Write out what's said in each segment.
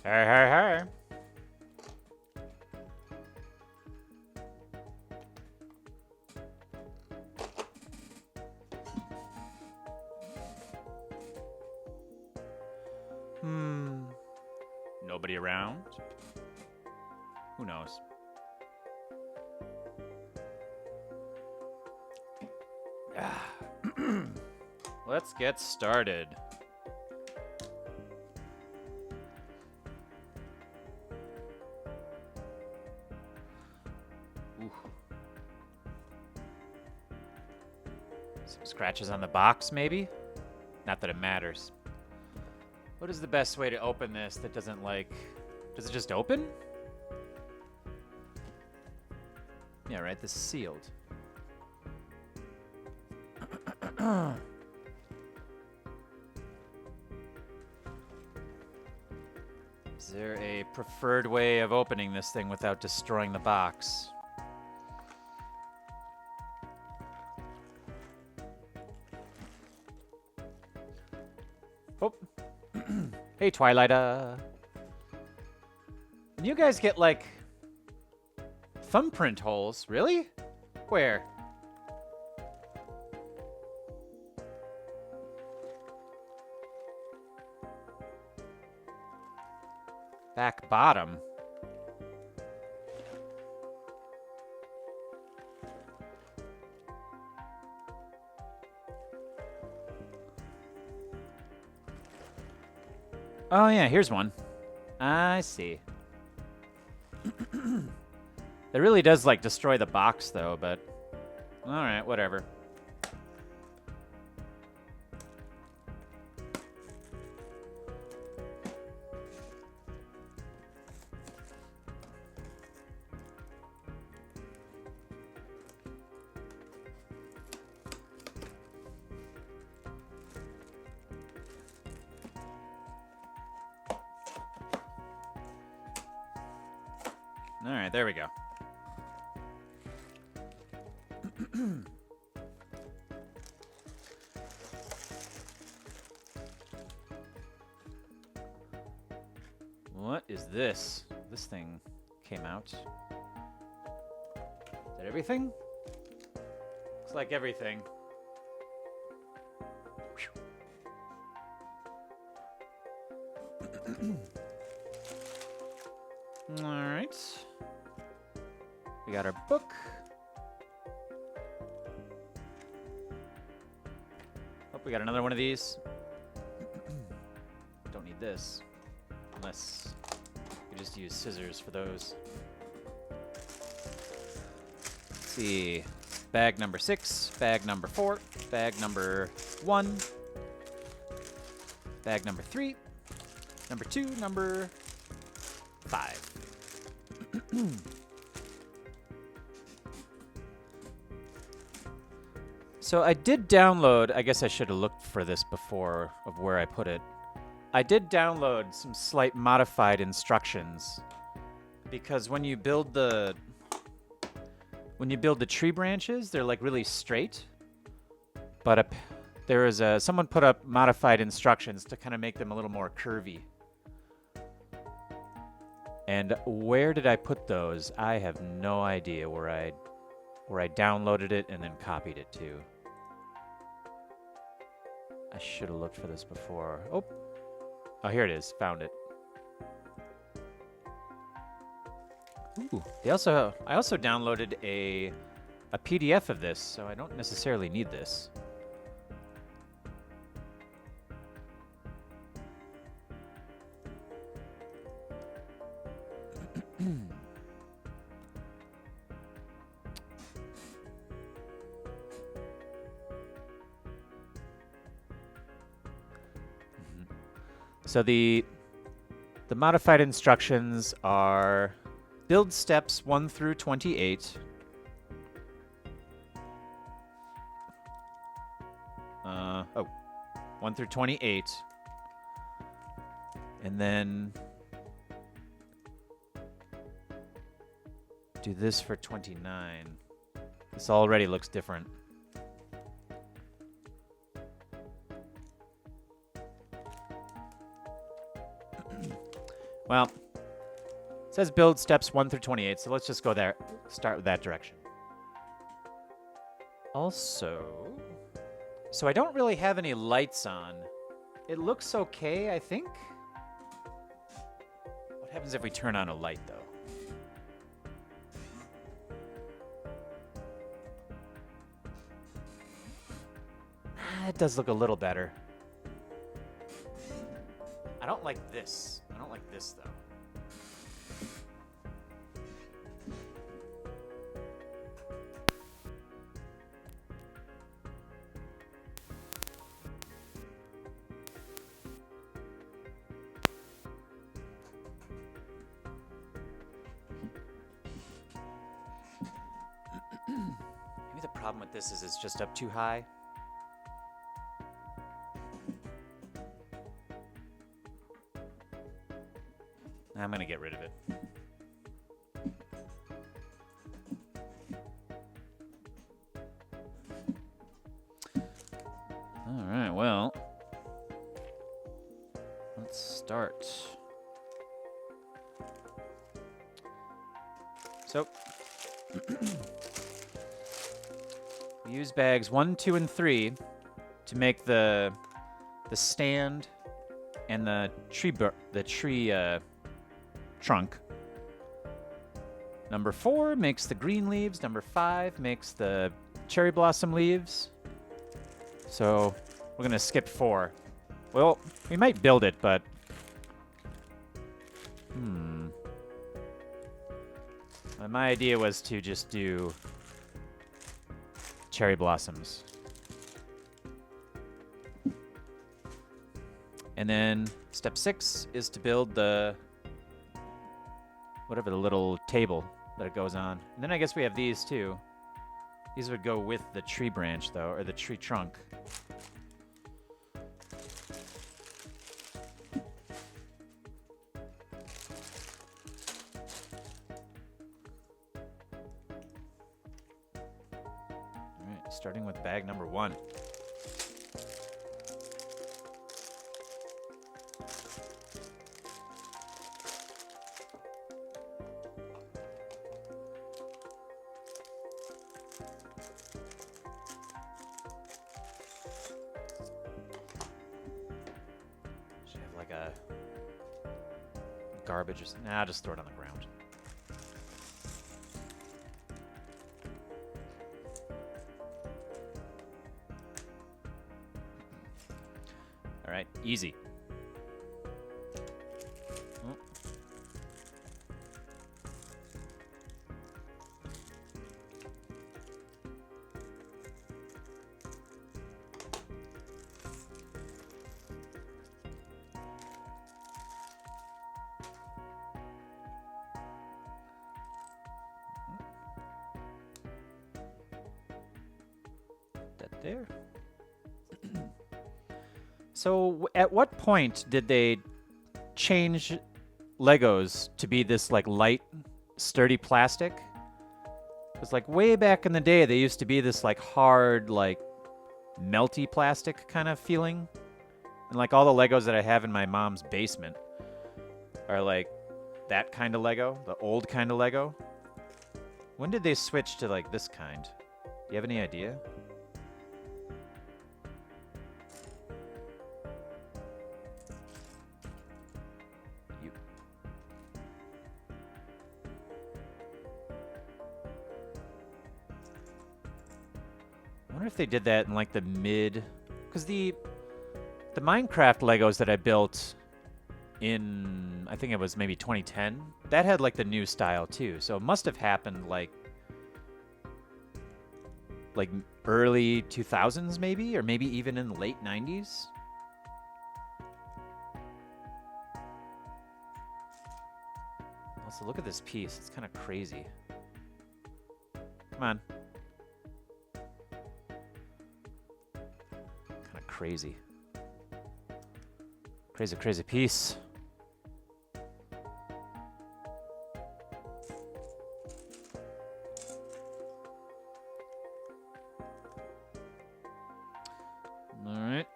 Hey, hey, hey. Nobody around? Who knows? Let's get started. Ooh. Some scratches on the box, maybe? Not that it matters. What is the best way to open this that doesn't, like... Does it just open? Yeah, right, this is sealed. Is there a preferred way of opening this thing without destroying the box? Oh. Hey, Twilight. You guys get, like, thumbprint holes. Really? Where? Back bottom. Oh, yeah, here's one. I see. It really does, like, destroy the box, though, but... Alright, whatever. Alright, there we go. What is this? This thing came out. Is that everything? Looks like everything. Alright. We got our book. Oh, we got another one of these. Don't need this. Unless we just use scissors for those. Let's see. Bag number 6, bag number 4, bag number 1, bag number 3, number 2, number 5. So I did download, I guess I should have looked for this before of where I put it. I did download some slight modified instructions because when you build the tree branches, they're like really straight. But there is someone put up modified instructions to kind of make them a little more curvy. And where did I put those? I have no idea where I downloaded it and then copied it to. I should have looked for this before. Oh, here it is. Found it. Ooh. I also downloaded a PDF of this, so I don't necessarily need this. So the modified instructions are build steps 1 through 28. 1 through 28. And then do this for 29. This already looks different. Well, it says build steps 1 through 28, so let's just go there. Start with that direction. Also, so I don't really have any lights on. It looks okay, I think. What happens if we turn on a light, though? It does look a little better. I don't like this. I don't like this, though. Maybe the problem with this is it's just up too high. I'm gonna get rid of it. All right, well, let's start. So, we use bags 1, 2, and 3 to make the stand and the tree trunk. Number 4 makes the green leaves. Number 5 makes the cherry blossom leaves. So we're gonna skip 4. Well, we might build it, but my idea was to just do cherry blossoms. And then step 6 is to build the whatever the little table that it goes on. And then I guess we have these too. These would go with the tree branch though, or the tree trunk. Alright, starting with bag number 1. Garbage or something. Nah, just throw it on the ground. All right, easy. Oh. There. So at what point did they change Legos to be this like light, sturdy plastic? Because like way back in the day, they used to be this like hard, like melty plastic kind of feeling. And like all the Legos that I have in my mom's basement are like that kind of Lego, the old kind of Lego. When did they switch to like this kind? Do you have any idea? I wonder if they did that in like the mid, because the Minecraft Legos that I built in, I think it was maybe 2010, that had like the new style too. So it must have happened like early 2000s maybe, or maybe even in the late 90s. Also, look at this piece. It's kind of crazy. Come on. Crazy. Crazy, crazy piece. All right.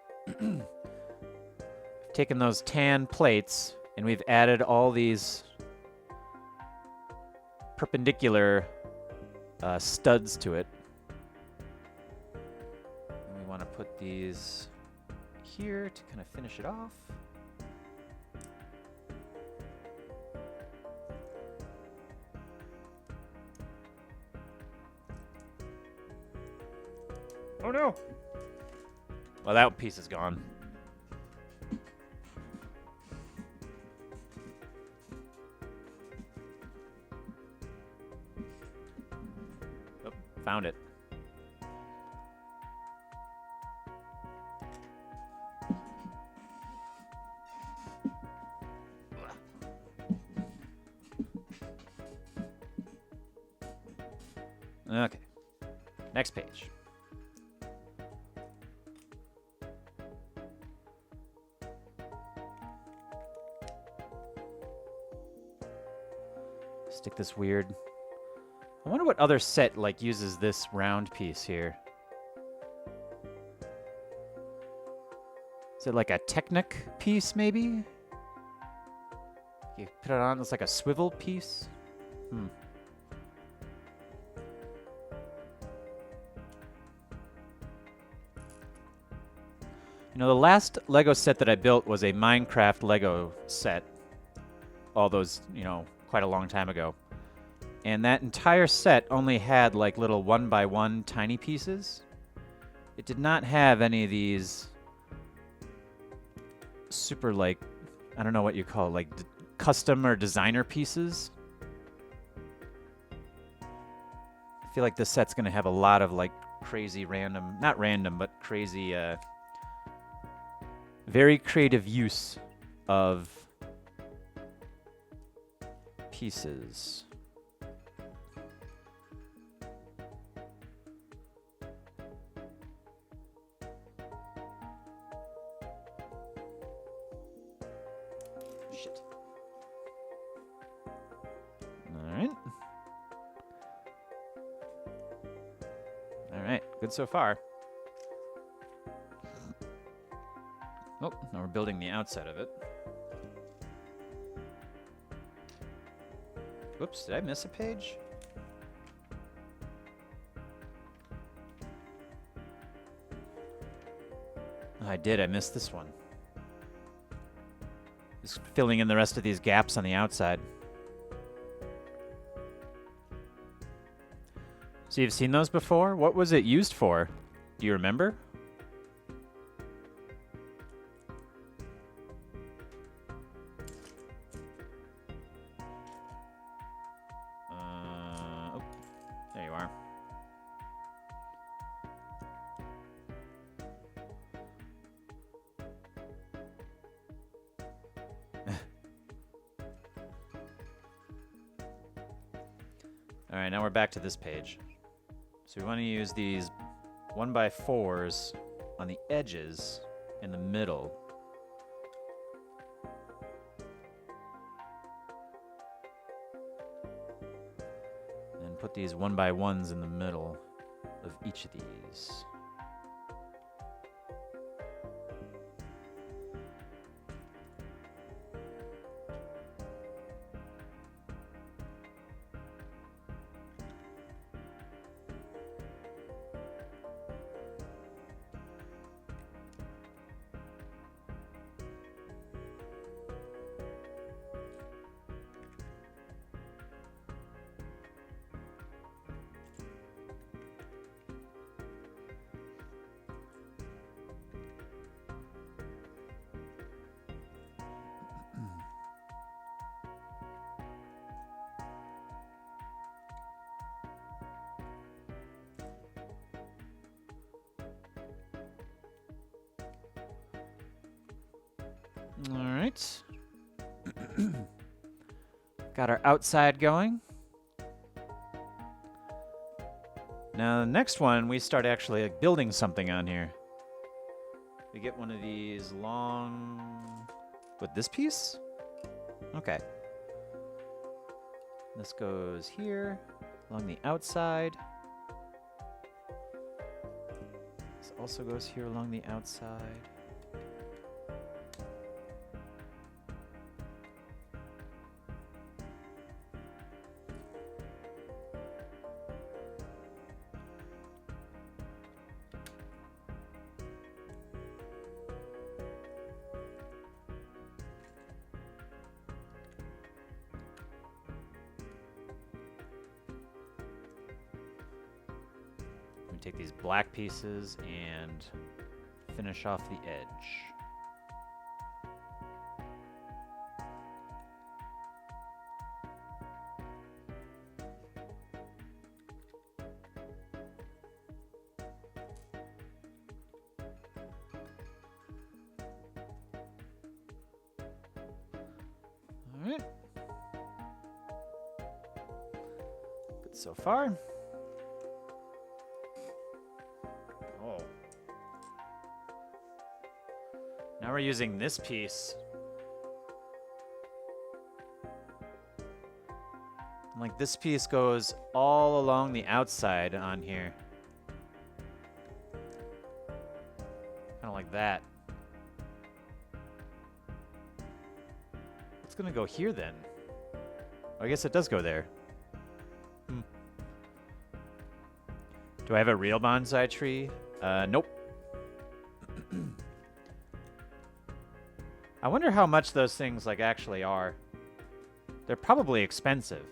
Taken those tan plates And we've added all these perpendicular studs to it. And we want to put these here to kind of finish it off. Oh no! Well, that piece is gone. Oh, found it. Okay. Next page. Stick this weird. I wonder what other set like uses this round piece here. Is it like a Technic piece maybe? You put it on, it's like a swivel piece. Hmm. You know, the last Lego set that I built was a Minecraft Lego set. All those, you know, quite a long time ago. And that entire set only had like little 1x1 tiny pieces. It did not have any of these super like, I don't know what you call it, like custom or designer pieces. I feel like this set's gonna have a lot of like crazy random, not random, but crazy, very creative use of pieces. Shit. All right. All right, good so far. Oh, now we're building the outside of it. Whoops, did I miss a page? Oh, I did, I missed this one. Just filling in the rest of these gaps on the outside. So you've seen those before? What was it used for? Do you remember? Oh, there you are. All right, now we're back to this page. So we want to use these 1x4s on the edges in the middle. And put these 1x1s in the middle of each of these. All right. Got our outside going. Now the next one, we start actually like building something on here. We get one of these long, with this piece? Okay. This goes here, along the outside. This also goes here along the outside. take these black pieces and finish off the edge. All right. Good so far. Oh. Now we're using this piece. And like this piece goes all along the outside on here. Kind of like that. It's gonna go here then. Oh, I guess it does go there. Do I have a real bonsai tree? Nope. I wonder how much those things like actually are. They're probably expensive.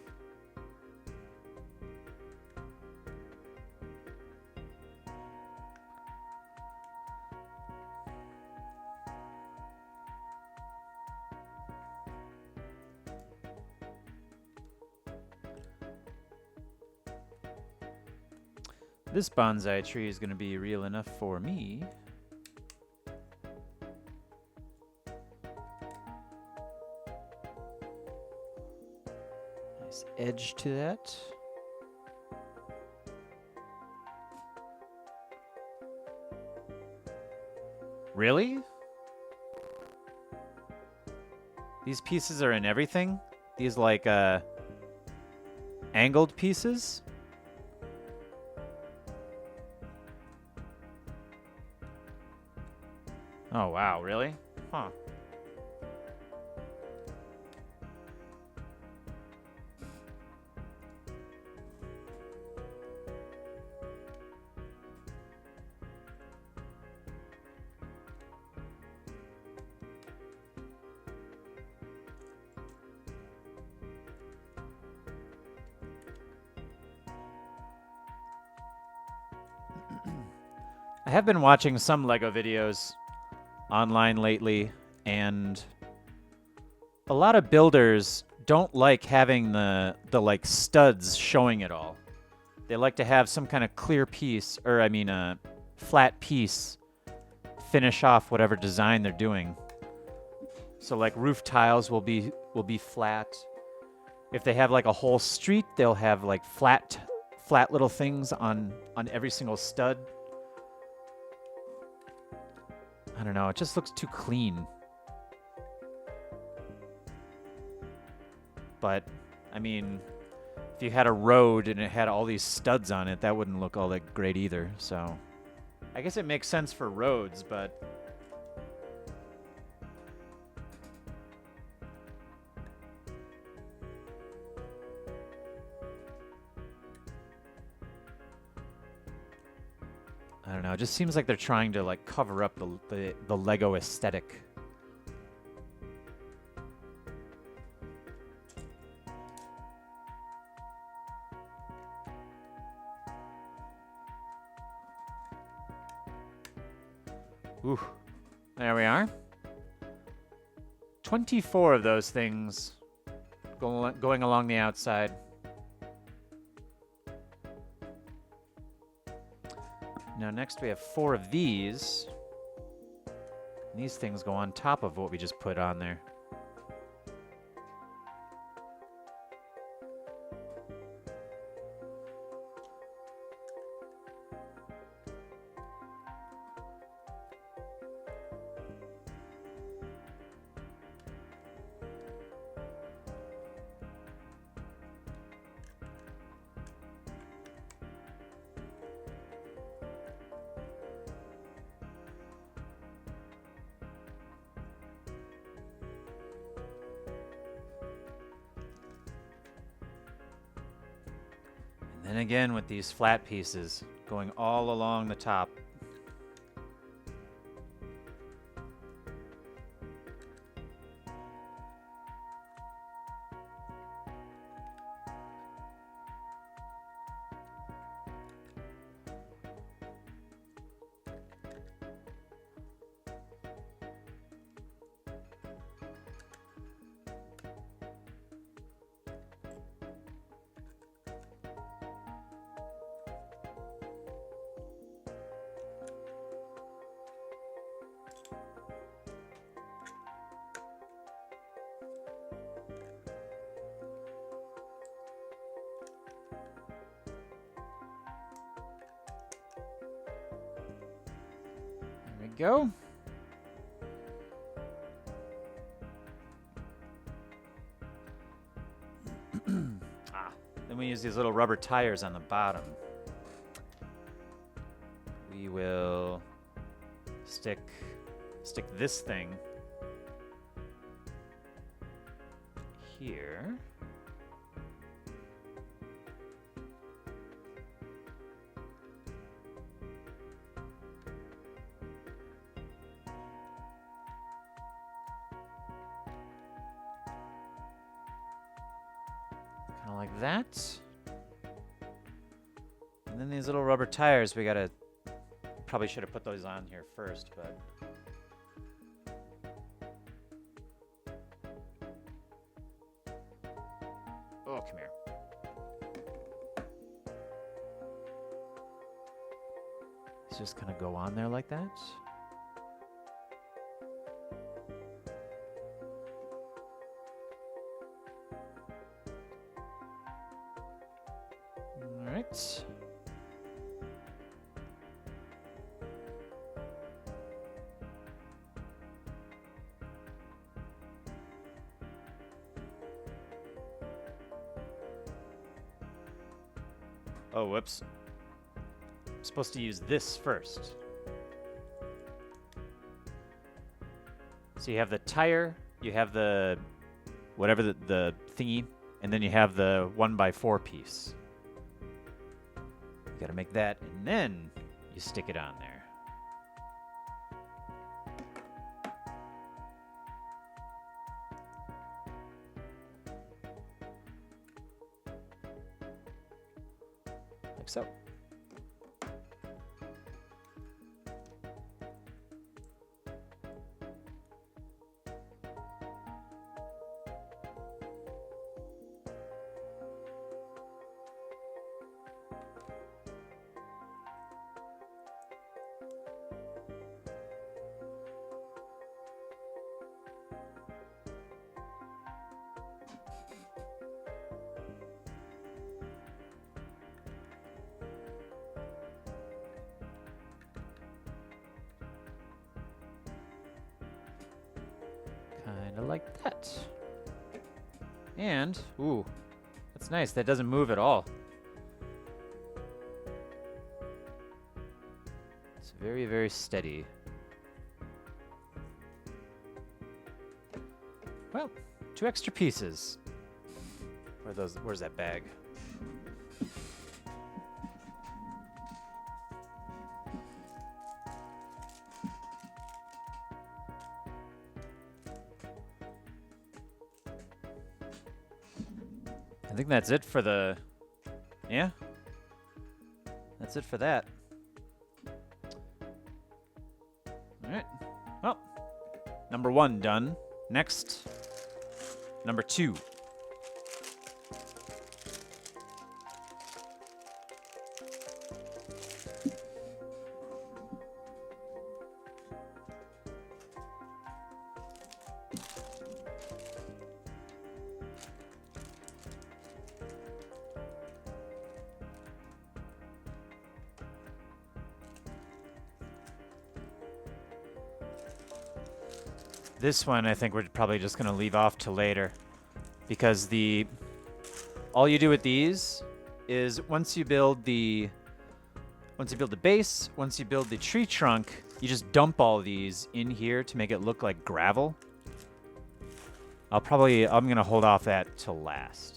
This bonsai tree is going to be real enough for me. Nice edge to that. Really? These pieces are in everything? These like angled pieces? Oh, wow, really? Huh. I have been watching some Lego videos online lately, and a lot of builders don't like having the like studs showing it all. They like to have some kind of clear piece, or I mean a flat piece, finish off whatever design they're doing. So like roof tiles will be flat. If they have like a whole street, they'll have like flat little things on every single stud. I don't know, it just looks too clean. But, I mean, if you had a road and it had all these studs on it, that wouldn't look all that great either, so. I guess it makes sense for roads, but. I don't know, it just seems like they're trying to like cover up the Lego aesthetic. Ooh, there we are. 24 of those things going along the outside. Now next we have 4 of these. And these things go on top of what we just put on there. And again with these flat pieces going all along the top. go. Then we use these little rubber tires on the bottom. We will stick this thing here. Kind of like that. And then these little rubber tires, we gotta, probably should have put those on here first, but. Oh, come here. Let's just kind of go on there like that. All right. Oh, whoops. I'm supposed to use this first. So you have the tire, you have the whatever the thingy, and then you have the 1x4 piece. You gotta make that, and then you stick it on there. Like so. Kind of like that. And, ooh, that's nice. That doesn't move at all. It's very, very steady. Well, 2 extra pieces. Where's that bag? I think that's it for the... Yeah? That's it for that. Alright. Well, number 1 done. Next, number 2. This one, I think we're probably just going to leave off to later, because all you do with these is once you build the base, once you build the tree trunk, you just dump all these in here to make it look like gravel. I'm going to hold off that till last.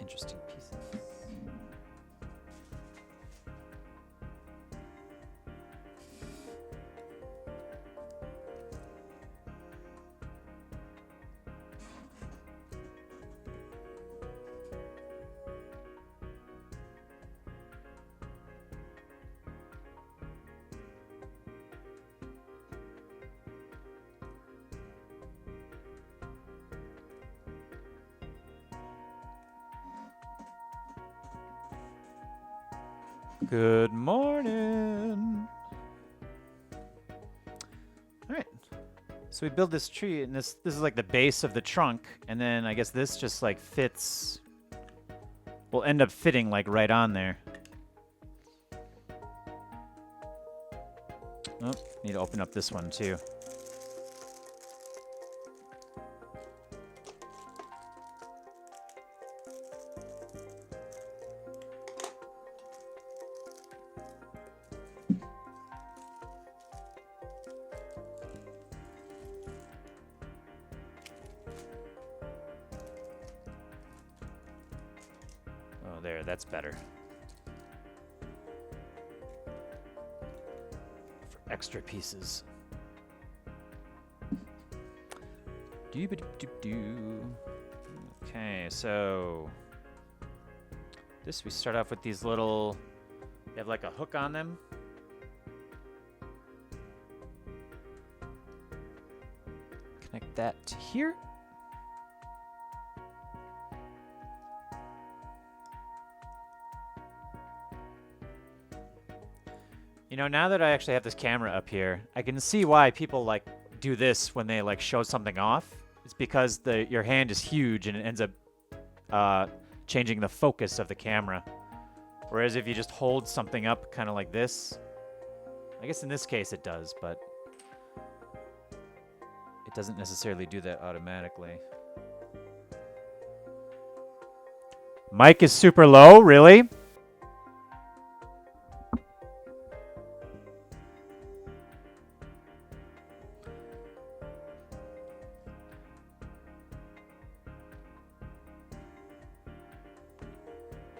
Interesting pieces. Good morning. All right. So we build this tree, and this is like the base of the trunk, and then I guess this just like fits. Will end up fitting like right on there. Oh, need to open up this one too. Oh, there, that's better. For extra pieces. Okay, so this we start off with these little. They have like a hook on them. Connect that to here. You know, now that I actually have this camera up here, I can see why people like do this when they like show something off. It's because your hand is huge and it ends up changing the focus of the camera. Whereas if you just hold something up kind of like this, I guess in this case it does, but it doesn't necessarily do that automatically. Mic is super low, really?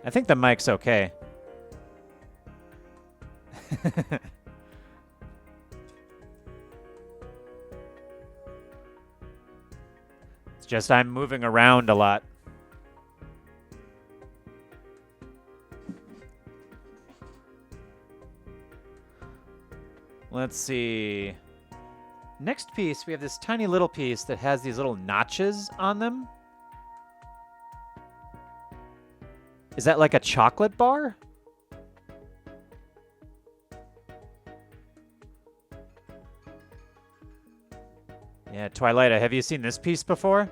I think the mic's okay. It's just I'm moving around a lot. Let's see. Next piece, we have this tiny little piece that has these little notches on them. Is that like a chocolate bar? Yeah, Twilight, have you seen this piece before?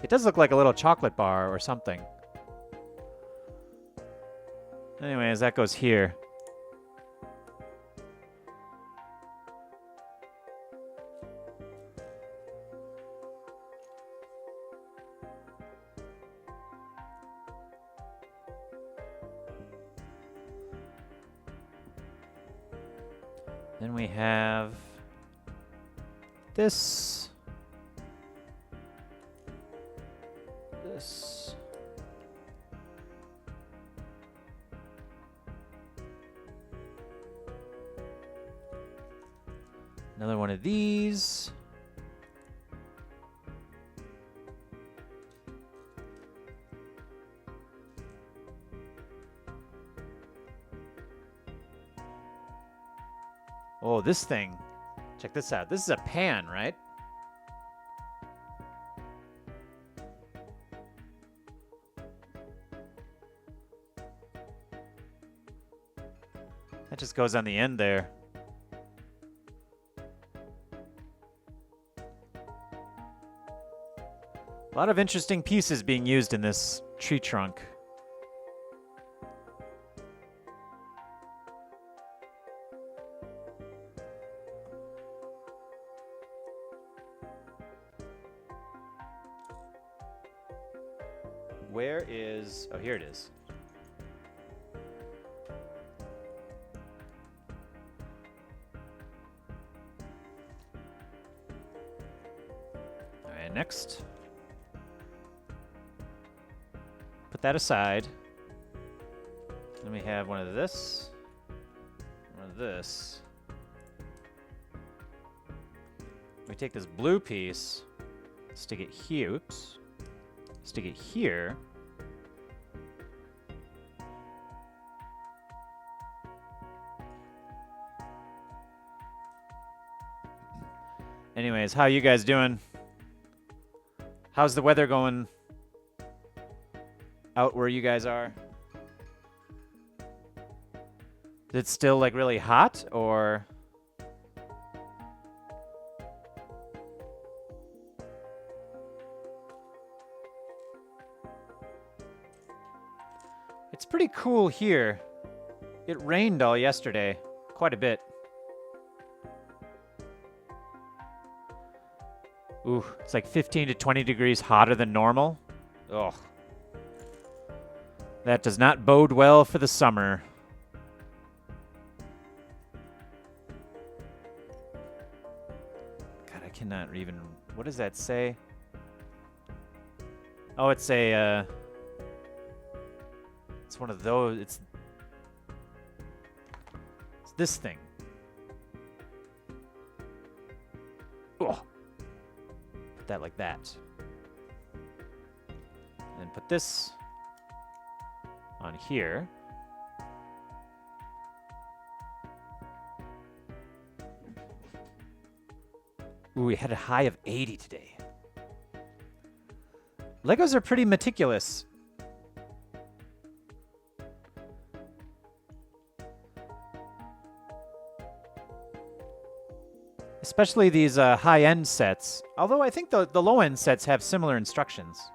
It does look like a little chocolate bar or something. Anyways, that goes here. Then we have this. This. Another one of these. Oh, this thing. Check this out. This is a pan, right? That just goes on the end there. A lot of interesting pieces being used in this tree trunk. Where is... Oh, here it is. All right, next. Put that aside. Then we have one of this. One of this. We take this blue piece, stick it here. Oops. Stick it here. Anyways, how you guys doing? How's the weather going out where you guys are? Is it still like really hot or? It's pretty cool here. It rained all yesterday, quite a bit. Ooh, it's like 15 to 20 degrees hotter than normal. Ugh. That does not bode well for the summer. God, I cannot even... What does that say? Oh, it's a... It's one of those... It's this thing. Ugh. Put that like that. And then put this on here. Ooh, we had a high of 80 today. Legos are pretty meticulous. Especially these high-end sets. Although I think the low-end sets have similar instructions.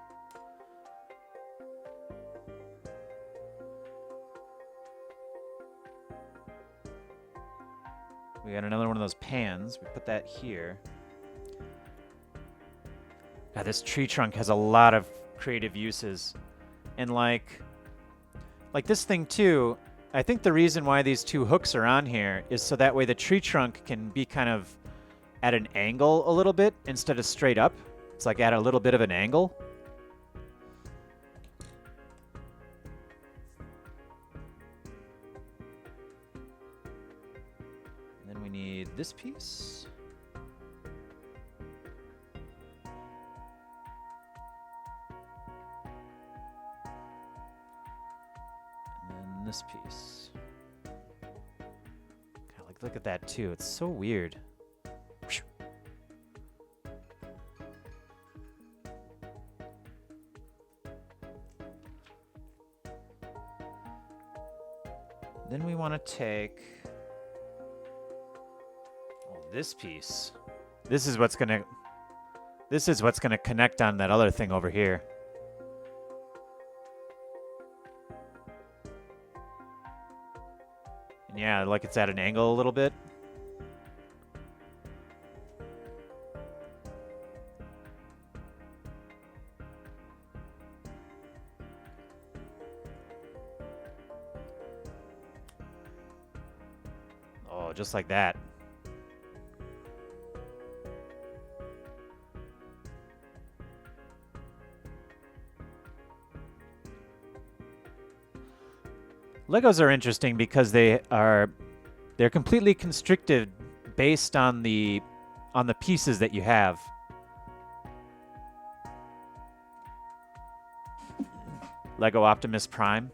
We got another one of those pans. We put that here. God, this tree trunk has a lot of creative uses. And like this thing too, I think the reason why these two hooks are on here is so that way the tree trunk can be kind of at an angle a little bit instead of straight up. It's like at a little bit of an angle. And then we need this piece. And then this piece. God, look at that too. It's so weird. Then we want to take this piece. This is what's gonna connect on that other thing over here. And yeah, like it's at an angle a little bit. Oh, just like that. Legos are interesting because they're completely constricted based on the pieces that you have. Lego Optimus Prime.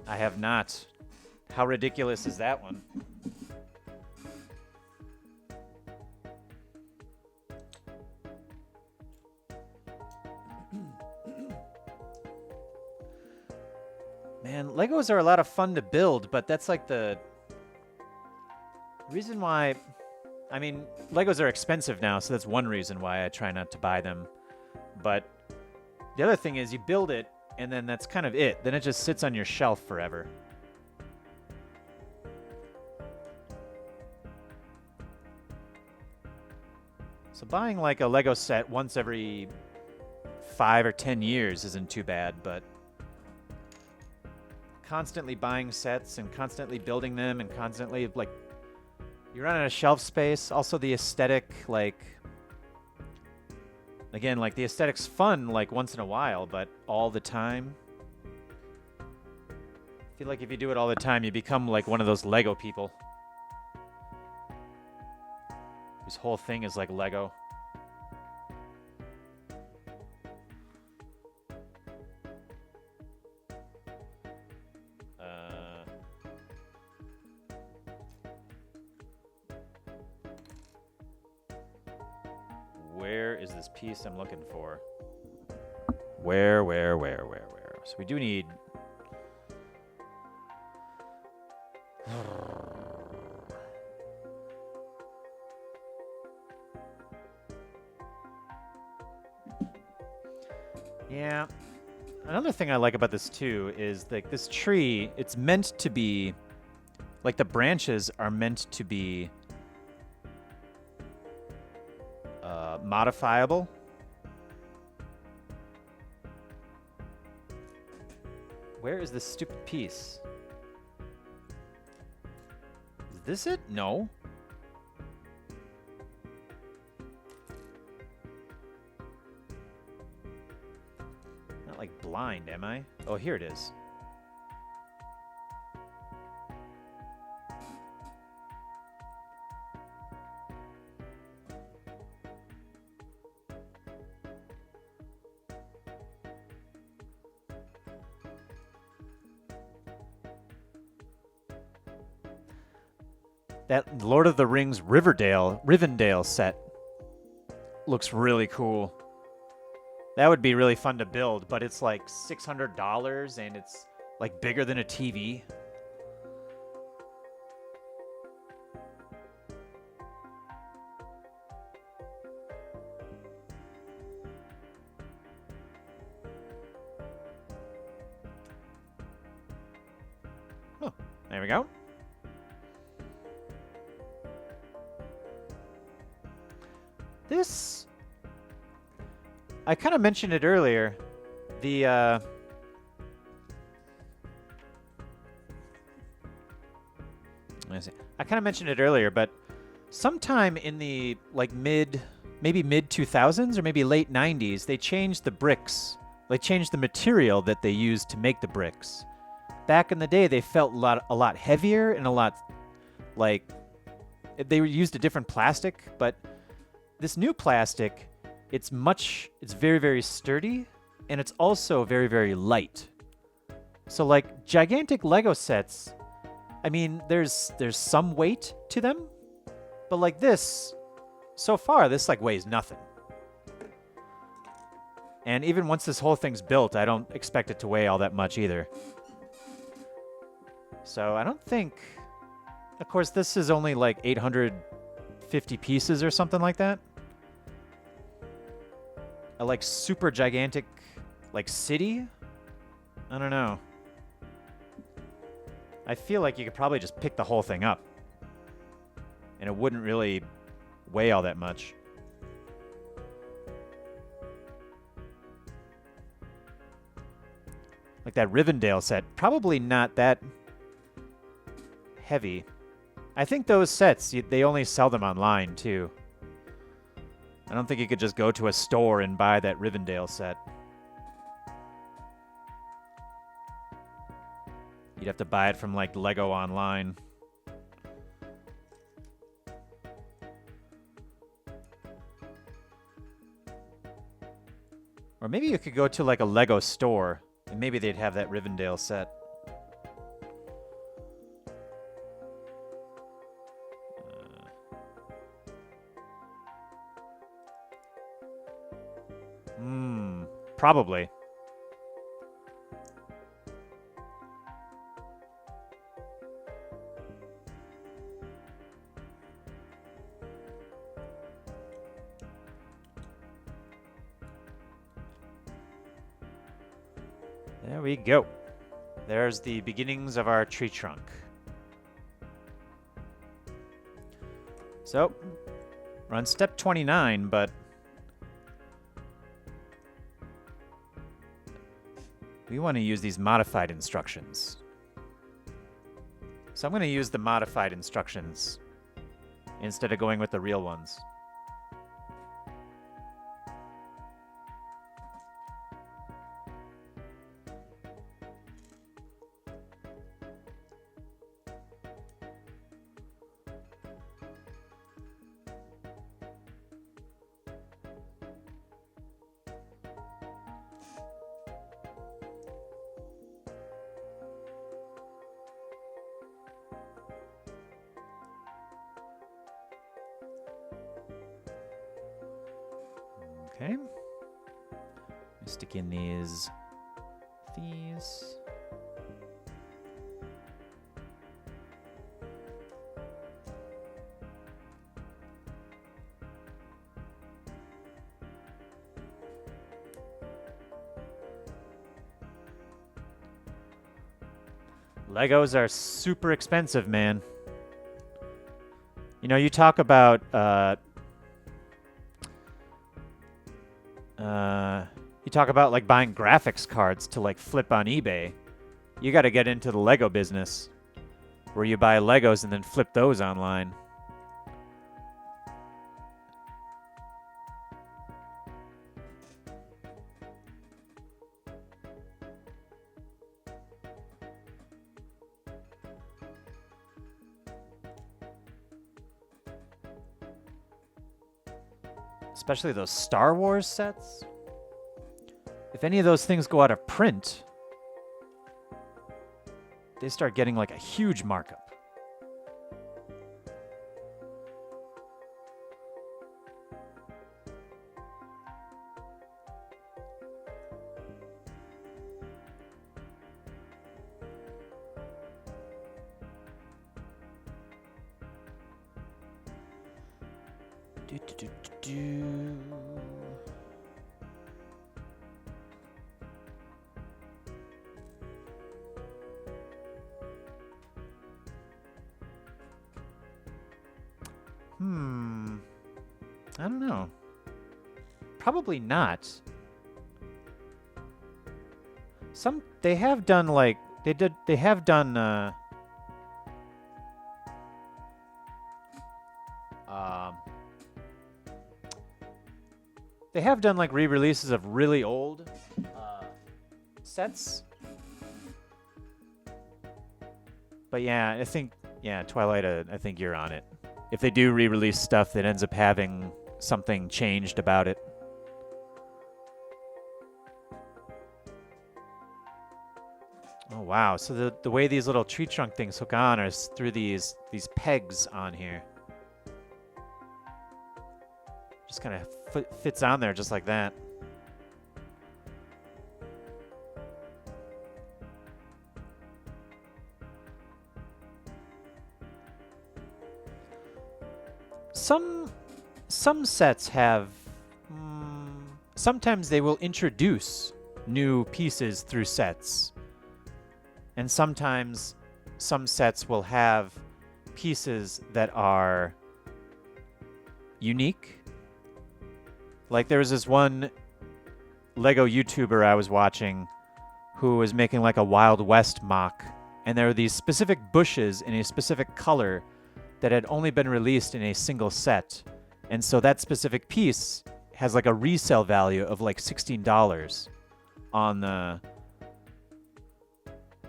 I have not. How ridiculous is that one? Man, Legos are a lot of fun to build, but that's like the reason why... I mean, Legos are expensive now, so that's one reason why I try not to buy them. But the other thing is you build it, and then that's kind of it. Then it just sits on your shelf forever. So buying like a Lego set once every 5 or 10 years isn't too bad, but constantly buying sets and constantly building them and constantly, like, you run out of shelf space. Also the aesthetic, like, again, like the aesthetic's fun like once in a while, but all the time, I feel like if you do it all the time, you become like one of those Lego people. This whole thing is like Lego. Where is this piece I'm looking for? Where? So we do need... Yeah. Another thing I like about this too is like this tree, it's meant to be, like the branches are meant to be modifiable. Where is this stupid piece? Is this it? No. Not like blind, am I? Oh, here it is. That Lord of the Rings Rivendell set looks really cool. That would be really fun to build, but it's like $600 and it's like bigger than a TV. Oh, there we go. This, I kind of mentioned it earlier. The I kind of mentioned it earlier, but sometime in the like maybe mid 2000s or maybe late 90s, they changed the bricks. They changed the material that they used to make the bricks. Back in the day, they felt a lot heavier and a lot like they used a different plastic, but this new plastic, it's very, very sturdy, and it's also very, very light. So like gigantic Lego sets, I mean, there's some weight to them, but like this, so far, this like weighs nothing. And even once this whole thing's built, I don't expect it to weigh all that much either. So I don't think, of course, this is only like 850 pieces or something like that. A like super gigantic like city? I don't know. I feel like you could probably just pick the whole thing up. And it wouldn't really weigh all that much. Like that Rivendell set, probably not that heavy. I think those sets, they only sell them online too. I don't think you could just go to a store and buy that Rivendell set. You'd have to buy it from like Lego Online. Or maybe you could go to like a Lego store and maybe they'd have that Rivendell set. Probably. There we go. There's the beginnings of our tree trunk. So, we're on step 29, but we want to use these modified instructions. So I'm going to use the modified instructions instead of going with the real ones. Okay. Stick in these. Legos are super expensive, man. You know, you talk about like buying graphics cards to like flip on eBay. You got to get into the Lego business, where you buy Legos and then flip those online. Especially those Star Wars sets. If any of those things go out of print, they start getting like a huge markup. I don't know. Probably not. They have done like they have done they have done like re-releases of really old sets. But yeah, I think Twilight, I think you're on it. If they do re-release stuff that ends up having something changed about it. Oh wow, so the way these little tree trunk things hook on is through these pegs on here. Just kind of fits on there just like that. Some sets have sometimes they will introduce new pieces through sets. And sometimes some sets will have pieces that are unique. Like there was this one Lego YouTuber I was watching who was making like a Wild West mock, and there were these specific bushes in a specific color that had only been released in a single set. And so that specific piece has like a resale value of like $16 on the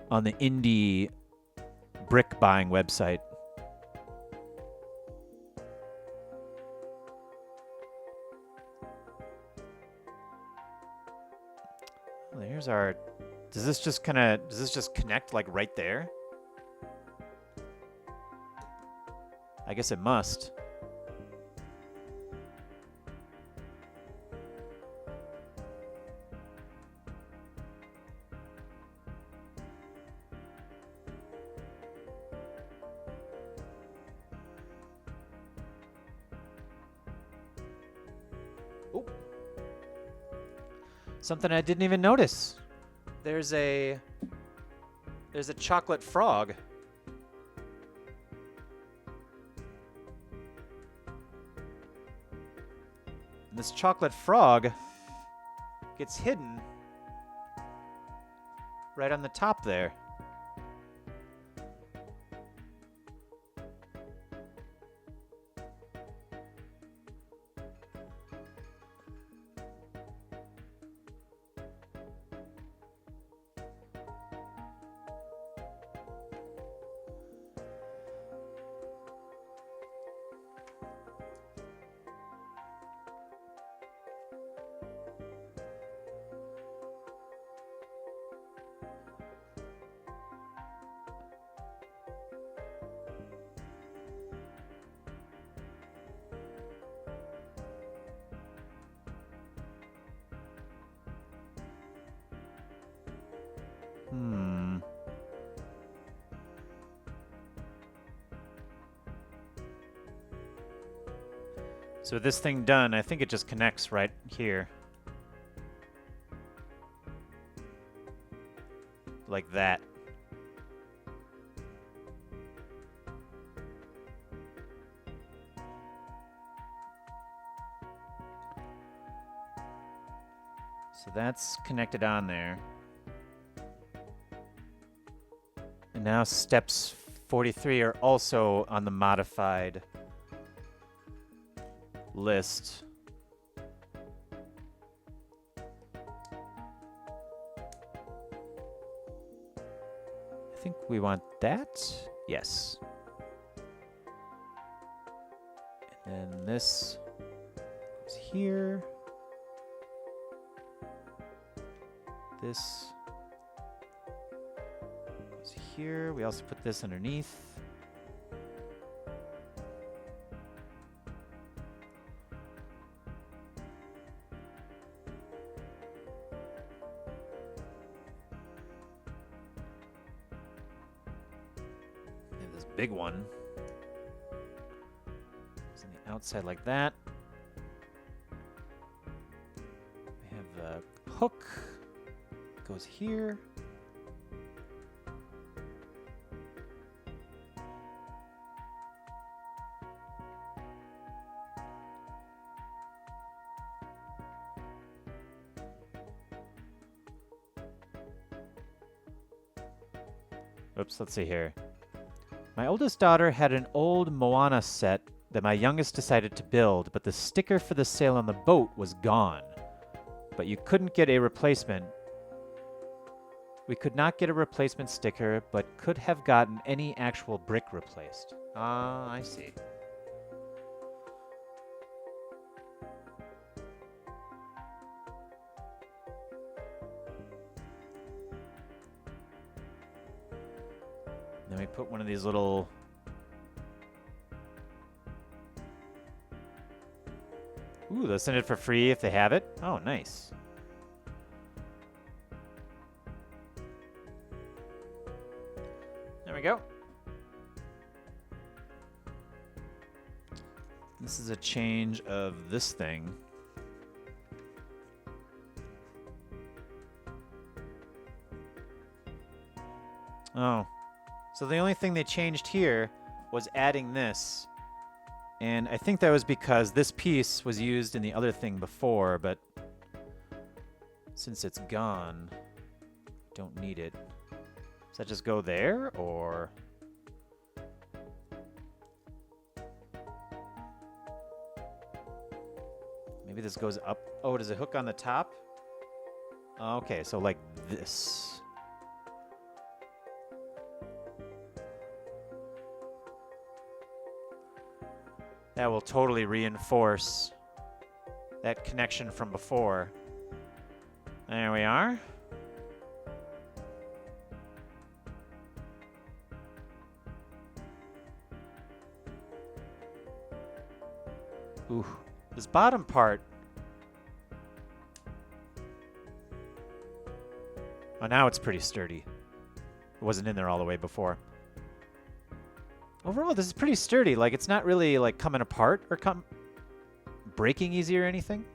indie brick buying website. Well, here's our. Does this just connect like right there? I guess it must. Oh. Something I didn't even notice. There's a chocolate frog. This chocolate frog gets hidden right on the top there. So with this thing done, I think it just connects right here. Like that. So that's connected on there. And now steps 43 are also on the modified list. I think we want that. Yes. And then this goes here. This goes here. We also put this underneath. And this big one is on the outside like that. We have the hook. Goes here. Oops, let's see here. My oldest daughter had an old Moana set that my youngest decided to build, but the sticker for the sail on the boat was gone. But you couldn't get a replacement. We could not get a replacement sticker, but could have gotten any actual brick replaced. Ah, I see. Then we put one of these little... Ooh, they'll send it for free if they have it. Oh, nice. There we go. This is a change of this thing. Oh. So the only thing they changed here was adding this. And I think that was because this piece was used in the other thing before, but since it's gone, don't need it. Does that just go there, or? Maybe this goes up. Oh, does it hook on the top? Okay, so like this. That will totally reinforce that connection from before. There we are. Ooh, this bottom part. Oh, now it's pretty sturdy. It wasn't in there all the way before. Overall, this is pretty sturdy. Like, it's not really, like, coming apart or breaking easy or anything.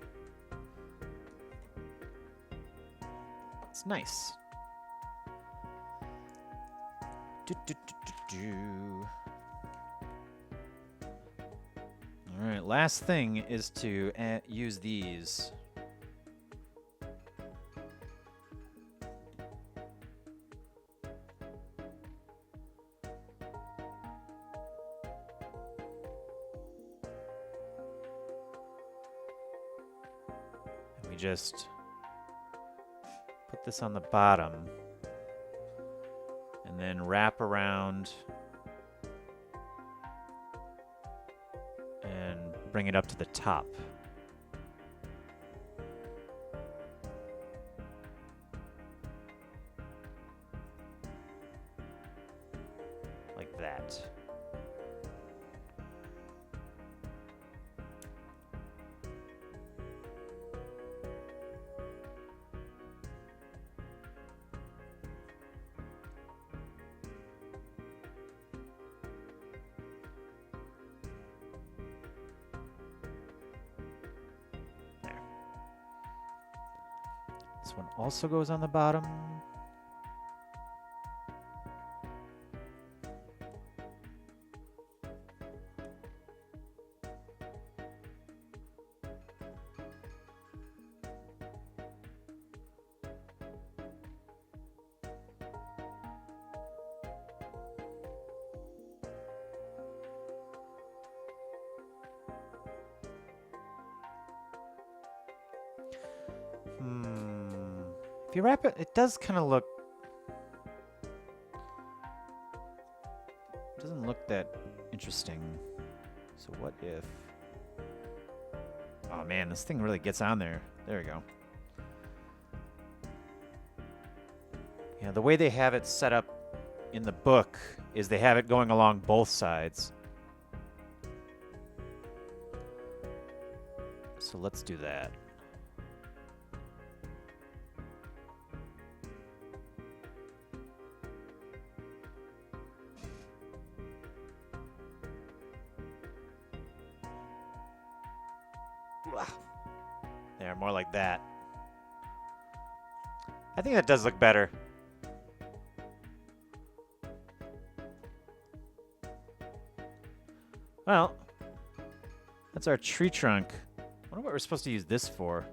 It's nice. All right, last thing is to use these. Just put this on the bottom and then wrap around and bring it up to the top. Like that. This one also goes on the bottom. you wrap it, it does kind of look... doesn't look that interesting. So what if... Oh man, this thing really gets on there. There we go. Yeah, the way they have it set up in the book is they have it going along both sides. So let's do that. There, more like that. I think that does look better. Well, that's our tree trunk. I wonder what we're supposed to use this for.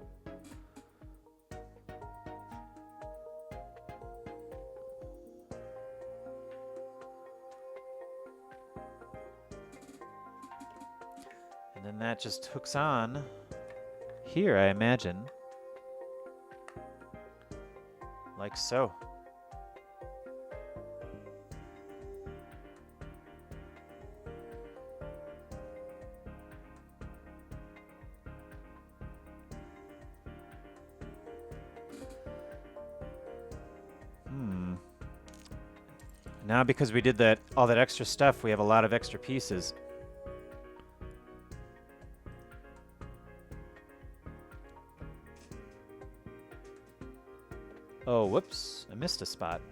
And then that just hooks on here, I imagine. Like so. Now because we did that all that extra stuff, we have a lot of extra pieces. Oh, whoops. I missed a spot.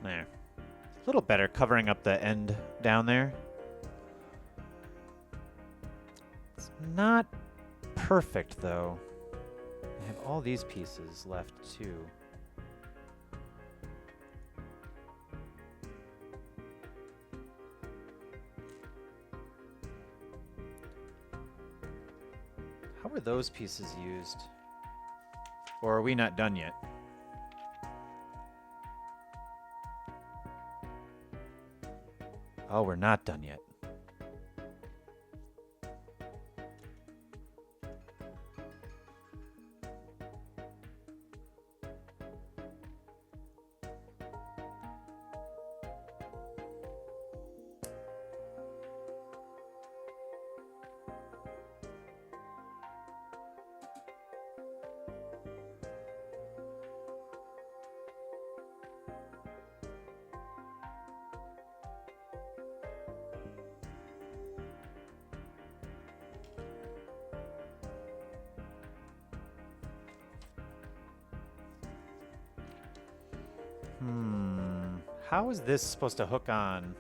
There. A little better covering up the end down there. It's not perfect, though. I have all these pieces left, too. How were those pieces used? Or are we not done yet? Oh, we're not done yet. How is this supposed to hook on?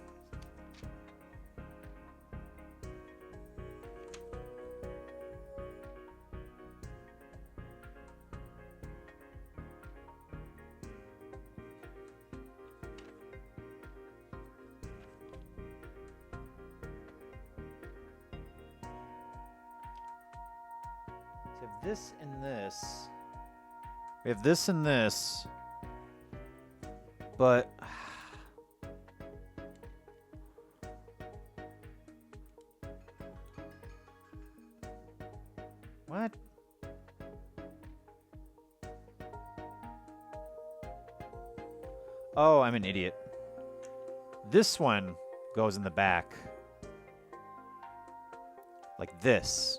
So we have this and this. We have this and this. But what? Oh, I'm an idiot. This one goes in the back. Like this.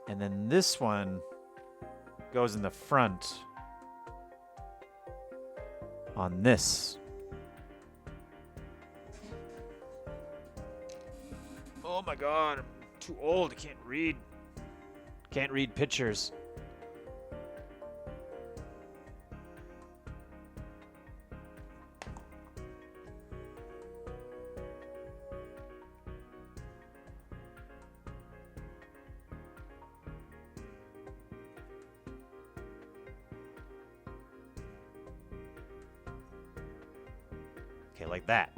And then this one goes in the front on this. Oh my god, I'm too old. I can't read. Can't read pictures. Okay, like that.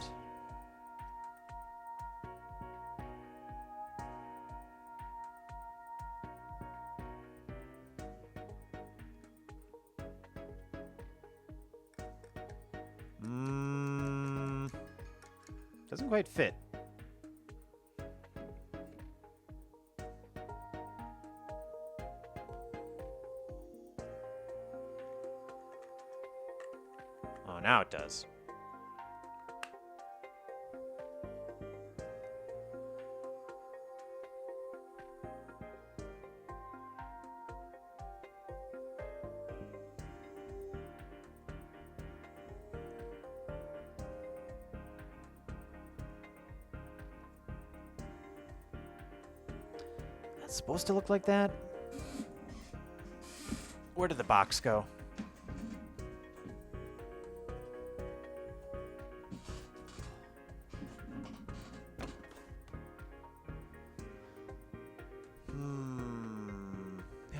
Doesn't quite fit. Oh, now it does. That's supposed to look like that? Where did the box go?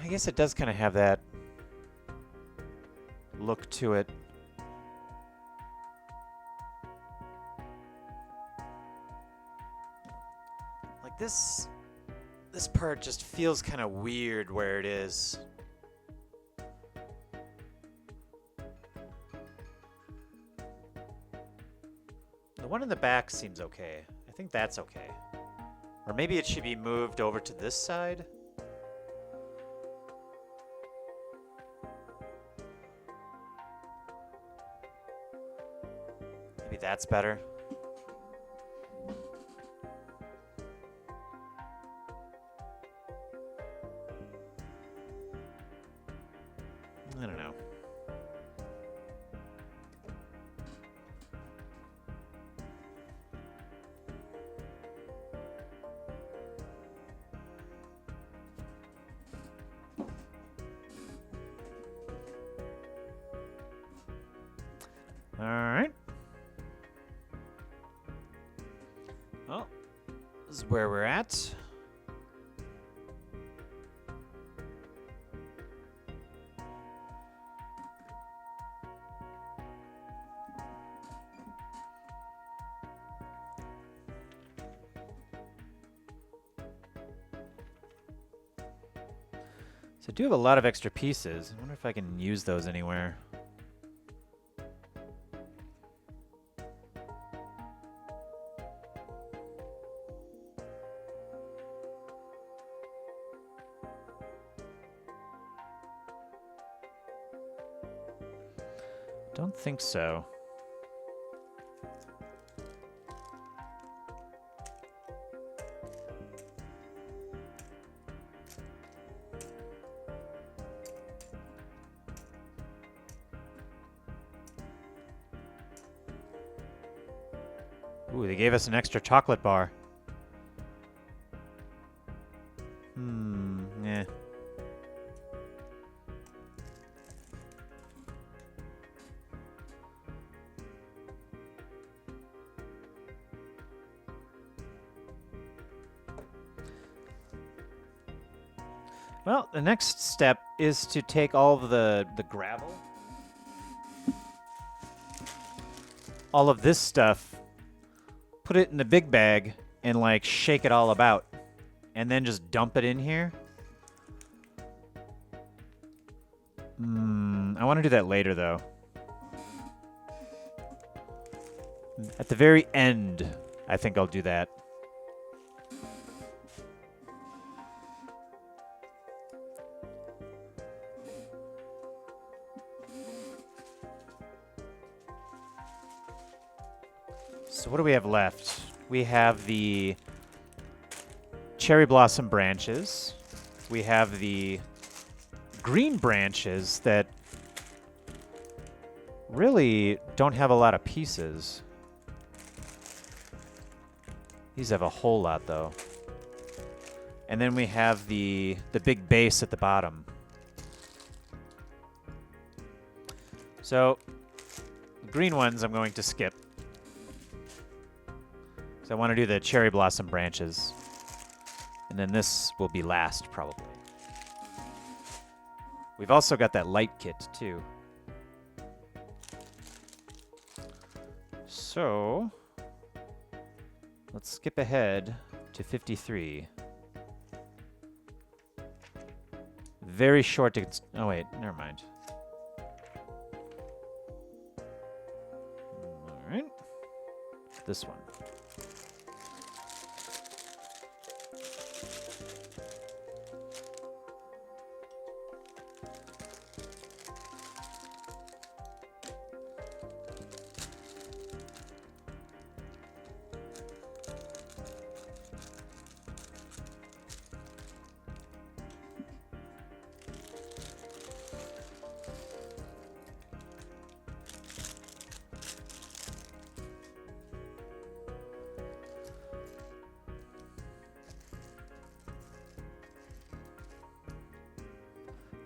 I guess it does kind of have that look to it. Like this part just feels kind of weird where it is. The one in the back seems okay. I think that's okay. Or maybe it should be moved over to this side. Maybe that's better. I don't know. All right. Well, this is where we're at. So I do have a lot of extra pieces. I wonder if I can use those anywhere. Don't think so. Ooh, they gave us an extra chocolate bar. Eh. Well, the next step is to take all of the gravel, all of this stuff, put it in the big bag, and like shake it all about, and then just dump it in here. I want to do that later, though. At the very end, I think I'll do that. So what do we have left? We have the cherry blossom branches. We have the green branches that really don't have a lot of pieces. These have a whole lot, though. And then we have the big base at the bottom. So, the green ones I'm going to skip. So I want to do the cherry blossom branches. And then this will be last, probably. We've also got that light kit, too. So, let's skip ahead to 53. Very short to... Oh, wait. Never mind. All right. This one.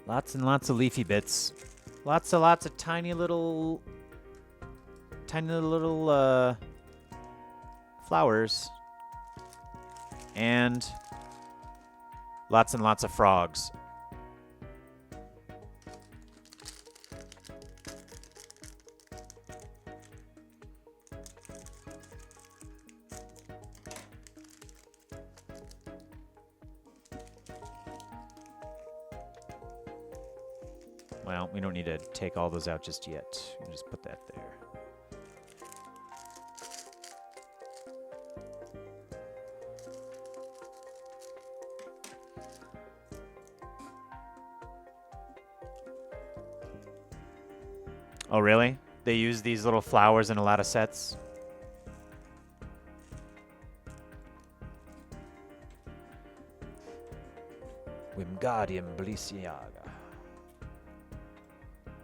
Lots and lots of leafy bits. Lots of tiny little flowers. And lots and lots of frogs. Well, we don't need to take all those out just yet. We'll just put that there. Oh, really? They use these little flowers in a lot of sets? Wingardium Belliciaga.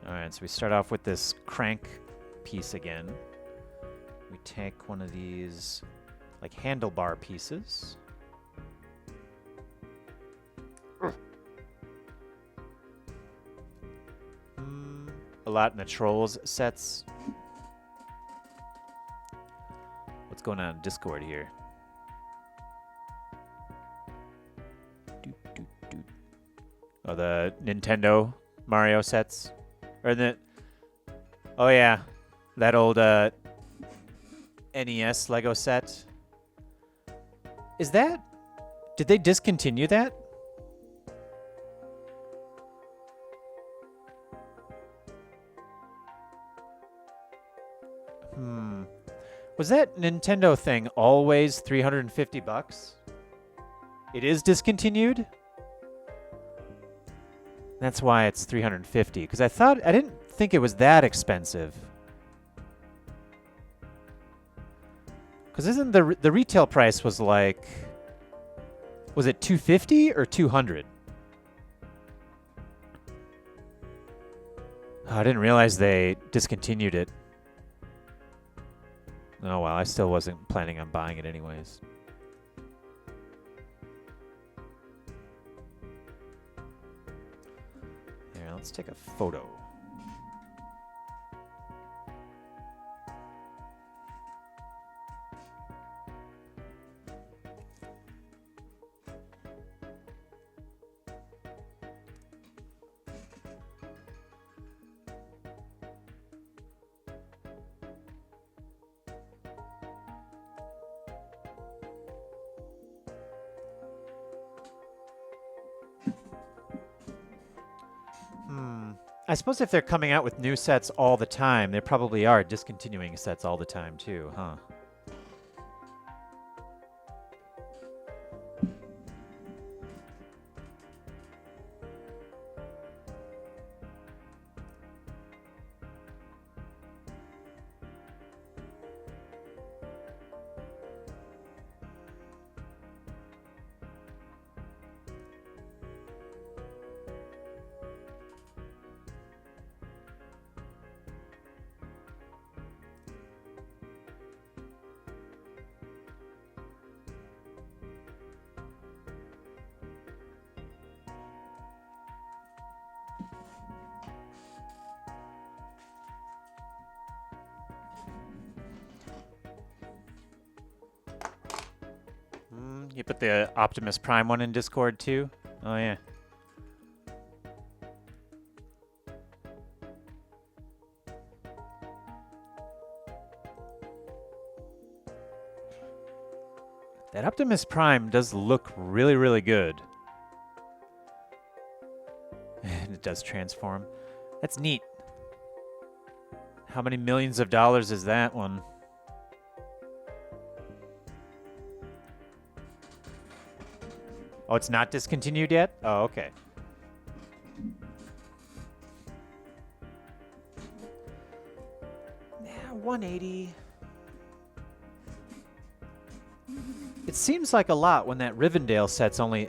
Alright, so we start off with this crank piece again. We take one of these, like, handlebar pieces. A lot in the Trolls sets. What's going on in Discord here? Oh, the Nintendo Mario sets? Or the... Oh, yeah. That old NES Lego set. Is that... Did they discontinue that? Was that Nintendo thing always $350? It is discontinued? That's why it's $350. Because I didn't think it was that expensive. Because isn't the retail price was like, was it $250 or $200? Oh, I didn't realize they discontinued it. Oh well, I still wasn't planning on buying it anyways. Here, let's take a photo. I suppose if they're coming out with new sets all the time, they probably are discontinuing sets all the time too, huh? You put the Optimus Prime one in Discord too? Oh yeah. That Optimus Prime does look really, really good. And it does transform. That's neat. How many millions of dollars is that one? Oh, it's not discontinued yet? Oh, okay. Yeah, 180. It seems like a lot when that Rivendell set's only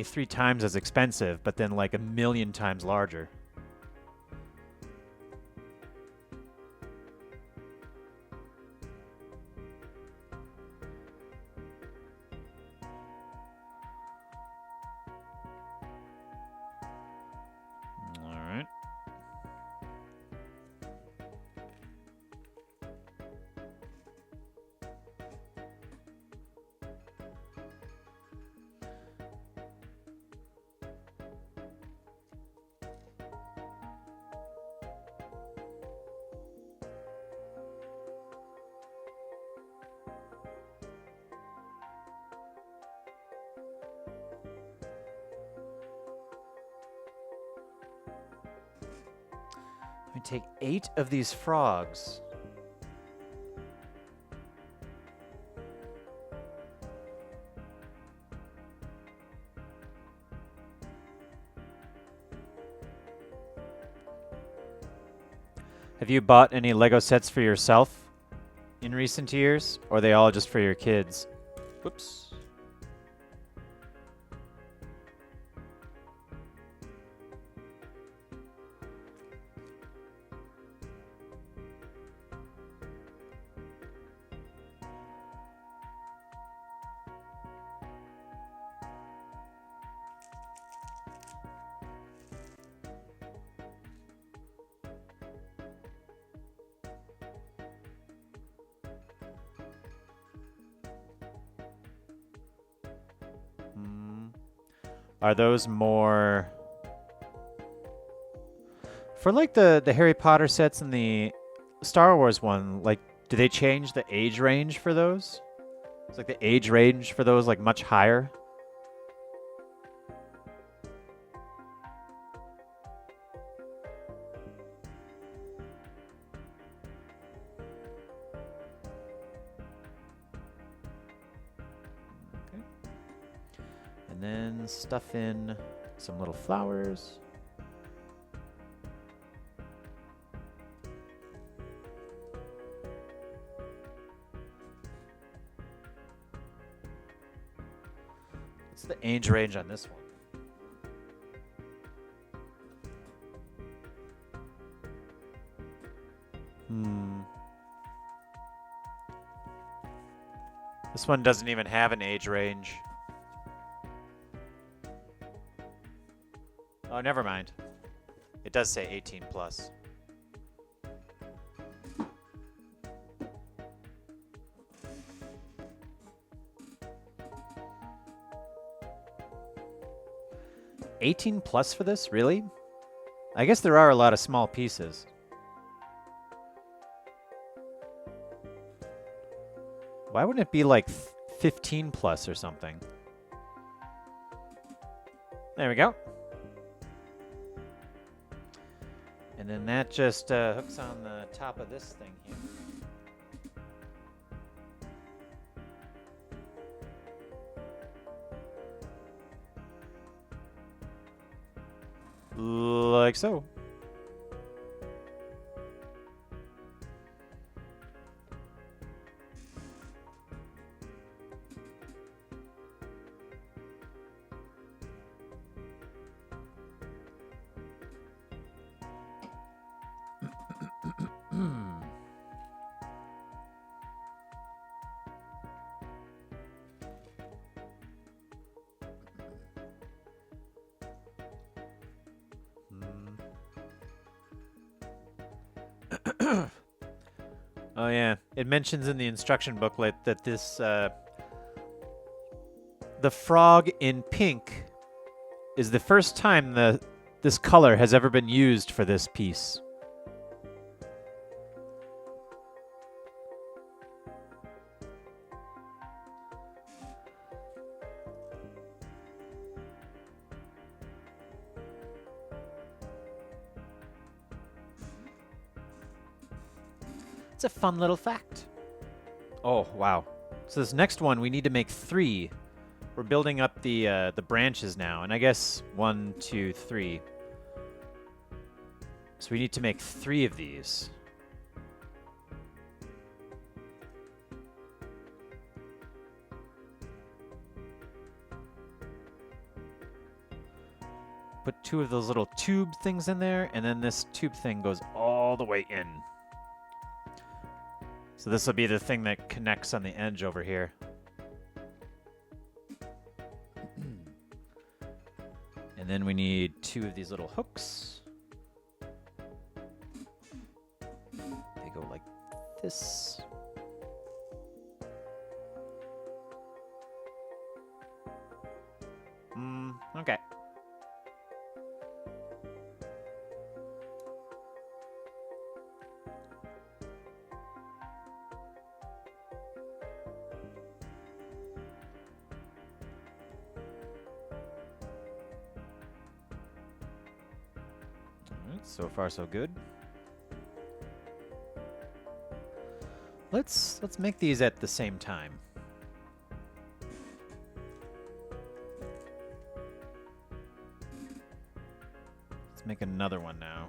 3 times as expensive, but then like 1,000,000 times larger. All right. Let me take 8 of these frogs. Have you bought any Lego sets for yourself in recent years? Or are they all just for your kids? Whoops. Are those more for like the Harry Potter sets and the Star Wars one? Like, do they change the age range for those? It's like the age range for those like much higher. Okay. And then stuff in some little flowers. What's the age range on this one? This one doesn't even have an age range. Oh, never mind. It does say 18 plus. $18 plus for this? Really? I guess there are a lot of small pieces. Why wouldn't it be like 15 plus or something? There we go. And then that just hooks on the top of this thing here. Like so. Oh yeah, it mentions in the instruction booklet that this the frog in pink is the first time this color has ever been used for this piece. It's a fun little fact. Oh, wow. So this next one, we need to make 3. We're building up the branches now, and I guess 1, 2, 3. So we need to make 3 of these. Put 2 of those little tube things in there, and then this tube thing goes all the way in. So this will be the thing that connects on the edge over here. And then we need 2 of these little hooks. They go like this. Okay. So far, so good. Let's make these at the same time. Let's make another one now.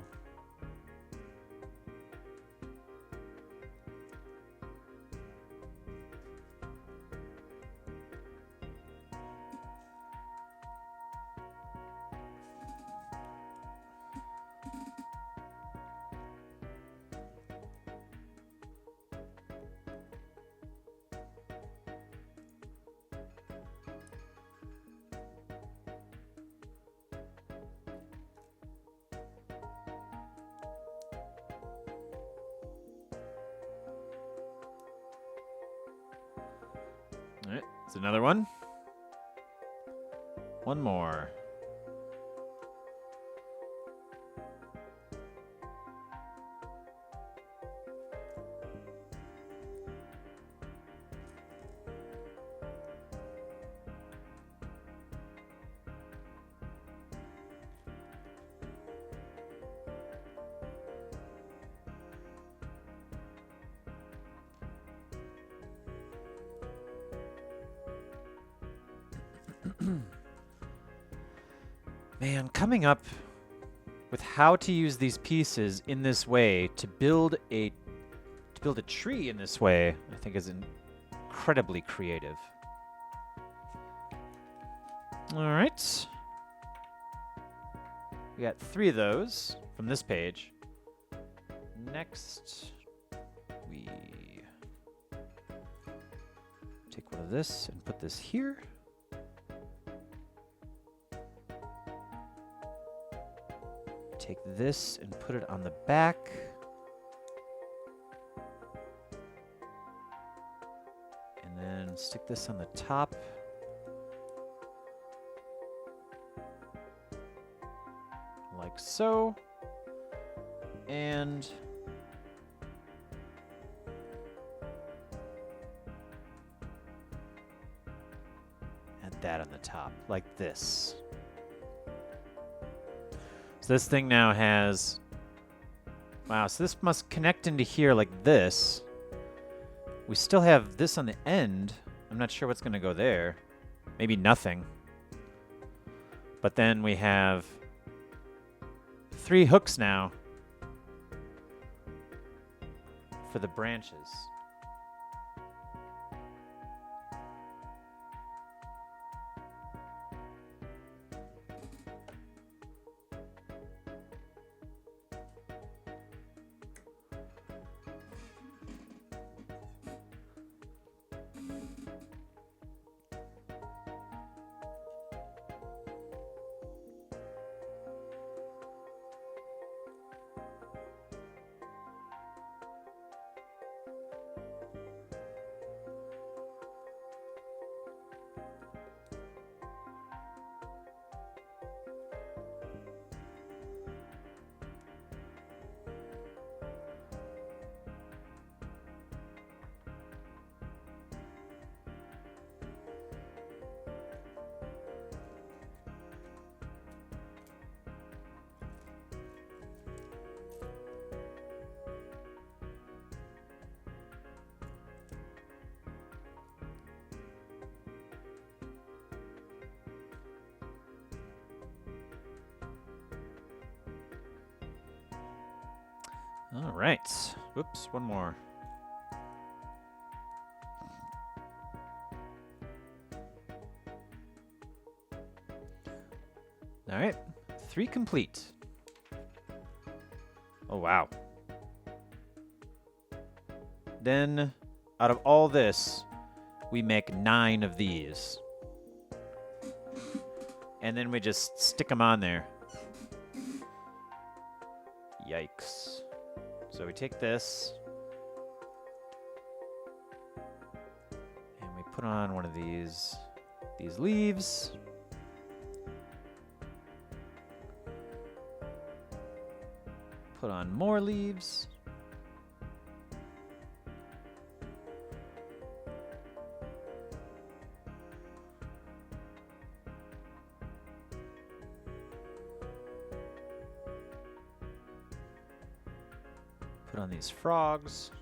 All right, it's another one. One more. Man, coming up with how to use these pieces in this way to build a tree in this way, I think is incredibly creative. All right. We got 3 of those from this page. Next, we take one of this and put this here. Take this and put it on the back. And then stick this on the top. Like so. And add that on the top, like this. So this thing now has, wow, so this must connect into here like this. We still have this on the end. I'm not sure what's going to go there. Maybe nothing. But then we have 3 hooks now for the branches. All right. Whoops, one more. All right, 3 complete. Oh, wow. Then, out of all this, we make 9 of these. And then we just stick them on there. Yikes. So we take this. And we put on one of these leaves. Put on more leaves. Put on these frogs.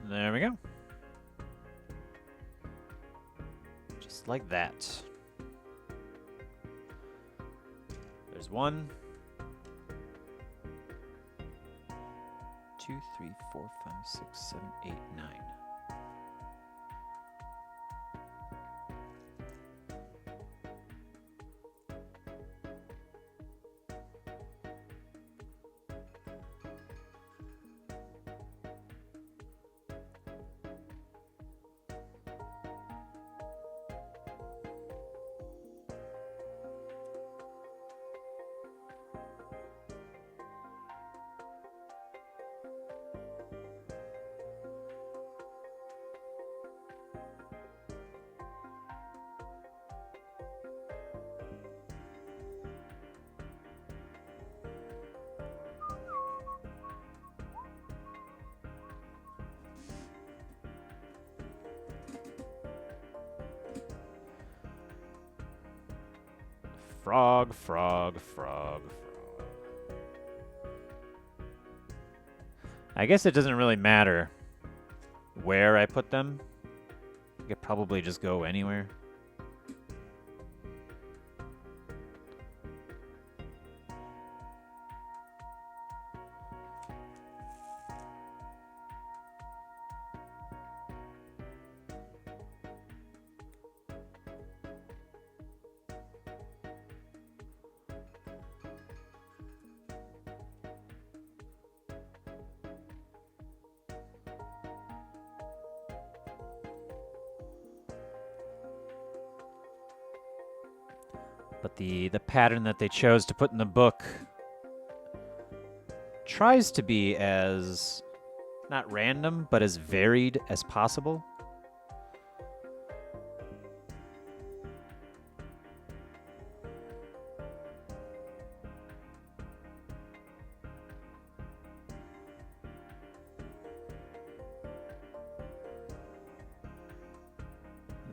There we go. Just like that. There's 1, 2, 3, 4, 5, 6, 7, 8, 9. Frog, frog, frog, frog. I guess it doesn't really matter where I put them. I could probably just go anywhere. But the pattern that they chose to put in the book tries to be as, not random, but as varied as possible.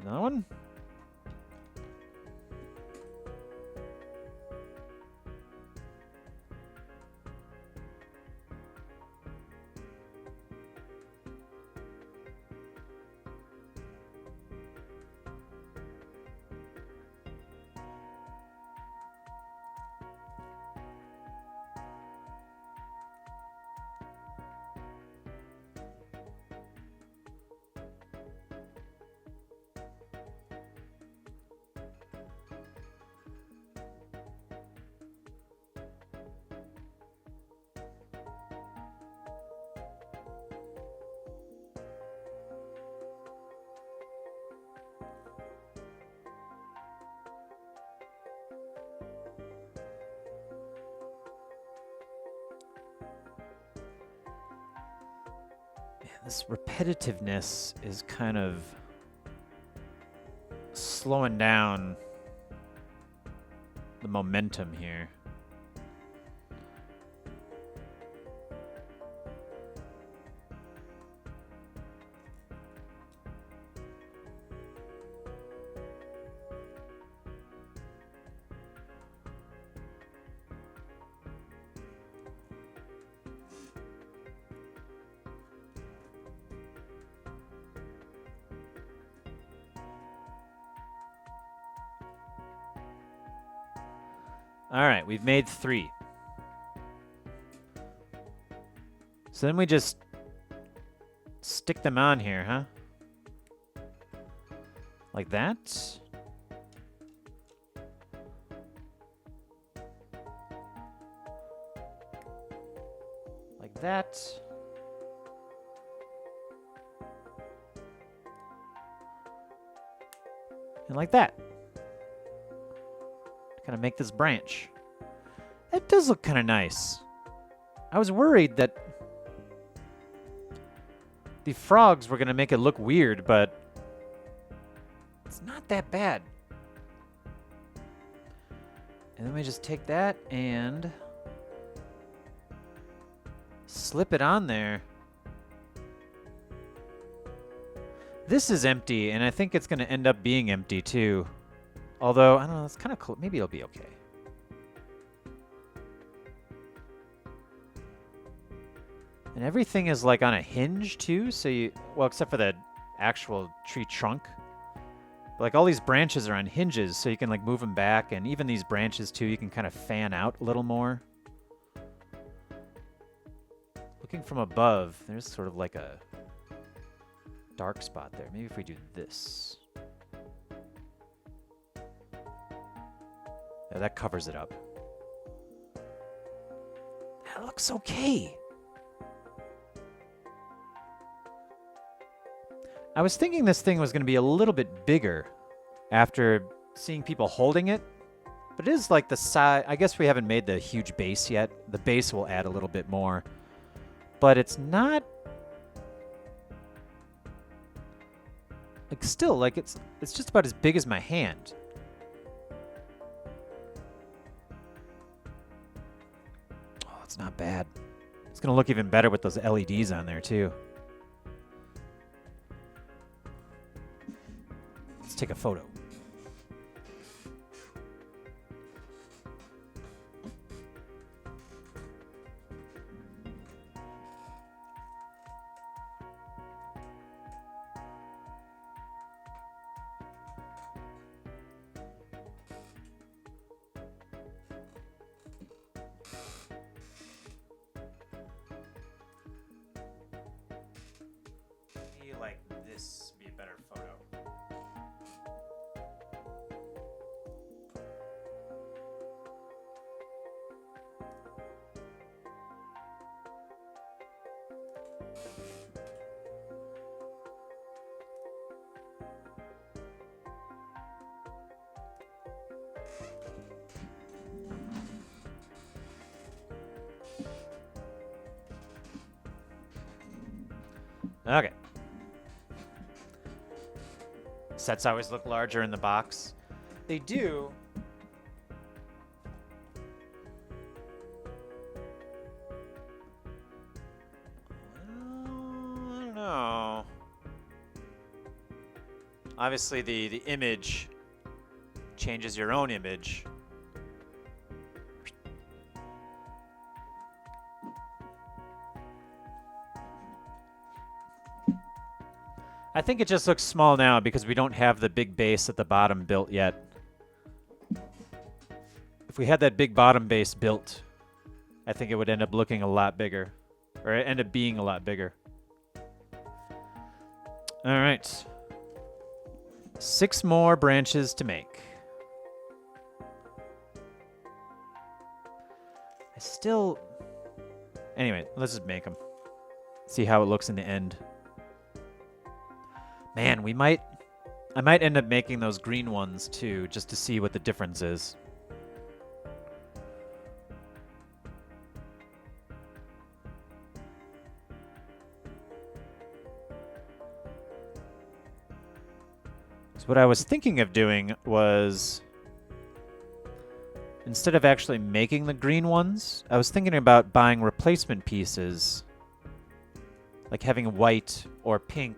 Another one. This repetitiveness is kind of slowing down the momentum here. All right, we've made 3. So then we just stick them on here, huh? Like that? Like that. And like that. Kind of make this branch. That does look kind of nice. I was worried that the frogs were going to make it look weird, but it's not that bad. And then we just take that and slip it on there. This is empty, and I think it's going to end up being empty too. Although, I don't know, it's kind of cool. Maybe it'll be okay. And everything is like on a hinge too, so you, well, except for the actual tree trunk. But like all these branches are on hinges, so you can like move them back, and even these branches too, you can kind of fan out a little more. Looking from above, there's sort of like a dark spot there. Maybe if we do this. Yeah, that covers it up. That looks okay. I was thinking this thing was going to be a little bit bigger after seeing people holding it, but it is like the size. I guess we haven't made the huge base yet. The base will add a little bit more, but it's not like still like it's just about as big as my hand. Oh, it's not bad. It's going to look even better with those LEDs on there too. Let's take a photo. Maybe like this would be a better photo. Okay. Sets always look larger in the box. They do. Well, I don't know. Obviously, the image changes your own image. I think it just looks small now because we don't have the big base at the bottom built yet. If we had that big bottom base built, I think it would end up looking a lot bigger. Or end up being a lot bigger. All right. 6 more branches to make. I still... Anyway, let's just make them. See how it looks in the end. Man, I might end up making those green ones too, just to see what the difference is. So what I was thinking of doing was, instead of actually making the green ones, I was thinking about buying replacement pieces, like having white or pink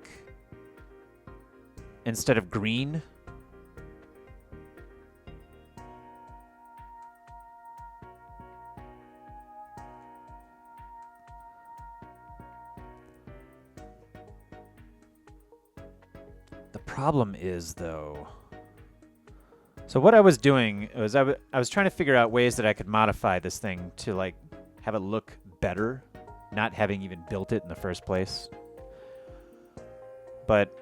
instead of green. The problem is, though... So what I was doing was I was trying to figure out ways that I could modify this thing to, like, have it look better, not having even built it in the first place. But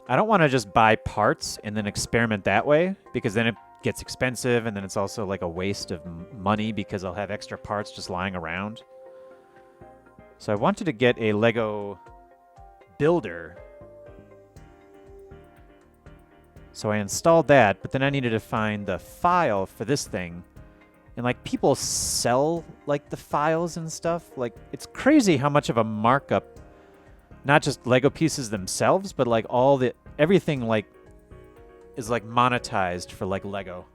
I don't want to just buy parts and then experiment that way, because then it gets expensive, and then it's also like a waste of money because I'll have extra parts just lying around. So I wanted to get a Lego builder. So I installed that, but then I needed to find the file for this thing. And, like, people sell, like, the files and stuff. Like, it's crazy how much of a markup, not just Lego pieces themselves, but, like, everything, like, is, like, monetized for, like, Lego.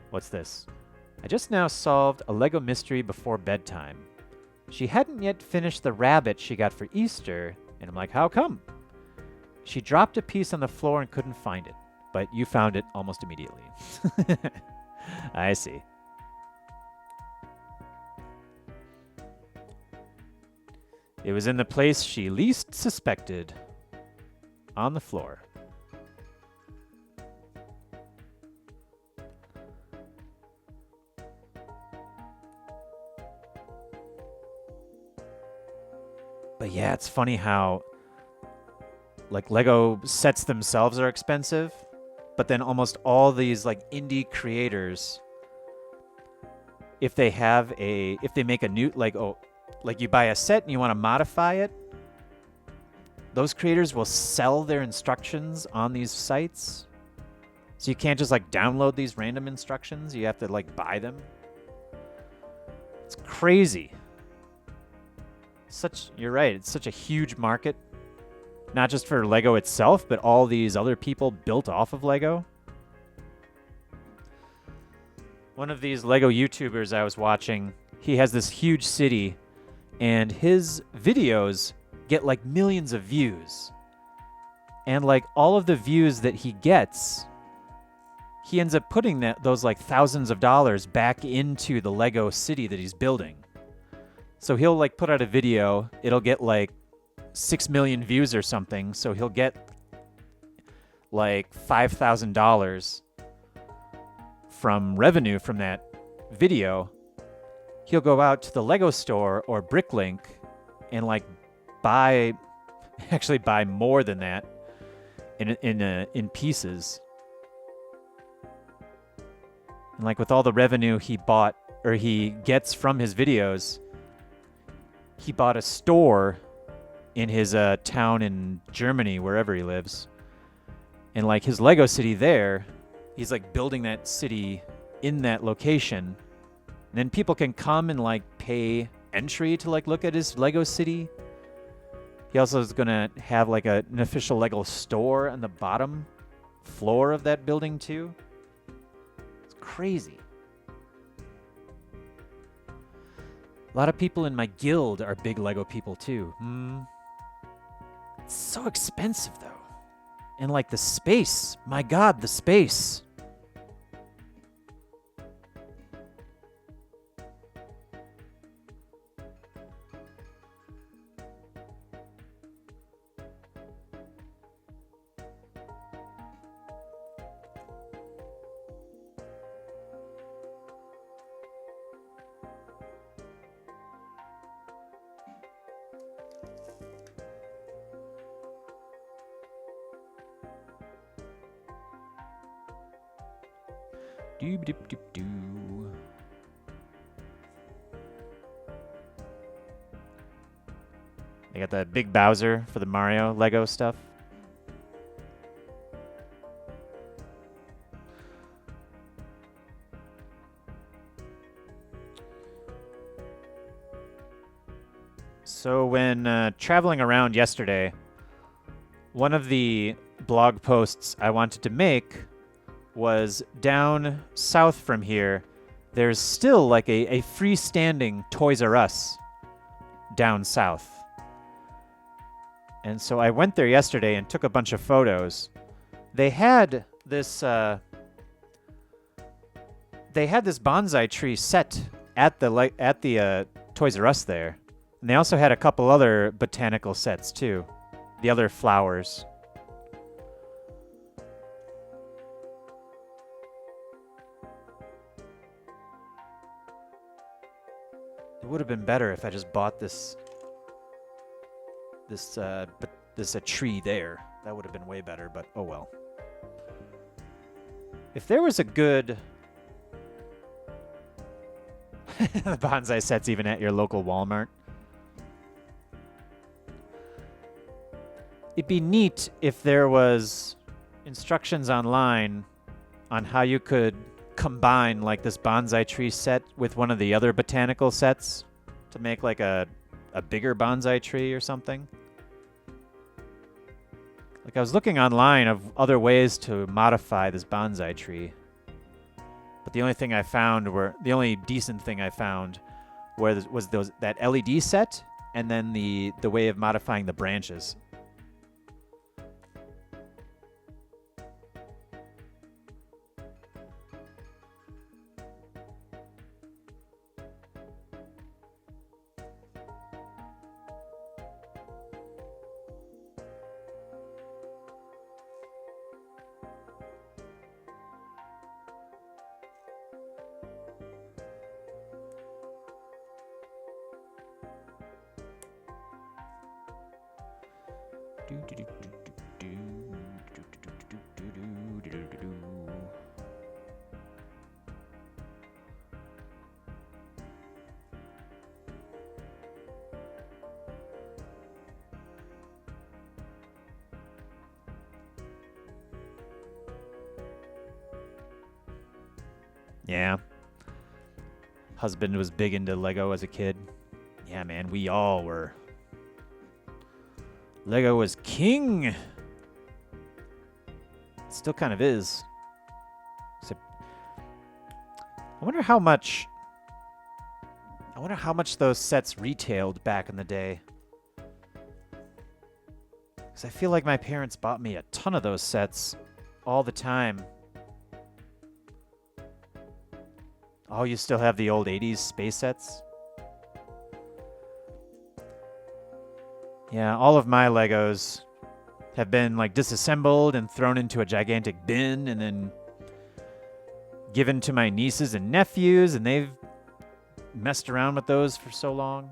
What's this? I just now solved a Lego mystery before bedtime. She hadn't yet finished the rabbit she got for Easter, and I'm like, how come? She dropped a piece on the floor and couldn't find it, but you found it almost immediately. I see. It was in the place she least suspected, on the floor. But yeah, it's funny how, like, Lego sets themselves are expensive, but then almost all these, like, indie creators, if they make a new, like you buy a set and you want to modify it, those creators will sell their instructions on these sites. So you can't just, like, download these random instructions. You have to, like, buy them. It's crazy. You're right, it's such a huge market. Not just for Lego itself, but all these other people built off of Lego. One of these Lego YouTubers I was watching, he has this huge city, and his videos get, like, millions of views. And, like, all of the views that he gets, he ends up putting those, like, thousands of dollars back into the Lego city that he's building. So he'll, like, put out a video, it'll get, like, 6 million views or something, so he'll get, like, $5,000 from revenue from that video. He'll go out to the Lego store or Bricklink and, like, buy more than that in pieces. And, like, with all the revenue he gets from his videos, he bought a store in his town in Germany, wherever he lives. And, like, his Lego city there, he's, like, building that city in that location. And then people can come and, like, pay entry to, like, look at his Lego city. He also is going to have, like, an official Lego store on the bottom floor of that building, too. It's crazy. A lot of people in my guild are big Lego people, too. It's so expensive, though. And, like, the space. My God, the space. Doop-doop-doop-doo. They got the big Bowser for the Mario Lego stuff. So when traveling around yesterday, one of the blog posts I wanted to make was down south from here, there's still like a freestanding Toys R Us down south. And so I went there yesterday and took a bunch of photos. They had this bonsai tree set at the Toys R Us there. And they also had a couple other botanical sets too. The other flowers. It would have been better if I just bought this tree there. That would have been way better, but oh well. If there was a good the bonsai set's even at your local Walmart. It'd be neat if there was instructions online on how you could combine like this bonsai tree set with one of the other botanical sets to make like a bigger bonsai tree or something. Like I was looking online of other ways to modify this bonsai tree. But the only decent thing I found was that LED set and then the way of modifying the branches. Yeah. Husband was big into Lego as a kid. Yeah, man, we all were. Lego was king. Still kind of is. Except I wonder how much those sets retailed back in the day. Because I feel like my parents bought me a ton of those sets all the time. Oh, you still have the old 80s space sets? Yeah, all of my Legos have been like disassembled and thrown into a gigantic bin and then given to my nieces and nephews, and they've messed around with those for so long.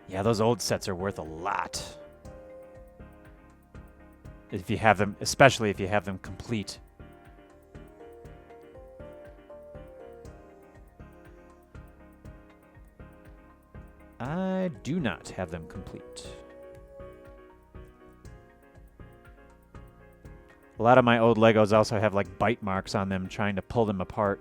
Yeah, those old sets are worth a lot. If you have them, especially if you have them complete. I do not have them complete. A lot of my old Legos also have like bite marks on them trying to pull them apart.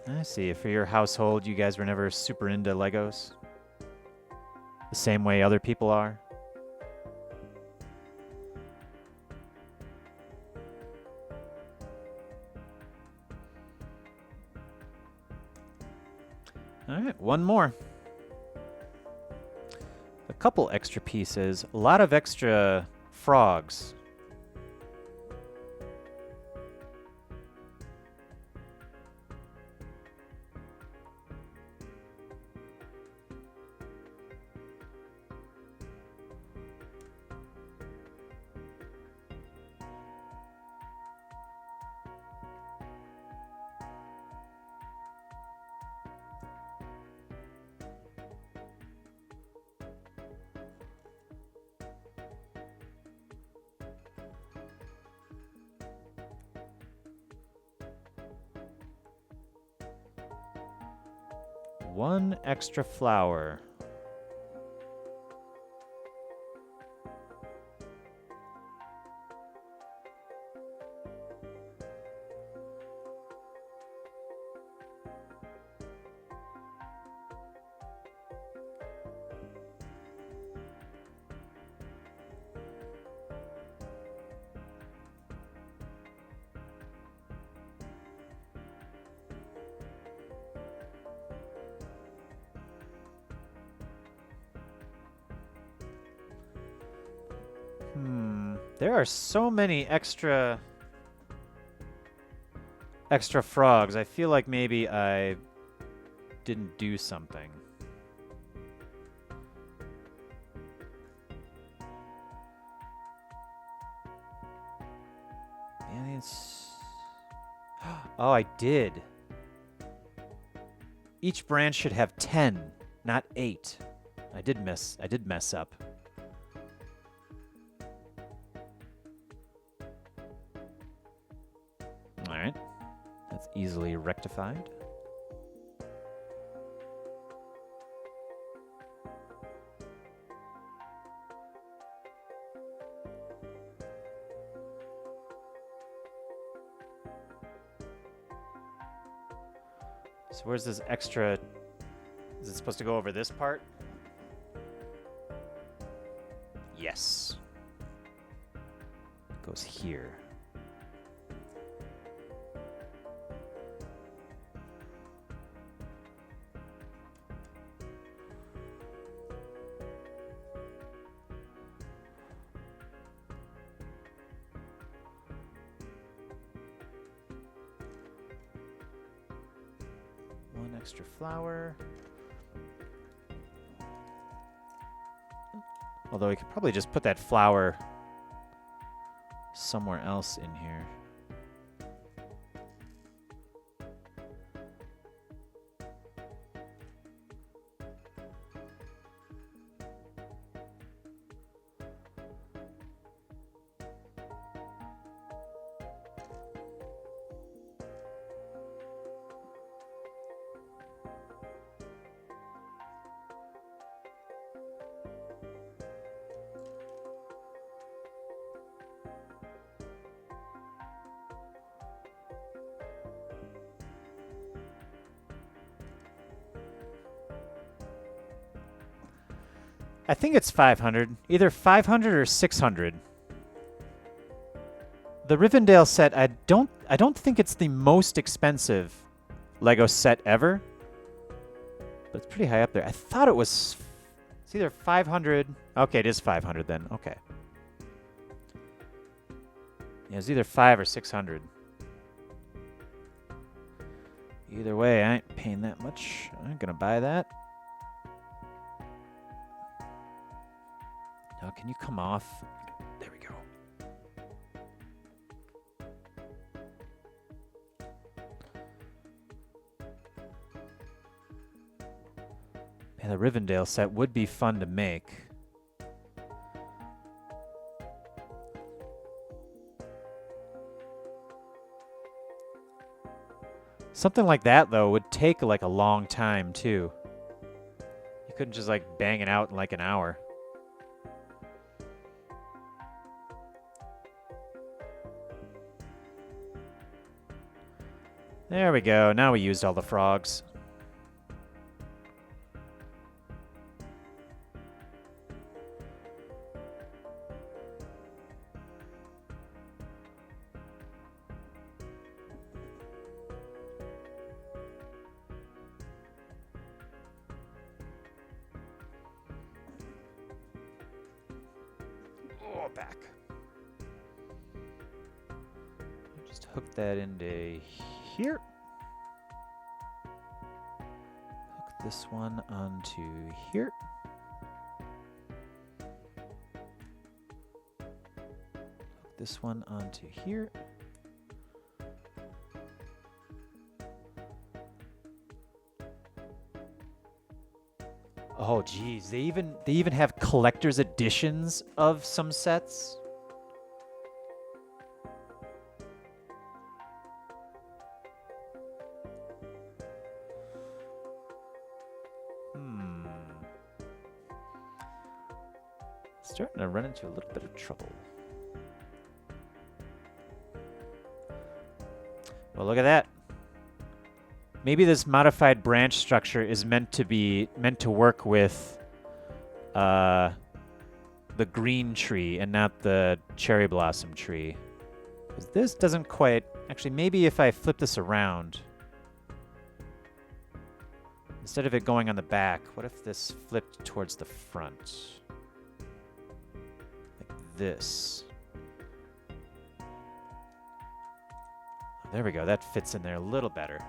I see. For your household, you guys were never super into Legos? The same way other people are? Alright, one more. A couple extra pieces. A lot of extra frogs. 1 extra flower. There are so many extra frogs. I feel like maybe I didn't do something. Oh, I did. Each branch should have 10, not 8. I did mess up. All right. That's easily rectified. So where's this extra? Is it supposed to go over this part? Yes. It goes here. Extra flower. Although we could probably just put that flower somewhere else in here. I think it's 500. Either 500 or 600. The Rivendell set, I don't think it's the most expensive Lego set ever. But it's pretty high up there. I thought it was... It's either 500... Okay, it is 500 then. Okay. Yeah, it's either 5 or 600. Either way, I ain't paying that much. I ain't gonna buy that. Now, can you come off? There we go. Man, the Rivendell set would be fun to make. Something like that, though, would take like a long time, too. You couldn't just like bang it out in like an hour. There we go. Now we used all the frogs. Oh, back. Just hook that into here. Hook this one onto here. Hook this one onto here. Oh geez, they even have collector's editions of some sets. Starting to run into a little bit of trouble. Well, look at that. Maybe this modified branch structure is meant to work with the green tree and not the cherry blossom tree. 'Cause this doesn't quite... Actually, maybe if I flip this around, instead of it going on the back, what if this flipped towards the front? Like this. There we go. That fits in there a little better.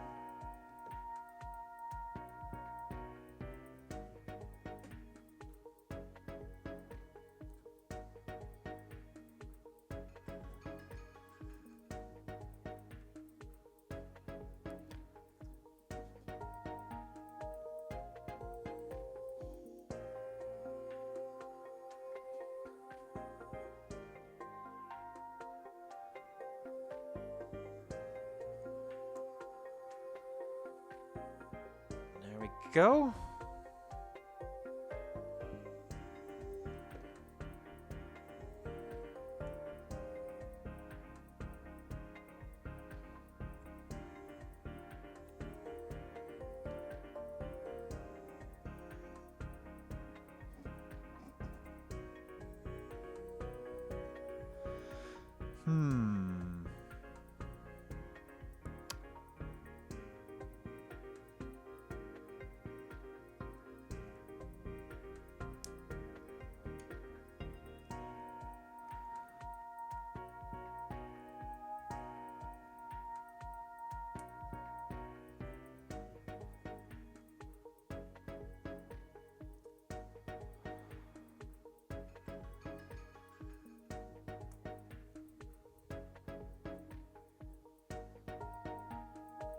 Go.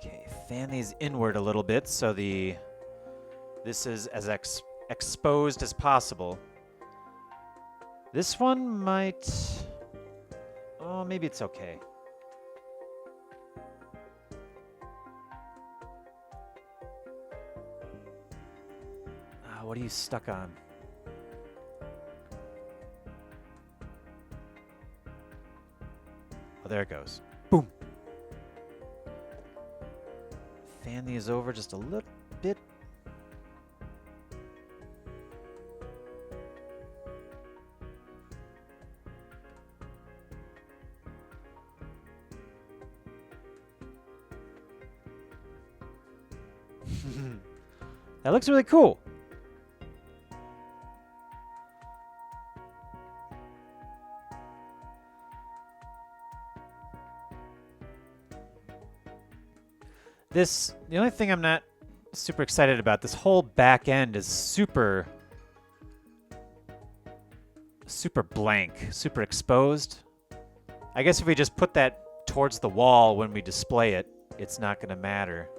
Okay, fan these inward a little bit so this is as exposed as possible. This one might... Oh, maybe it's okay. What are you stuck on? Oh, there it goes. Boom. Fan these over just a little bit. That looks really cool. The only thing I'm not super excited about, this whole back end is super blank, super exposed. I guess if we just put that towards the wall when we display it, it's not going to matter.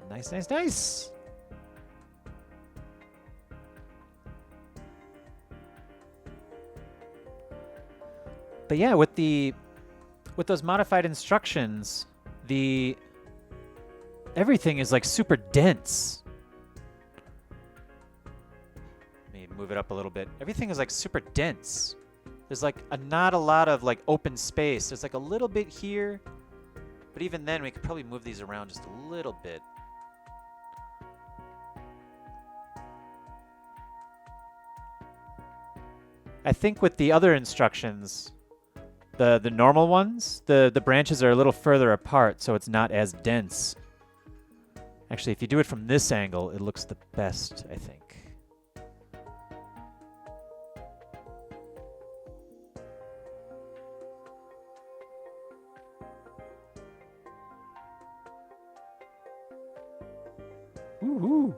Nice, nice, nice. But yeah, with those modified instructions, everything is like super dense. Let me move it up a little bit. Everything is like super dense. There's like not a lot of like open space. There's like a little bit here, but even then we could probably move these around just a little bit. I think with the other instructions, the normal ones, the branches are a little further apart, so it's not as dense. Actually, if you do it from this angle, it looks the best, I think. Woohoo!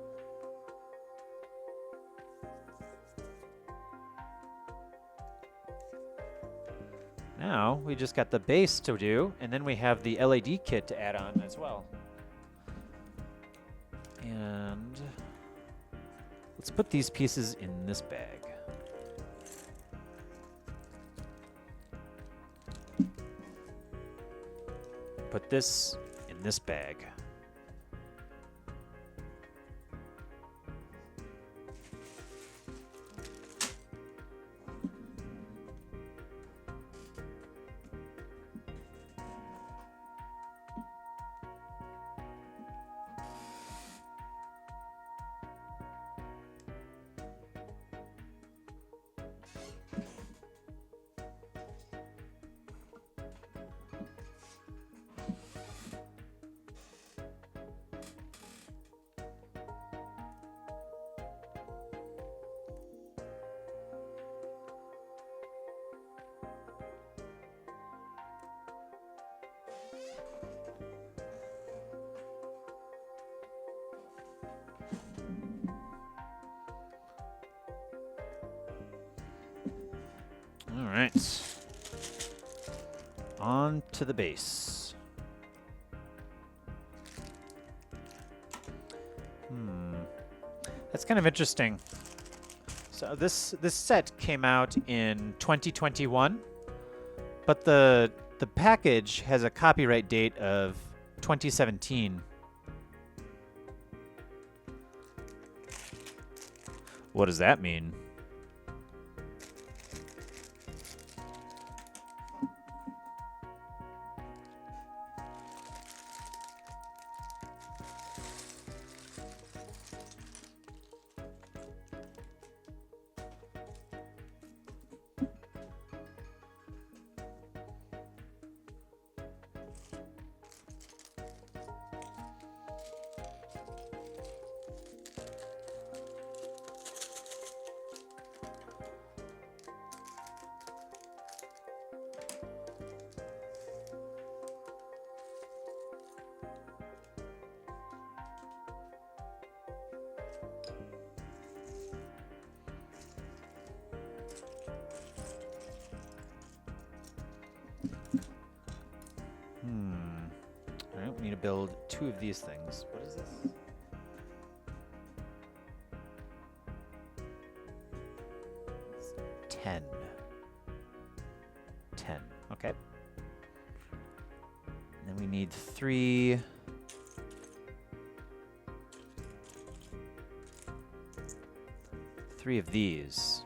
Now, we just got the base to do, and then we have the LED kit to add on as well. And Let's put these pieces in this bag. Put this in this bag. All right. On to the base. That's kind of interesting. So this set came out in 2021, but the package has a copyright date of 2017. What does that mean? All right, we need to build 2 of these things. What is this? It's 10. 10. Okay. And then we need 3. 3 of these.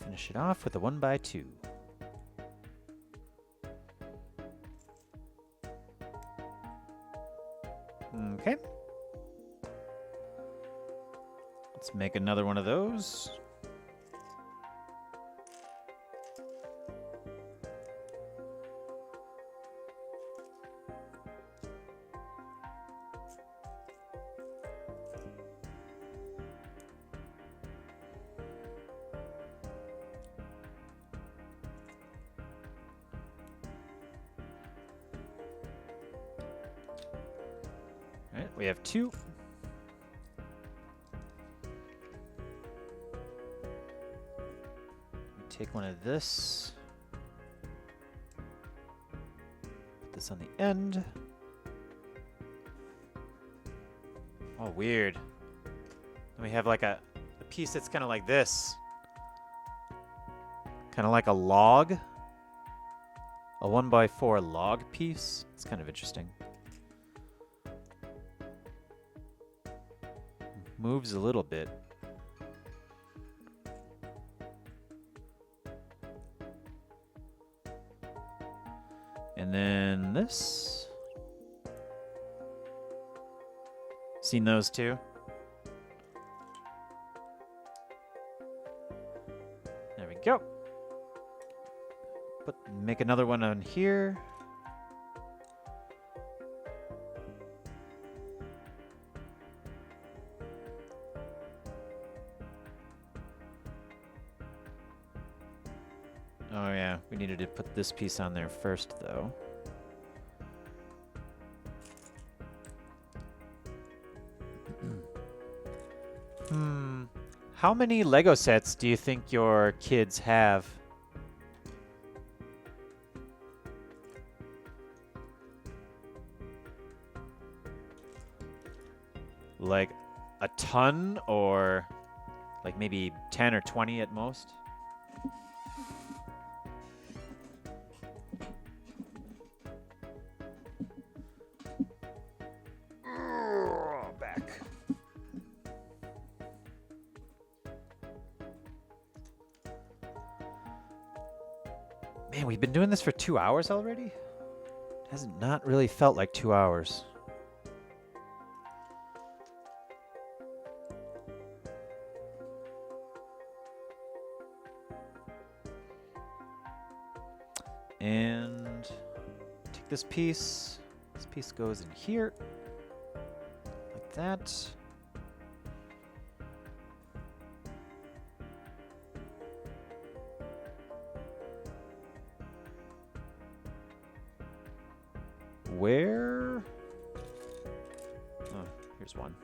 Finish it off with a 1x2. Okay. Let's make another one of those. All right, we have 2. Take one of this. Put this on the end. Oh, weird. Then we have like a piece that's kind of like this. Kind of like a log. A 1x4 log piece. It's kind of interesting. Moves a little bit. And then this. Seen those two? There we go. Make another one on here. Oh yeah, we needed to put this piece on there first though. How many Lego sets do you think your kids have? Like a ton, or like maybe 10 or 20 at most? Back. Man, we've been doing this for 2 hours already? Has not really felt like 2 hours. And take this piece. This piece goes in here. Like that. Where? Oh, here's one.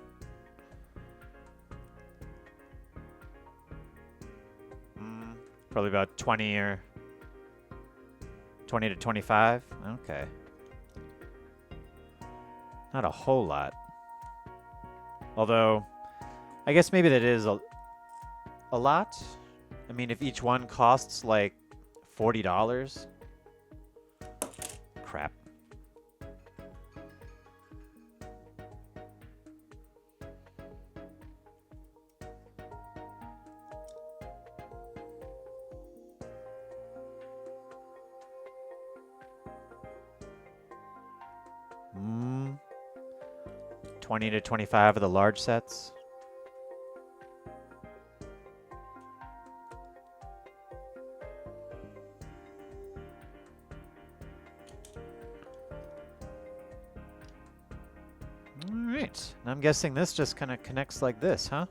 Probably about 20 or 20 to 25. Okay. Not a whole lot. Although, I guess maybe that is a lot. I mean, if each one costs like $40. Crap. Hmm. 20 to 25 of the large sets. Alright, and I'm guessing this just kind of connects like this, huh?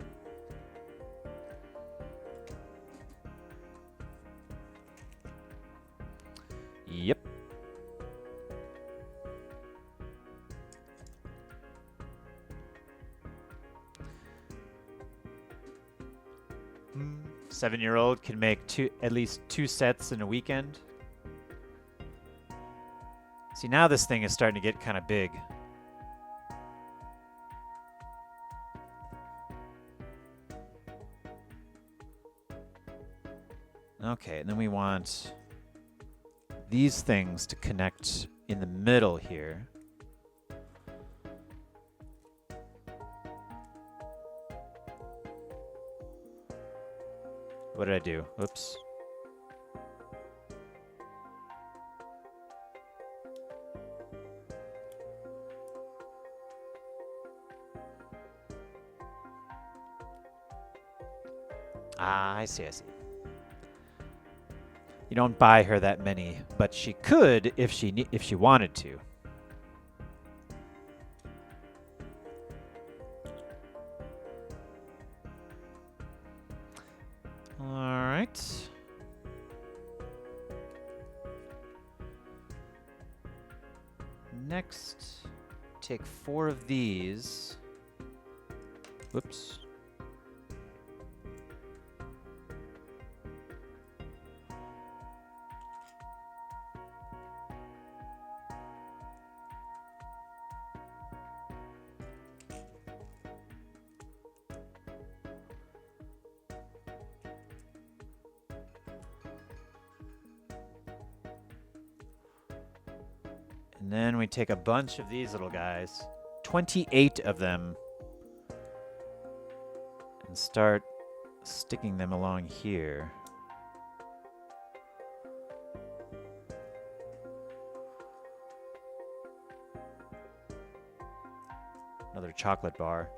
Yep. Seven-year-old can make at least two sets in a weekend. See, now this thing is starting to get kind of big. Okay, and then we want these things to connect in the middle here. What did I do? Oops. Ah, I see, I see. You don't buy her that many, but she could if she wanted to. All right. Next, take 4 of these. Whoops. And then we take a bunch of these little guys, 28 of them, and start sticking them along here. Another chocolate bar.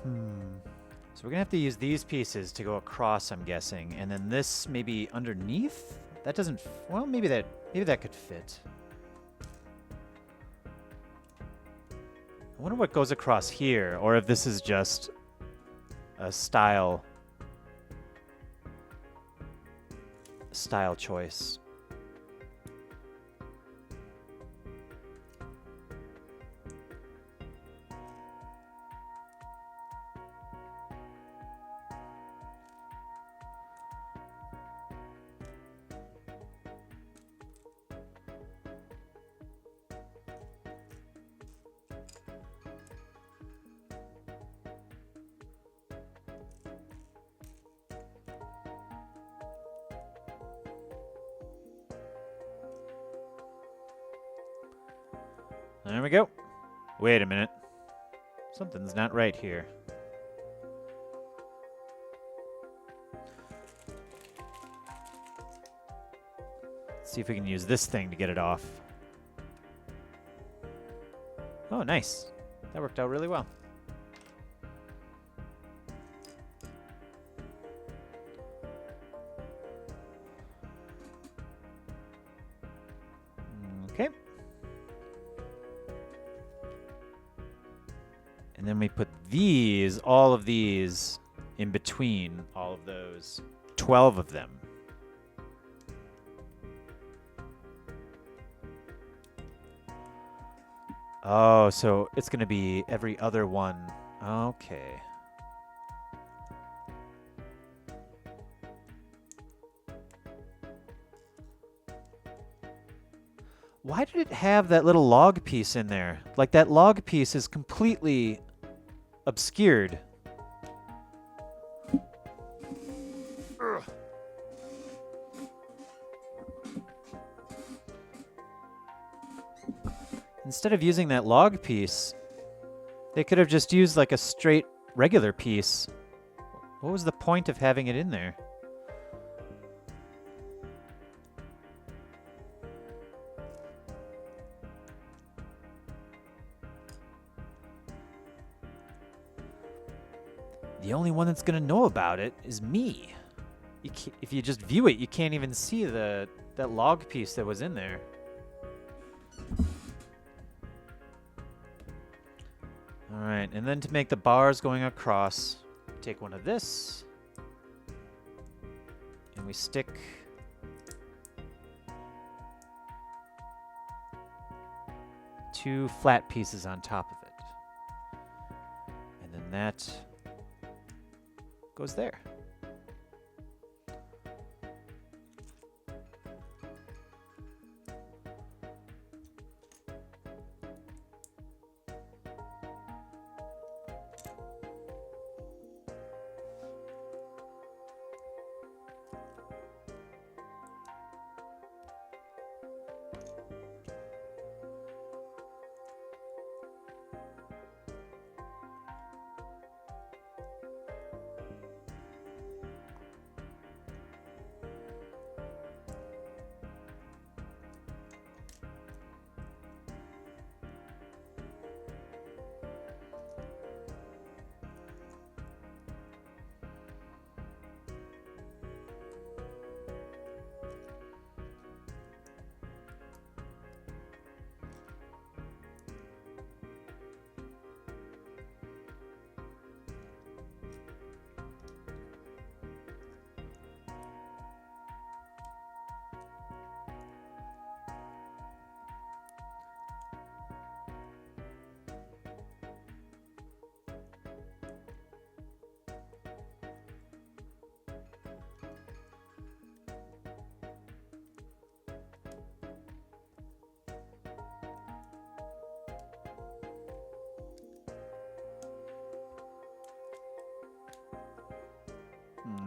So we're gonna have to use these pieces to go across, I'm guessing, and then this maybe underneath. That doesn't. Well, maybe that could fit. I wonder what goes across here, or if this is just a style choice. There we go. Wait a minute. Something's not right here. Let's see if we can use this thing to get it off. Oh, nice. That worked out really well. Okay. And then we put these, all of these, in between all of those. 12 of them. Oh, so it's going to be every other one. Okay. Why did it have that little log piece in there? Like, that log piece is completely obscured. Ugh. Instead of using that log piece, they could have just used like a straight regular piece. What was the point of having it in there? The only one that's gonna know about it is me. If you just view it, you can't even see that log piece that was in there. All right, and then to make the bars going across, take one of this, and we stick two flat pieces on top of it. And then that goes there.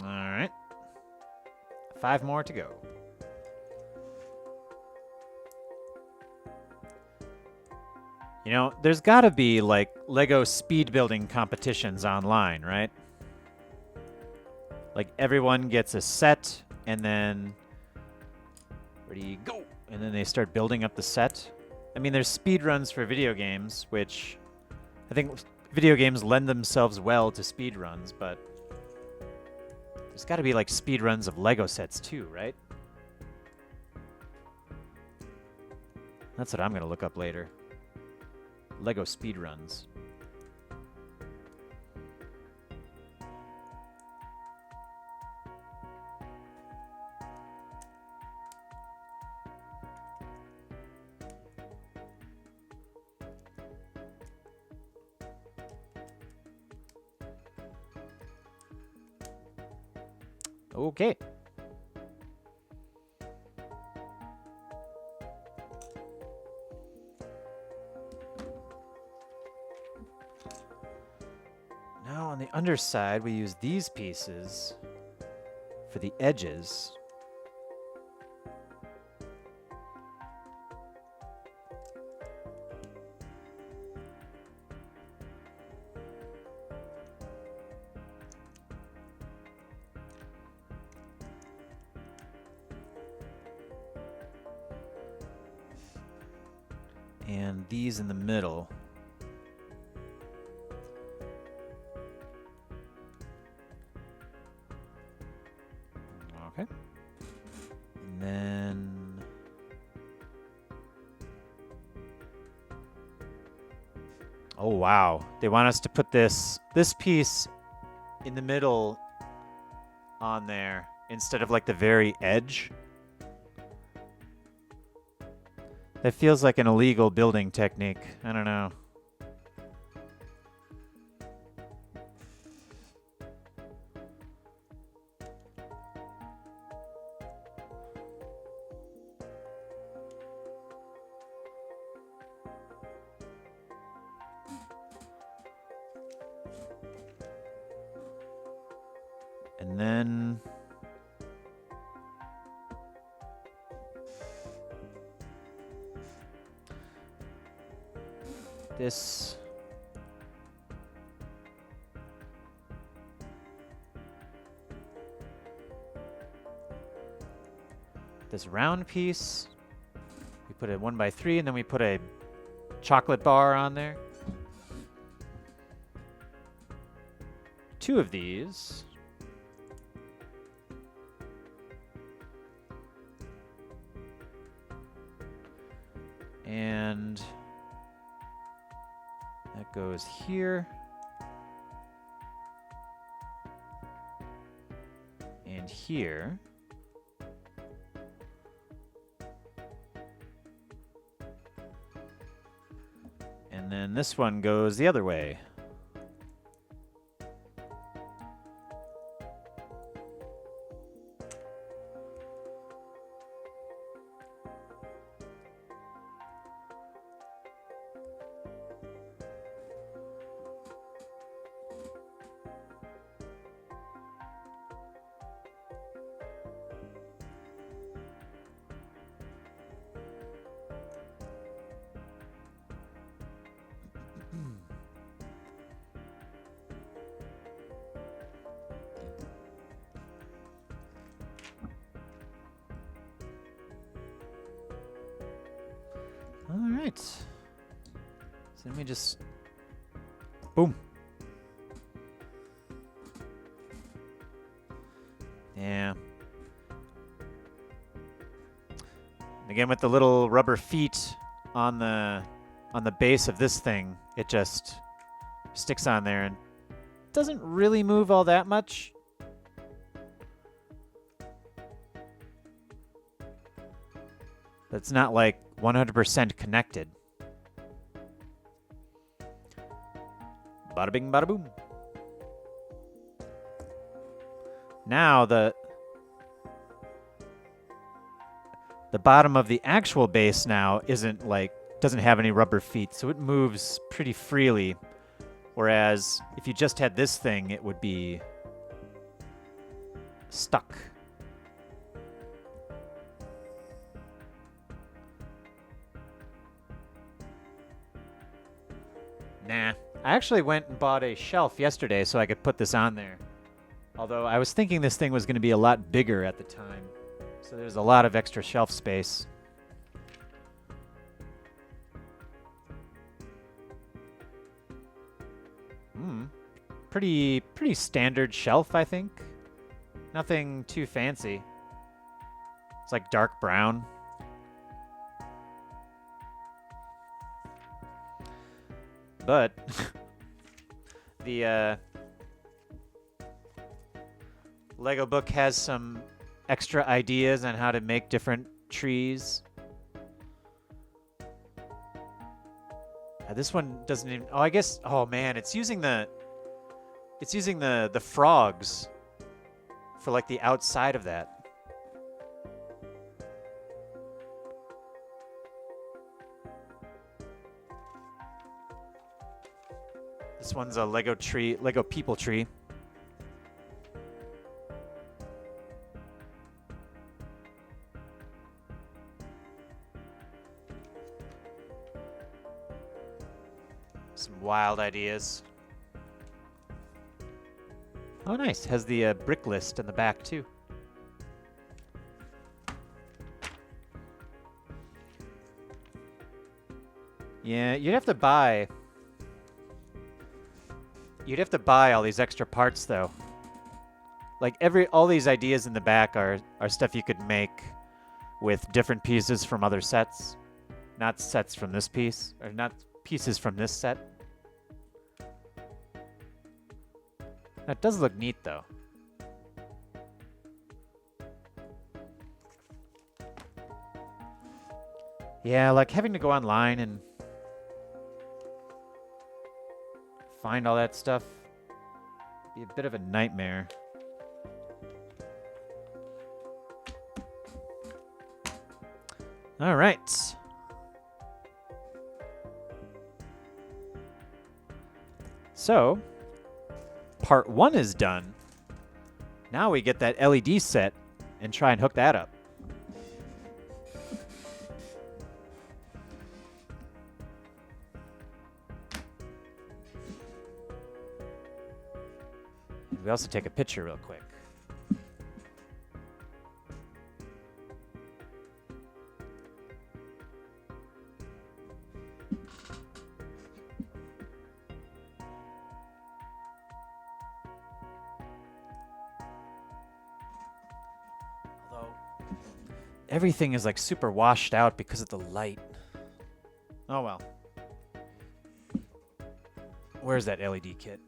All right. 5 more to go. You know, there's got to be like Lego speed building competitions online, right? Like everyone gets a set and then ready, go. And then they start building up the set. I mean, there's speed runs for video games, which I think video games lend themselves well to speedruns, but there's got to be like speedruns of Lego sets too, right? That's what I'm going to look up later. Lego speedruns. Okay. Now on the underside, we use these pieces for the edges. And these in the middle. Okay. And then oh wow. They want us to put this piece in the middle on there instead of like the very edge. That feels like an illegal building technique. I don't know. And then this round piece, we put a 1x3 and then we put a chocolate bar on there. 2 of these. And that goes here. And here. And then this one goes the other way. All right. So let me just boom. Yeah. Again, with the little rubber feet on the base of this thing, it just sticks on there and doesn't really move all that much. It's not like 100% connected. Bada bing, bada boom. Now the bottom of the actual base now doesn't have any rubber feet, so it moves pretty freely. Whereas if you just had this thing, it would be stuck. Nah. I actually went and bought a shelf yesterday so I could put this on there. Although I was thinking this thing was going to be a lot bigger at the time. So there's a lot of extra shelf space. pretty standard shelf, I think. Nothing too fancy. It's like dark brown. But the Lego book has some extra ideas on how to make different trees. This one doesn't even. Oh, I guess. Oh man, it's using the frogs for like the outside of that. This one's a Lego tree, Lego people tree. Some wild ideas. Oh, nice. Has the brick list in the back, too. Yeah, you'd have to buy all these extra parts, though. Like, all these ideas in the back are stuff you could make with different pieces from other sets. Not sets from this piece, or not pieces from this set. That does look neat, though. Yeah, like having to go online and find all that stuff be a bit of a nightmare. All right. So, part 1 is done. Now we get that LED set and try and hook that up. We also take a picture real quick. Although everything is like super washed out because of the light. Oh well. Where's that LED kit?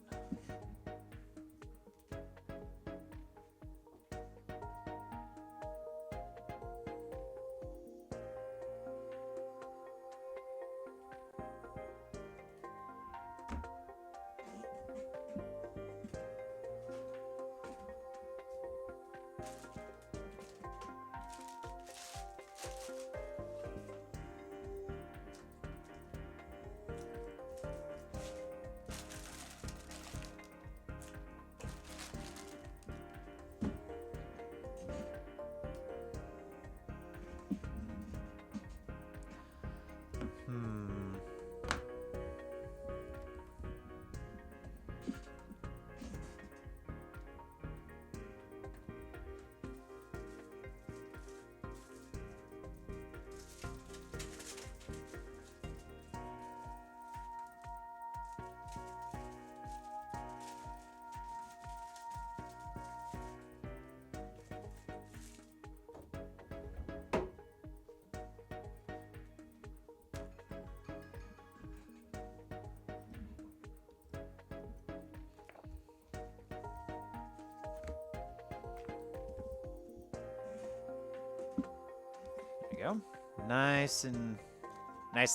There we go. Nice and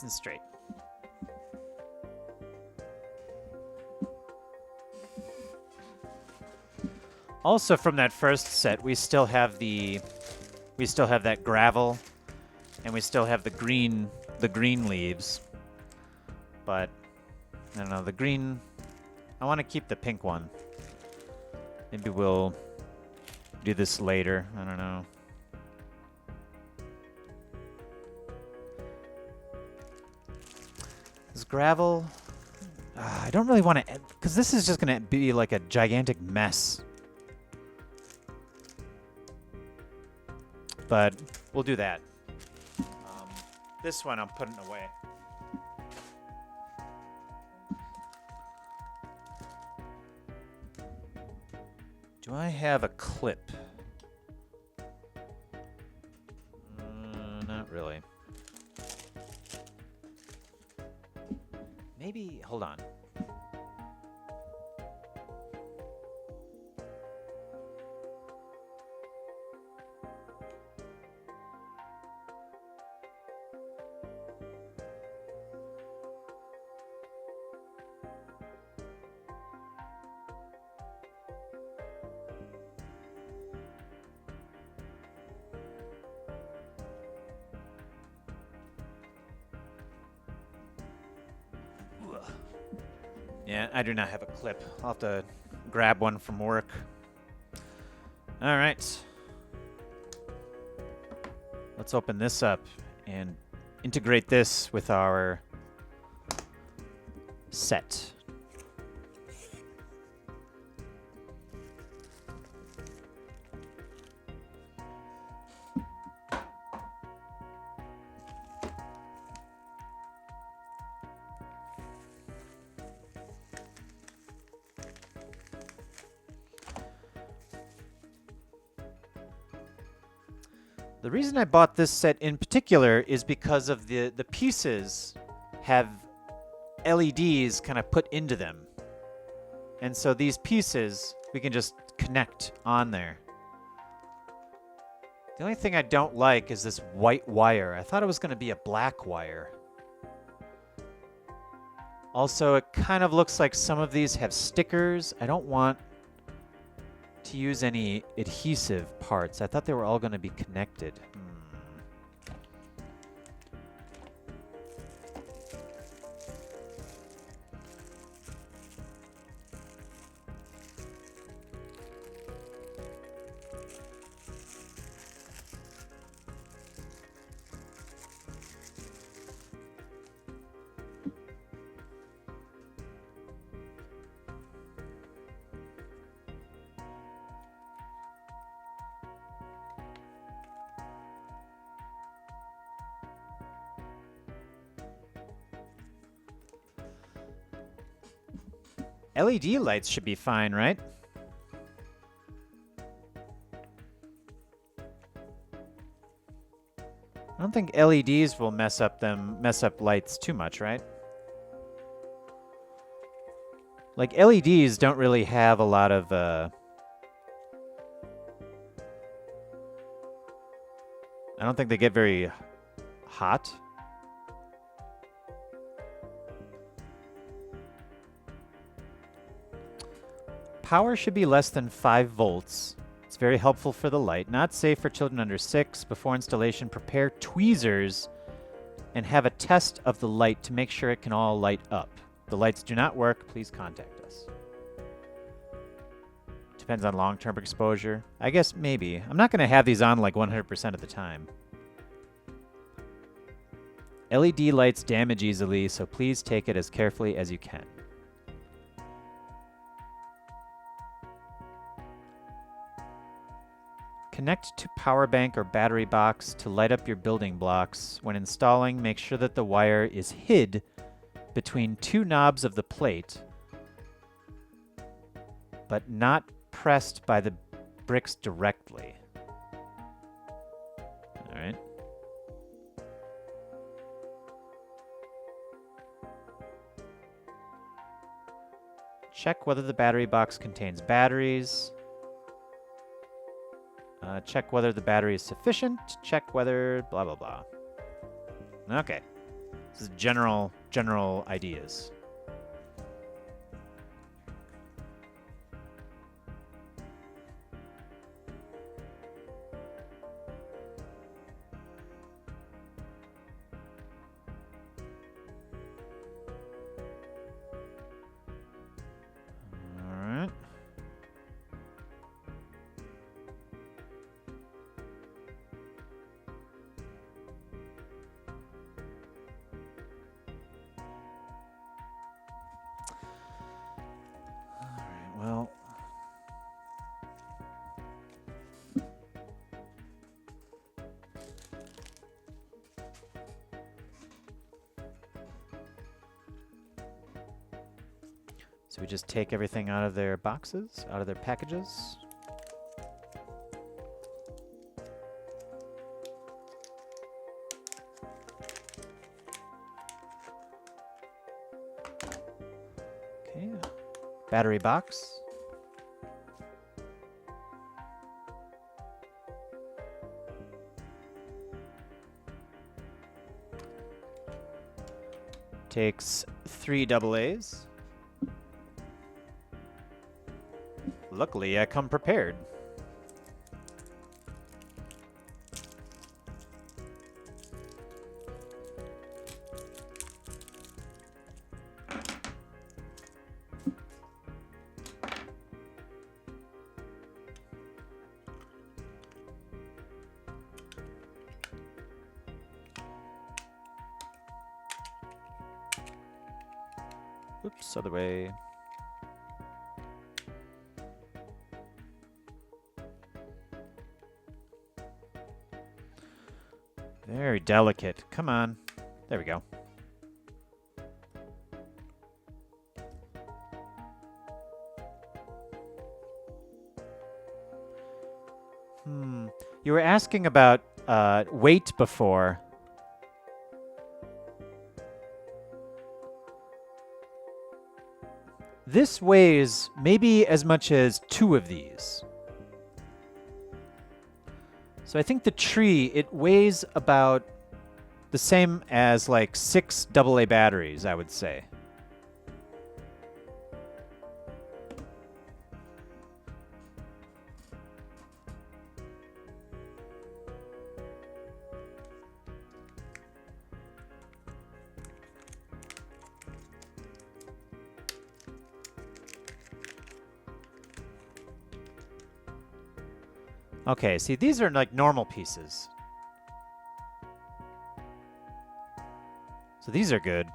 straight. Also from that first set, we still have that gravel and we still have the green leaves. But I don't know, the green, I want to keep the pink one. Maybe we'll do this later. I don't know. This gravel, I don't really want to, because this is just going to be like a gigantic mess. But we'll do that. This one I'm putting away. Do I have a clip? Not really. Maybe, hold on. Yeah, I do not have a clip. I'll have to grab one from work. All right. Let's open this up and integrate this with our set. The reason I bought this set in particular is because of the pieces have LEDs kind of put into them. And so these pieces we can just connect on there. The only thing I don't like is this white wire. I thought it was going to be a black wire. Also, it kind of looks like some of these have stickers. I don't want to use any adhesive parts. I thought they were all going to be connected. LED lights should be fine, right? I don't think LEDs will mess up lights too much, right? Like LEDs don't really have a lot of I don't think they get very hot. Power should be less than 5 volts. It's very helpful for the light. Not safe for children under 6. Before installation, prepare tweezers and have a test of the light to make sure it can all light up. If the lights do not work, please contact us. Depends on long-term exposure. I guess maybe. I'm not going to have these on like 100% of the time. LED lights damage easily, so please take it as carefully as you can. Connect to power bank or battery box to light up your building blocks. When installing, make sure that the wire is hid between 2 knobs of the plate, but not pressed by the bricks directly. All right. Check whether the battery box contains batteries. Check whether the battery is sufficient. Check whether blah, blah, blah. Okay. This is general ideas. Well, so we just take everything out of their boxes, out of their packages. Battery box. Takes 3 AA's. Luckily, I come prepared. Oops, other way. Very delicate. Come on. There we go. You were asking about weight before. This weighs maybe as much as 2 of these. So I think the tree, it weighs about the same as like 6 AA batteries, I would say. Okay, see, these are like normal pieces. So these are good.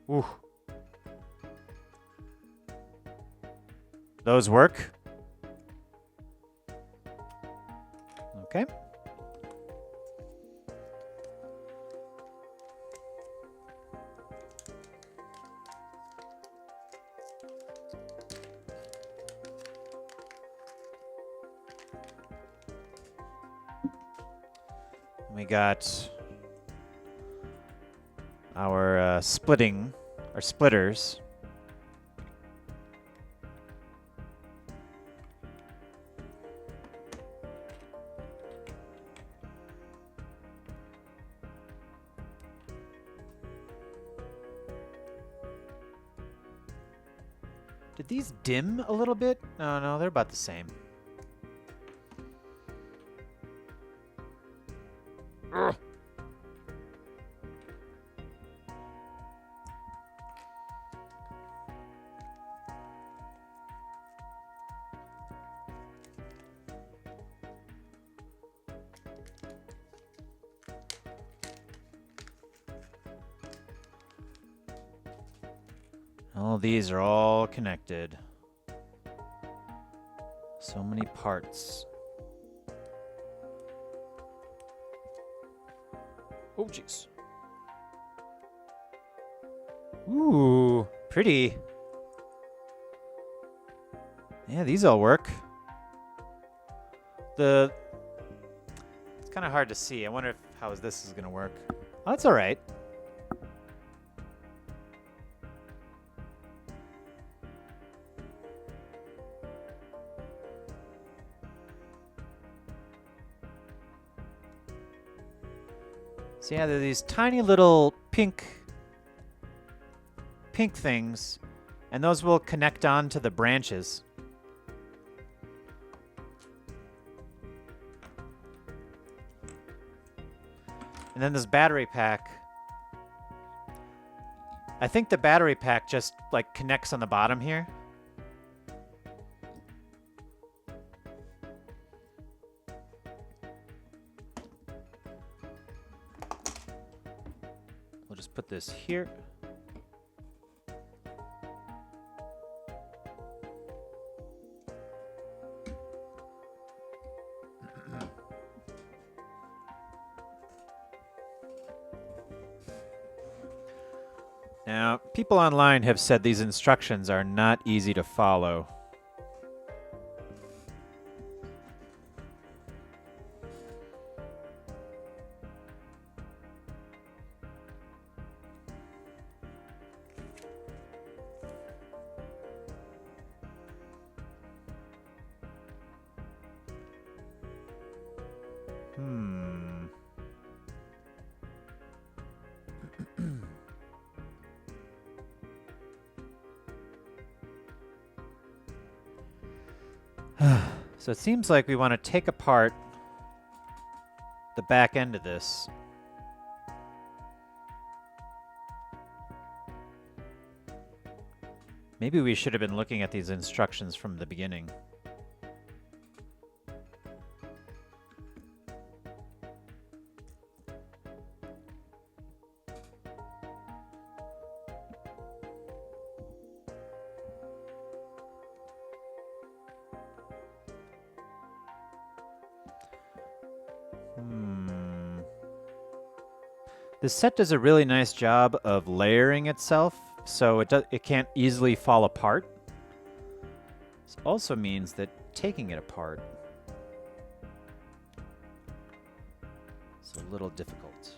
Ooh. Those work. Okay. We got our splitters. Did these dim a little bit? No, they're about the same. Ugh. All these are all connected. So many parts. Oh, jeez. Ooh, pretty. Yeah, these all work. It's kind of hard to see. I wonder how this is going to work. Oh, that's all right. So yeah, there are these tiny little pink things, and those will connect on to the branches. And then this battery pack. I think the battery pack just like connects on the bottom here. We'll just put this here. Now, people online have said these instructions are not easy to follow. So it seems like we want to take apart the back end of this. Maybe we should have been looking at these instructions from the beginning. This set does a really nice job of layering itself, so it can't easily fall apart. This also means that taking it apart is a little difficult.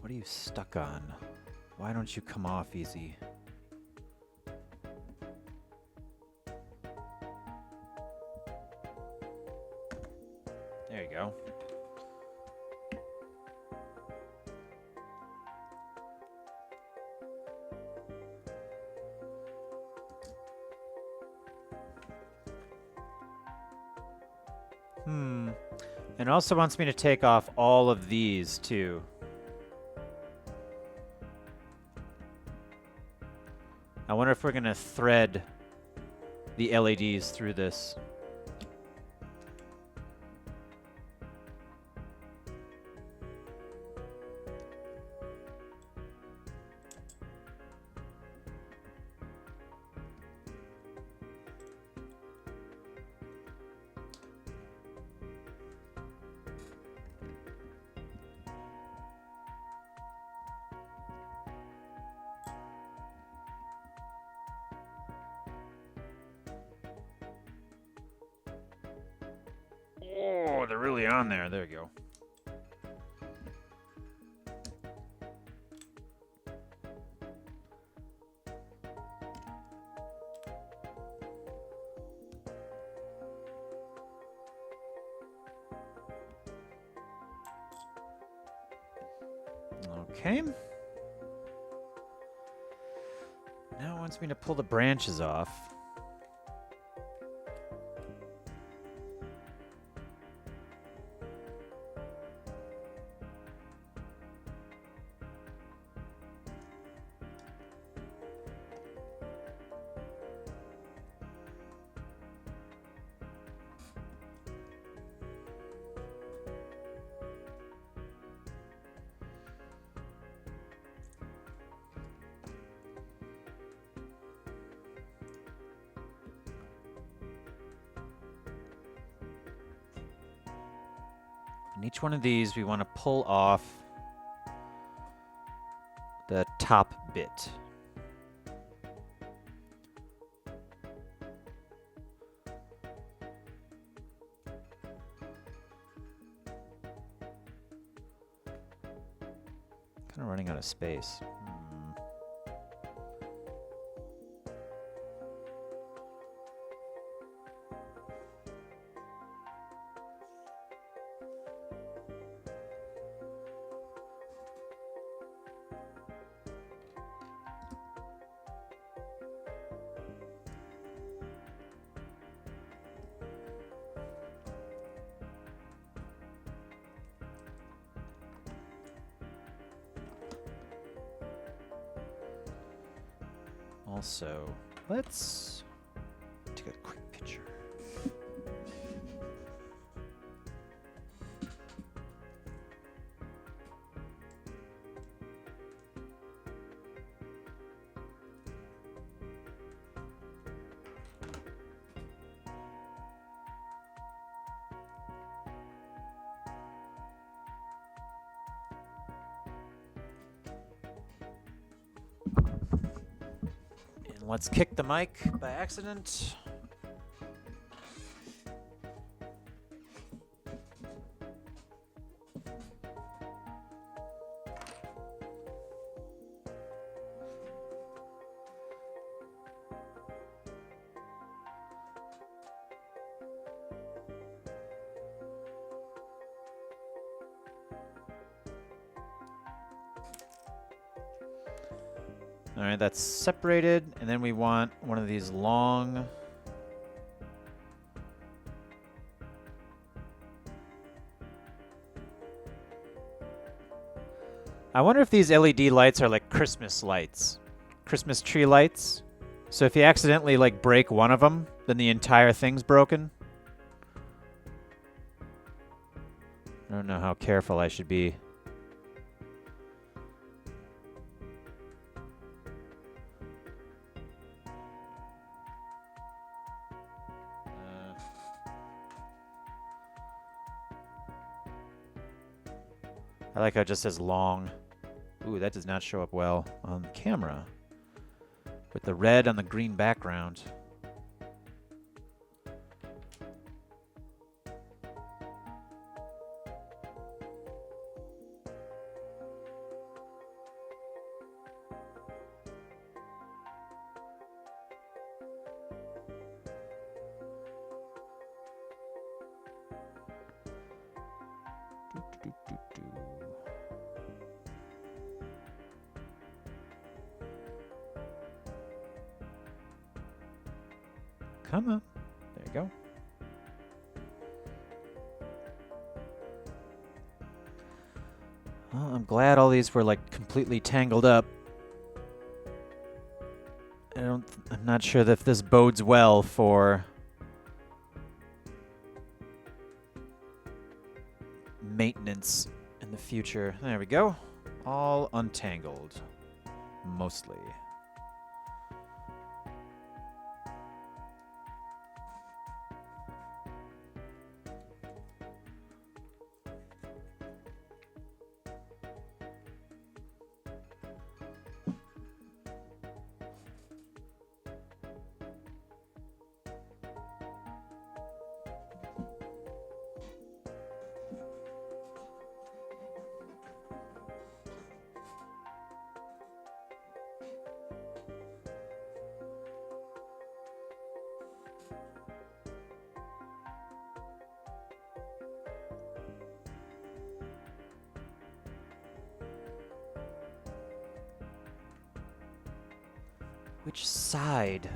What are you stuck on? Why don't you come off easy? There you go. And it also wants me to take off all of these too. I wonder if we're going to thread the LEDs through this. Oh, they're really on there. There you go. Okay. Now it wants me to pull the branches off. And each one of these, we want to pull off the top bit. Kind of running out of space. Also, let's take a quick picture. let's kick the mic by accident. All right, that's separated, and then we want one of these long... I wonder if these LED lights are like Christmas lights. Christmas tree lights. So if you accidentally like break one of them, then the entire thing's broken. I don't know how careful I should be. I like how it just says long. Ooh, that does not show up well on camera. With the red on the green background. Come on. There you go. Well, I'm glad all these were like completely tangled up. I'm not sure that if this bodes well for maintenance in the future. There we go. All untangled. Mostly. Which side?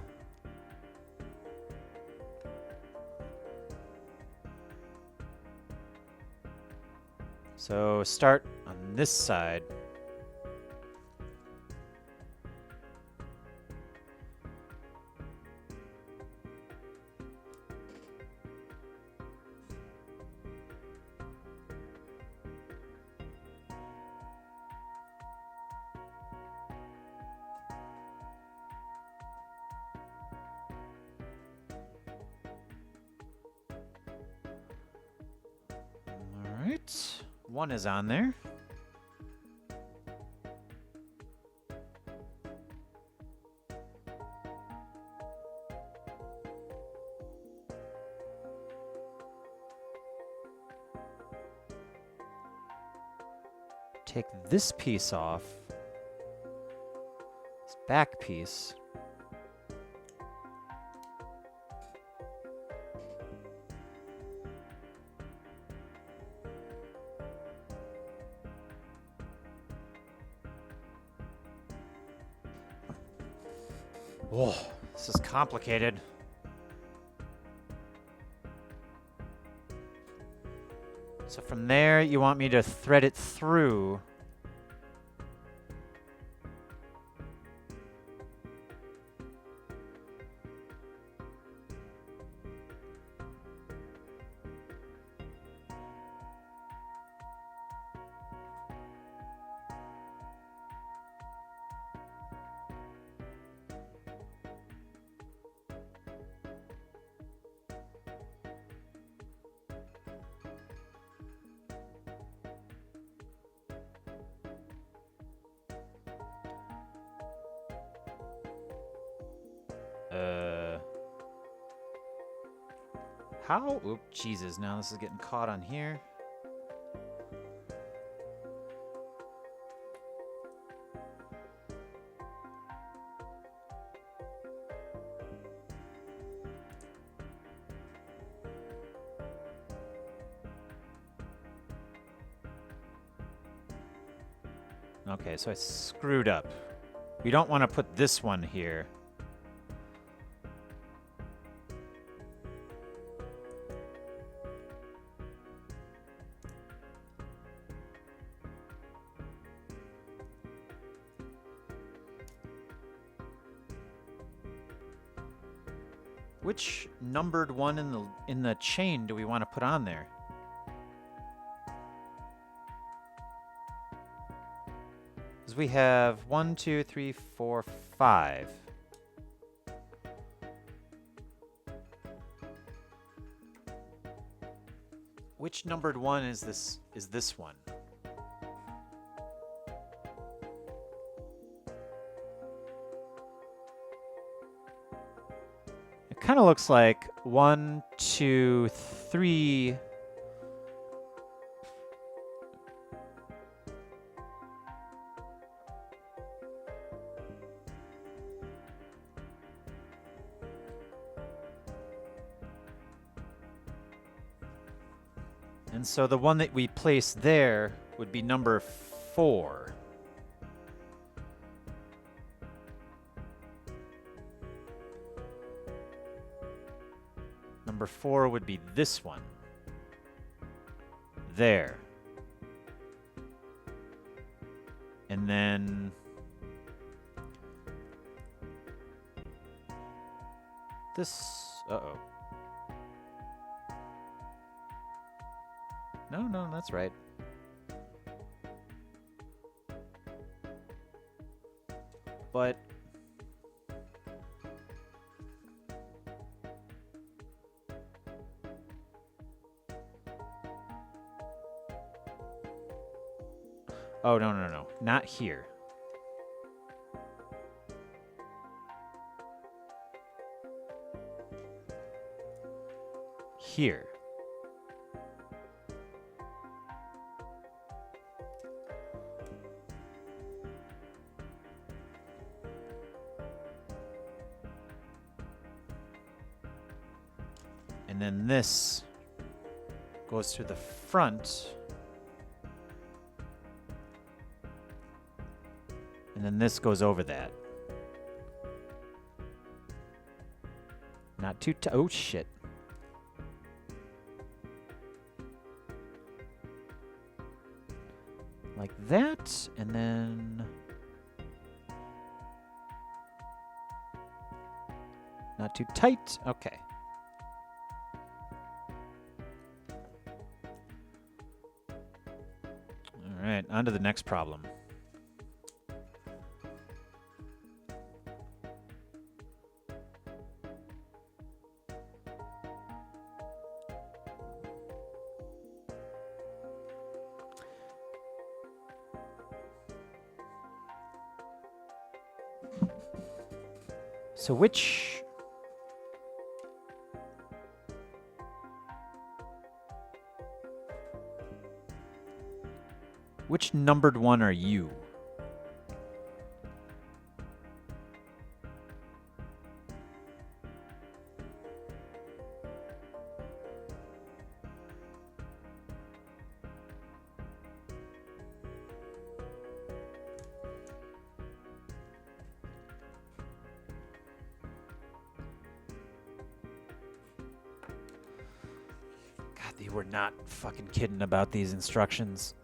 So start on this side. One is on there. Take this piece off. This back piece. Whoa, this is complicated. So from there, you want me to thread it through. How? Oop, Jesus, now this is getting caught on here. Okay, so I screwed up. We don't want to put this one here. Which numbered one in the chain do we want to put on there? Because we have 1, 2, 3, 4, 5. Which numbered one is this? Is this one? It kind of looks like 1, 2, 3. And so the one that we place there would be number 4. Number 4 would be this one. There. And then this, uh-oh. No, that's right. But oh, no. Not here. Here. And then this goes to the front. And then this goes over that. Not too oh shit. Like that, and then not too tight. Okay. All right, on to the next problem. So which numbered one are you? God, they were not fucking kidding about these instructions.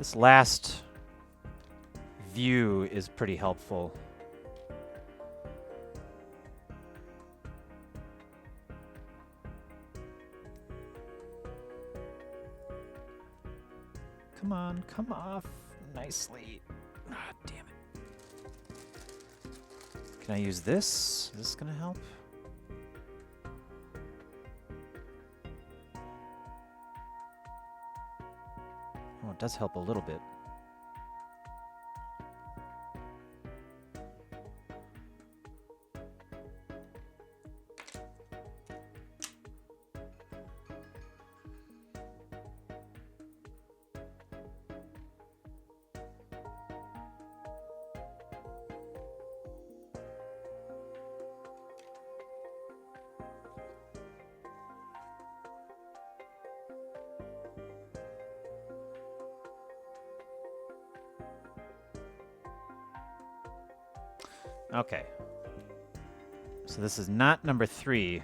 This last view is pretty helpful. Come on, come off nicely. Ah, damn it. Can I use this? Is this gonna help? Oh, it does help a little bit. Okay. So this is not number 3.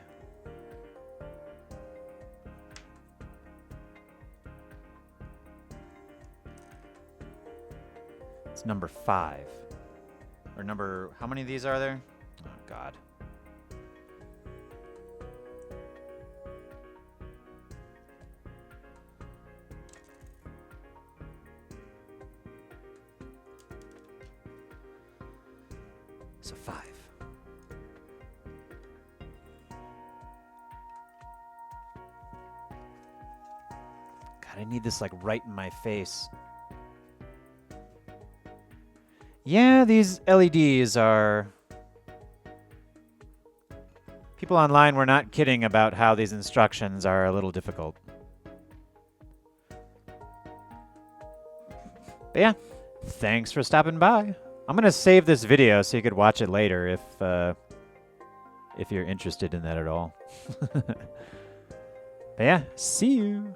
It's number 5. Or number... How many of these are there? Oh, God. So 5. God, I need this like right in my face. Yeah, these LEDs are... People online were not kidding about how these instructions are a little difficult. But yeah, thanks for stopping by. I'm gonna save this video so you could watch it later if you're interested in that at all. But yeah, see you.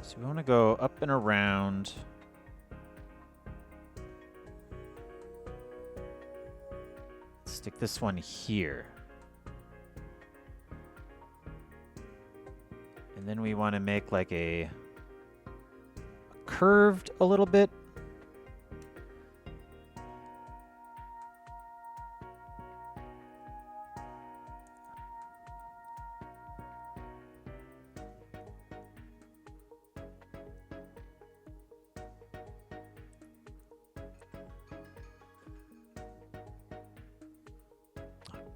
So we want to go up and around. Stick this one here. And then we want to make like a curved a little bit.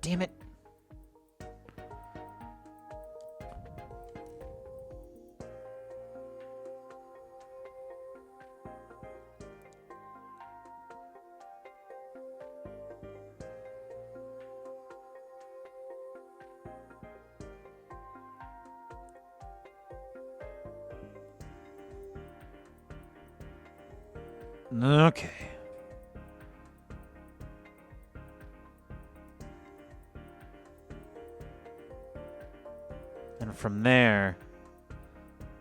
Damn it. Okay. And from there,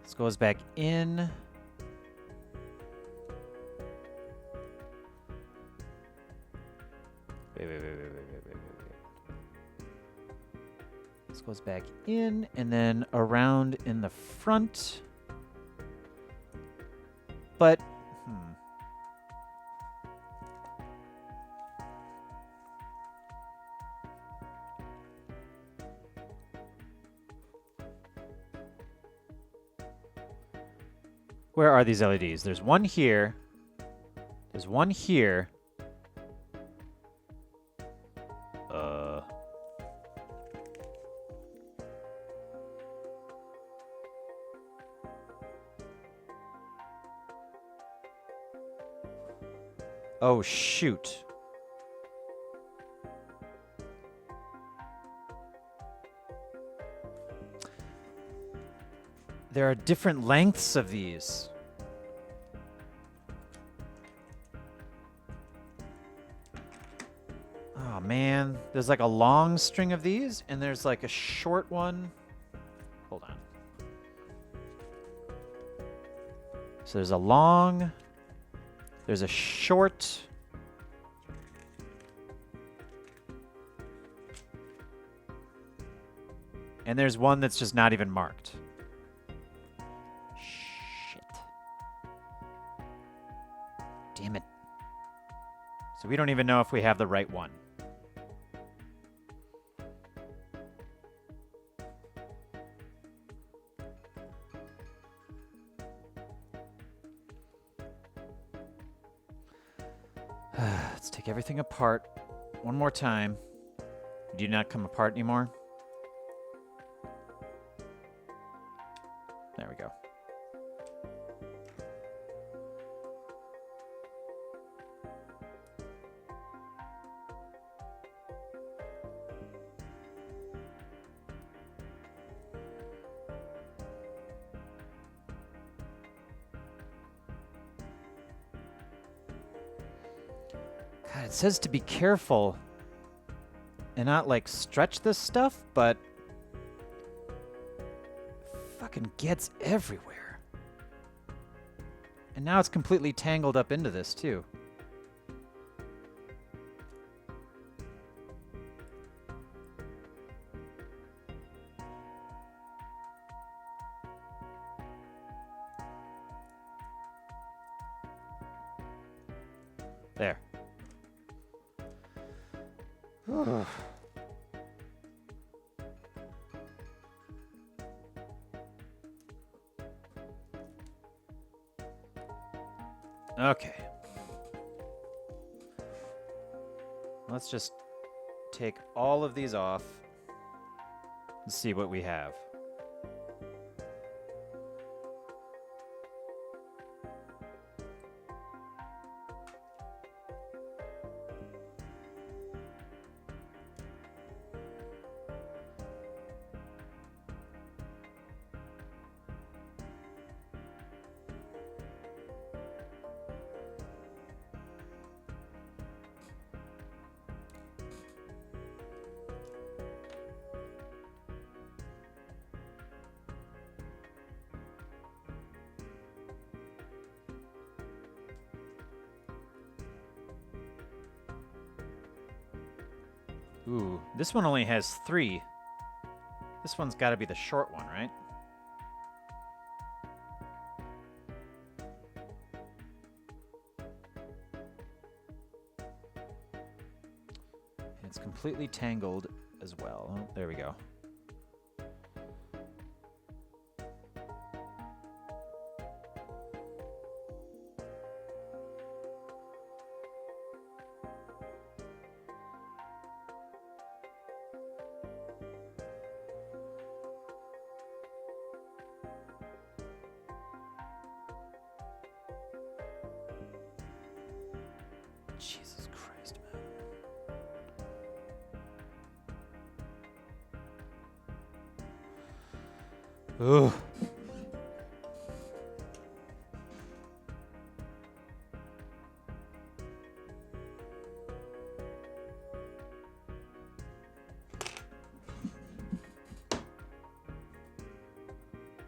this goes back in. Wait. This goes back in and then around in the front. But, where are these LEDs? There's one here. There's one here. Oh, shoot. There are different lengths of these. Oh, man. There's like a long string of these, and there's like a short one. Hold on. So there's a long, there's a short, and there's one that's just not even marked. Shit. Damn it. So we don't even know if we have the right one. Let's take everything apart one more time. Do you not come apart anymore? There we go. God, it says to be careful and not like stretch this stuff, but fucking gets everywhere. And now it's completely tangled up into this too. There. Okay. Let's just take all of these off and see what we have. Ooh, this one only has 3. This one's got to be the short one, right? It's completely tangled as well. Oh, there we go. Jesus Christ, man. Ugh.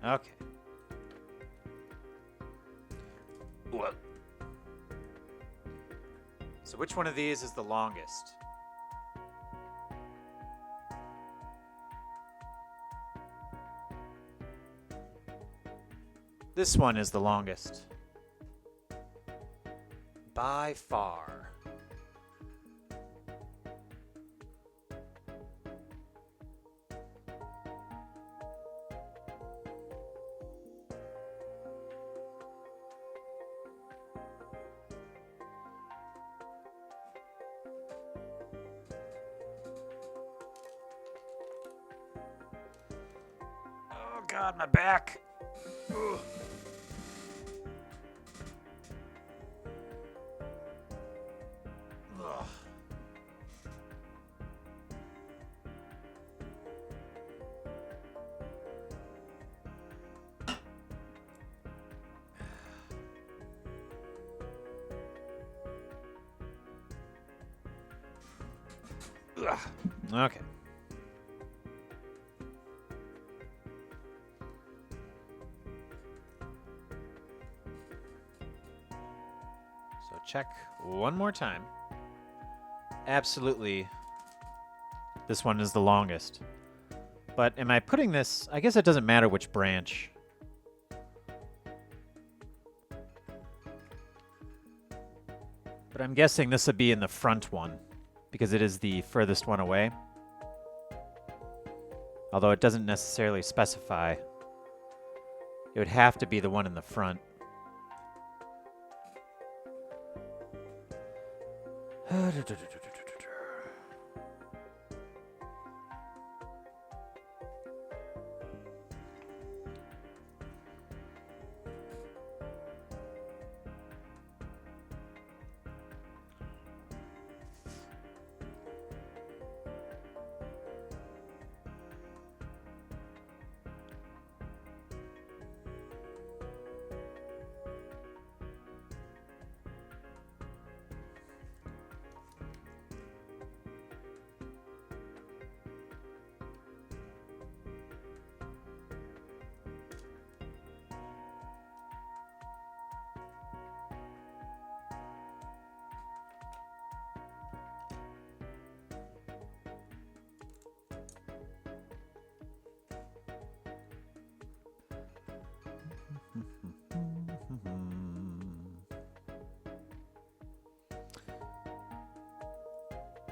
Okay. What? So which one of these is the longest? This one is the longest. By far. Oh God, my back. Ugh. Ugh. Ugh. Okay. So check one more time. Absolutely, this one is the longest. But am I putting this... I guess it doesn't matter which branch. But I'm guessing this would be in the front one, because it is the furthest one away. Although it doesn't necessarily specify. It would have to be the one in the front.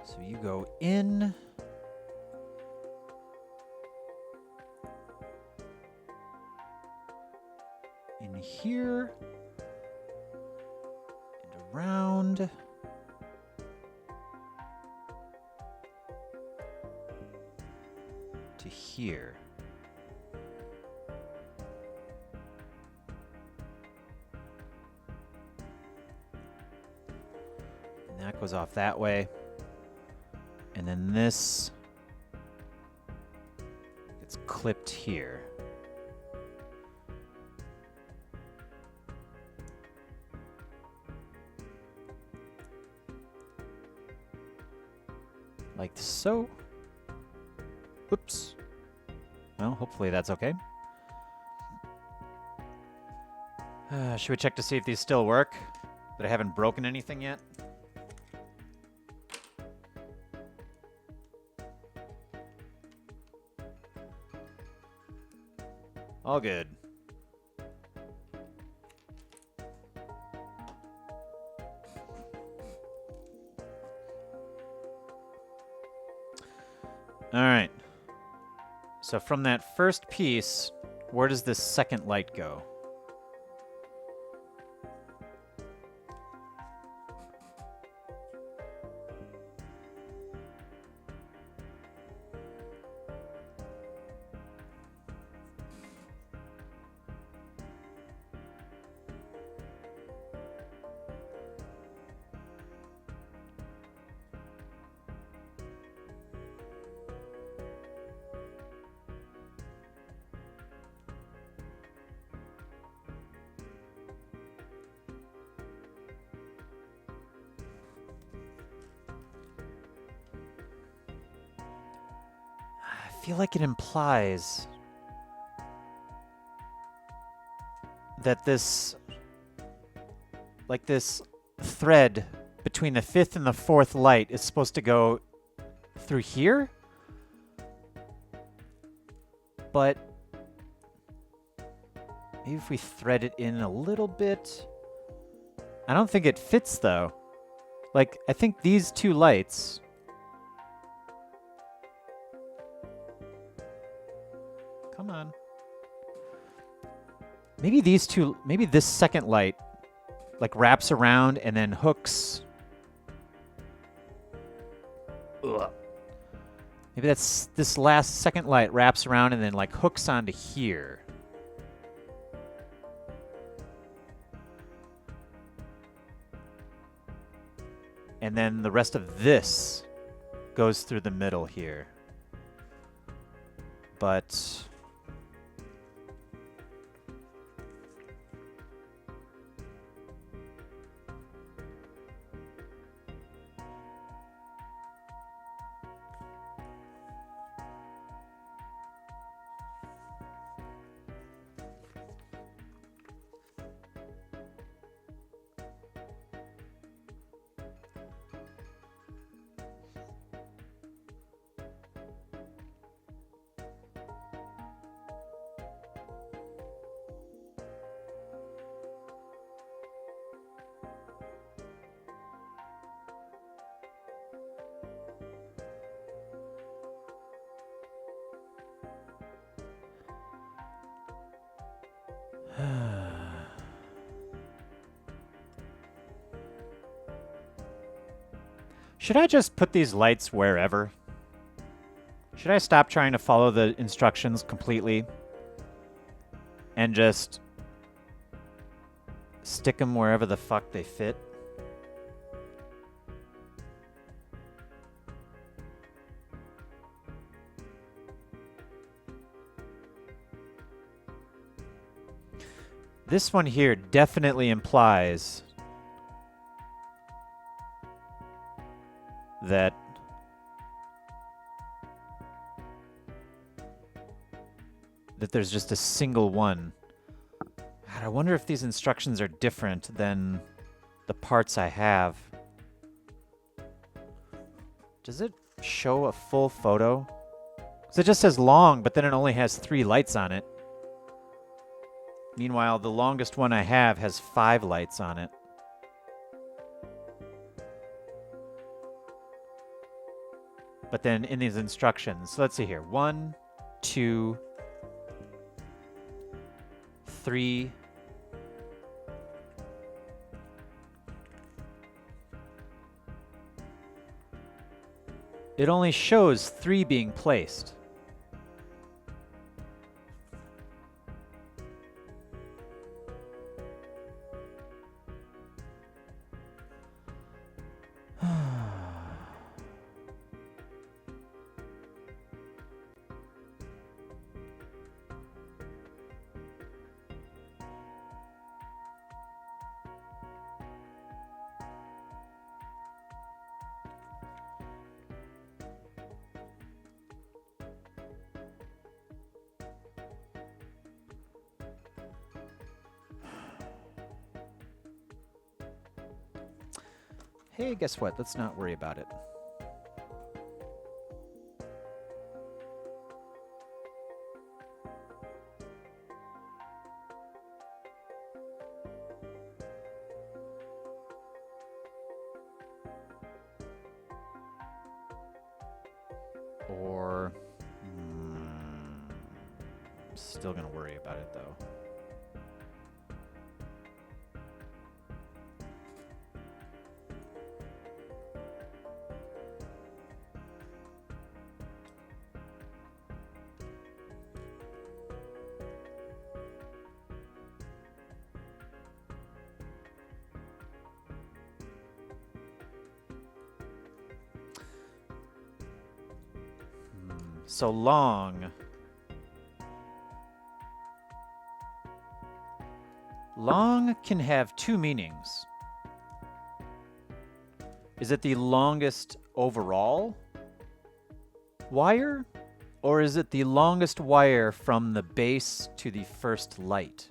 So you go in. In here. And around. To here. And that goes off that way. And then this gets clipped here. Like so. Oops. Well, hopefully that's okay. Should we check to see if these still work? That I haven't broken anything yet? All good. All right. So from that first piece, where does this second light go? I feel like it implies that this, like this thread between the fifth and the fourth light is supposed to go through here. But maybe if we thread it in a little bit. I don't think it fits though. Like, I think these two lights. Come on. Maybe these two, maybe this second light like wraps around and then hooks. Ugh. Maybe that's this last second light wraps around and then like hooks onto here. And then the rest of this goes through the middle here. But Should I just put these lights wherever? Should I stop trying to follow the instructions completely and just stick them wherever the fuck they fit? This one here definitely implies that there's just a single one. God, I wonder if these instructions are different than the parts I have. Does it show a full photo? Because it just says long, but then it only has 3 lights on it. Meanwhile, the longest one I have has 5 lights on it. But then in these instructions, so let's see here. 1, 2, 3. It only shows 3 being placed. Hey, guess what? Let's not worry about it. Or... still gonna worry about it, though. So long. Long can have 2 meanings. Is it the longest overall wire? Or is it the longest wire from the base to the first light?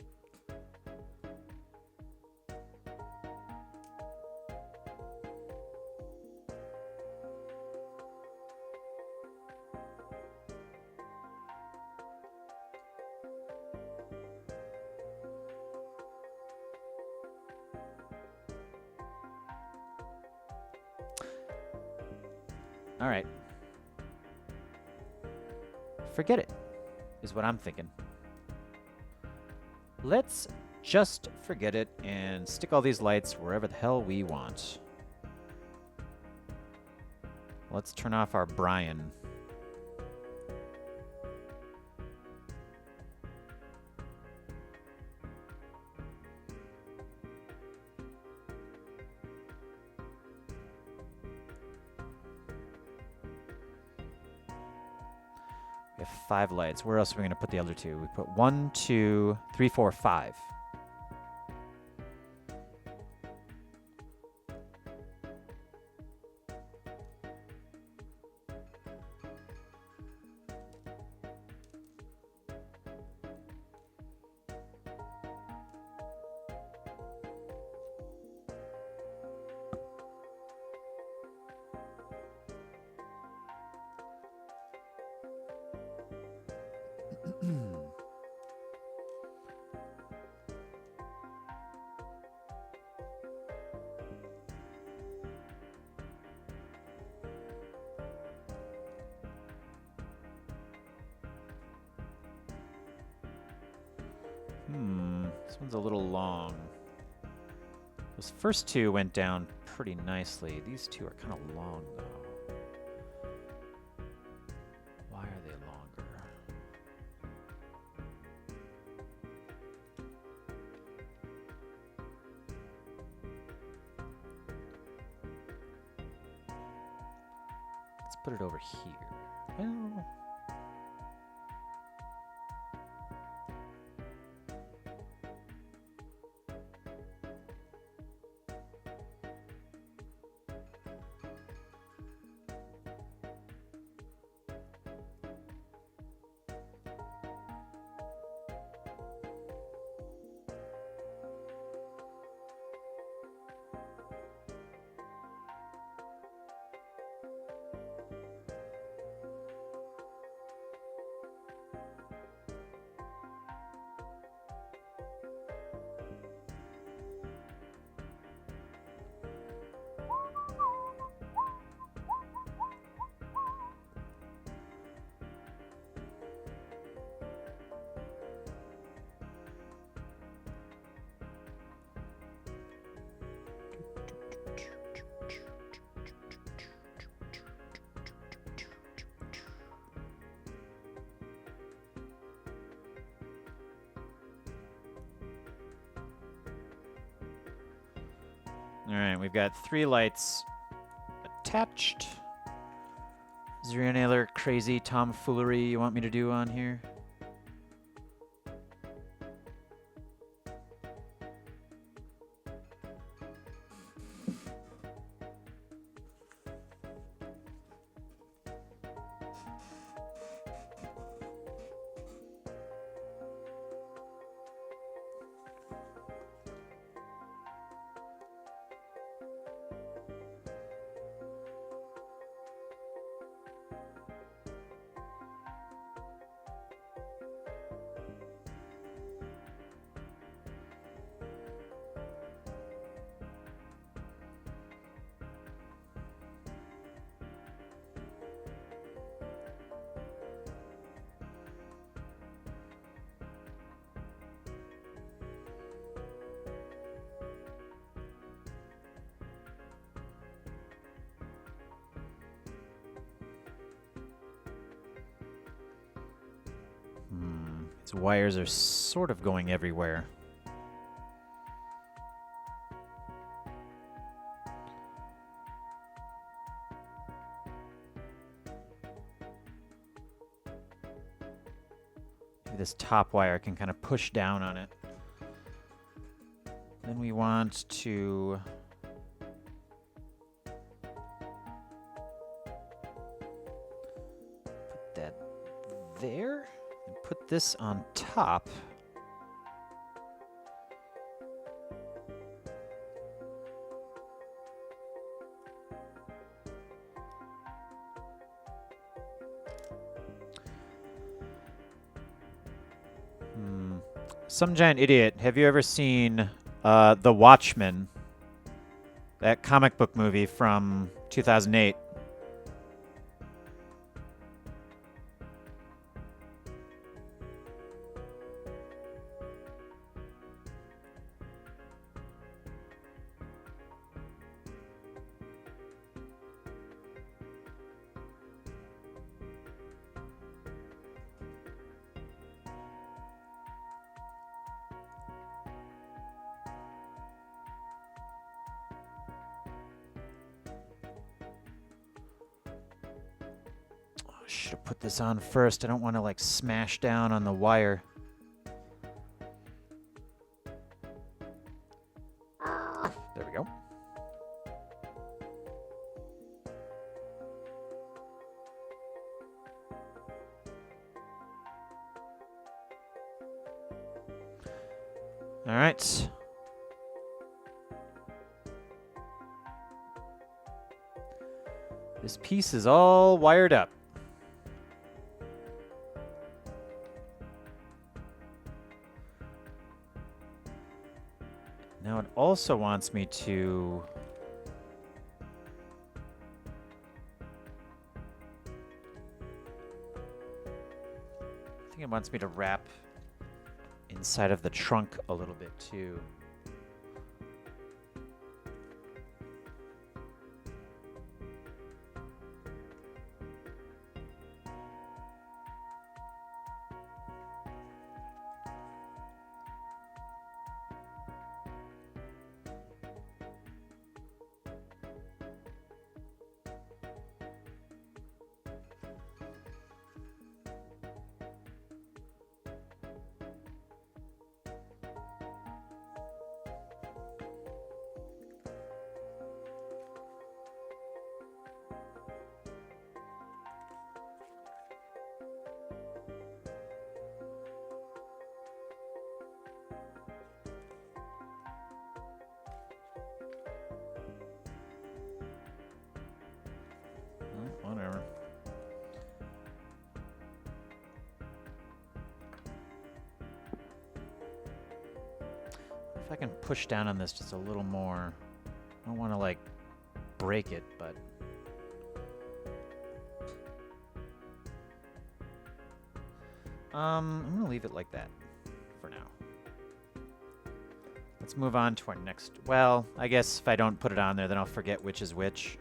All right. Forget it, is what I'm thinking. Let's just forget it and stick all these lights wherever the hell we want. Let's turn off our Brian. We have 5 lights. Where else are we going to put the other 2? We put 1, 2, 3, 4, 5. This one's a little long. Those first 2 went down pretty nicely. These two are kind of long, though. Why are they longer? Let's put it over here. Well, alright, we've got 3 lights attached. Is there any other crazy tomfoolery you want me to do on here? These wires are sort of going everywhere. Maybe this top wire can kind of push down on it. Then we want to put that there and put this on top. Some giant idiot. Have you ever seen The Watchmen? That comic book movie from 2008. Should have put this on first. I don't want to like smash down on the wire. There we go. All right. This piece is all wired up. Now it also wants me to I think it wants me to wrap inside of the trunk a little bit too. If I can push down on this just a little more. I don't want to, like, break it, but... I'm going to leave it like that for now. Let's move on to our next... Well, I guess if I don't put it on there, then I'll forget which is which.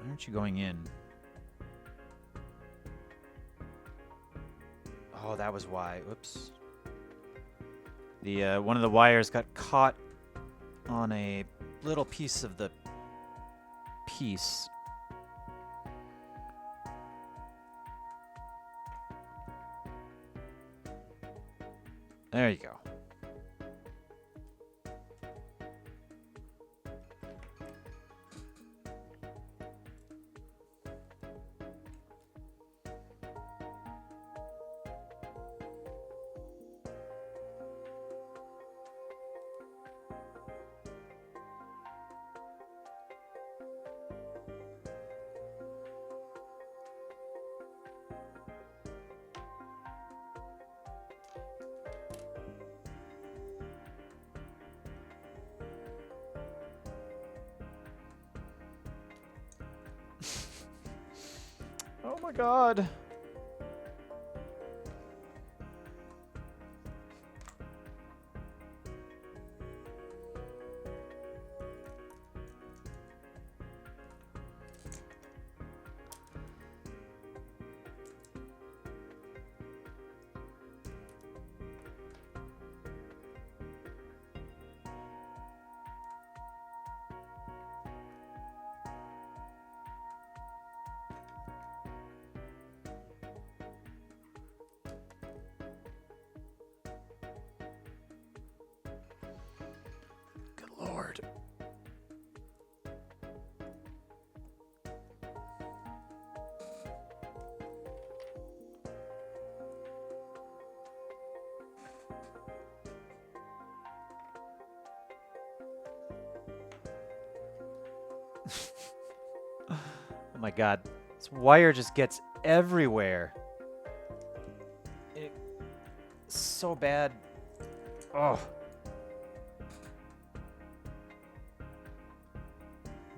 Why aren't you going in? Oh, that was why. Oops. The one of the wires got caught on a little piece of the piece. There you go. Oh my god. Lord. Oh my god. This wire just gets everywhere. It's so bad. Oh.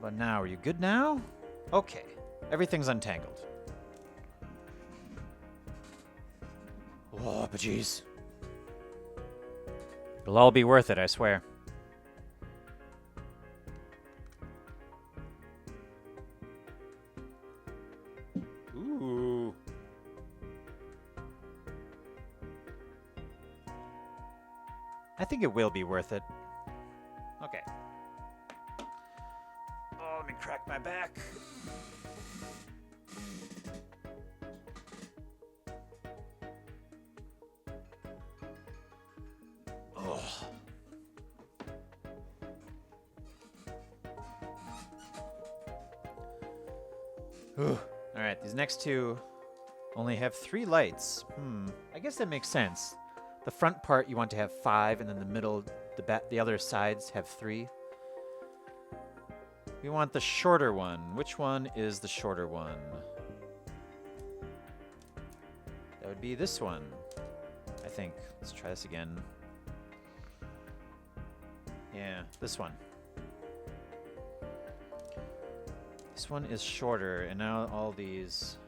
But now, are you good now? Okay. Everything's untangled. Oh, but jeez. It'll all be worth it, I swear. Ooh. I think it will be worth it. Okay. Oh, let me crack my back. Oh. Alright, these next two only have 3 lights. I guess that makes sense. The front part you want to have 5, and then the middle, the other sides have 3. We want the shorter one. Which one is the shorter one? That would be this one, I think. Let's try this again. Yeah, this one. This one is shorter, and now all these...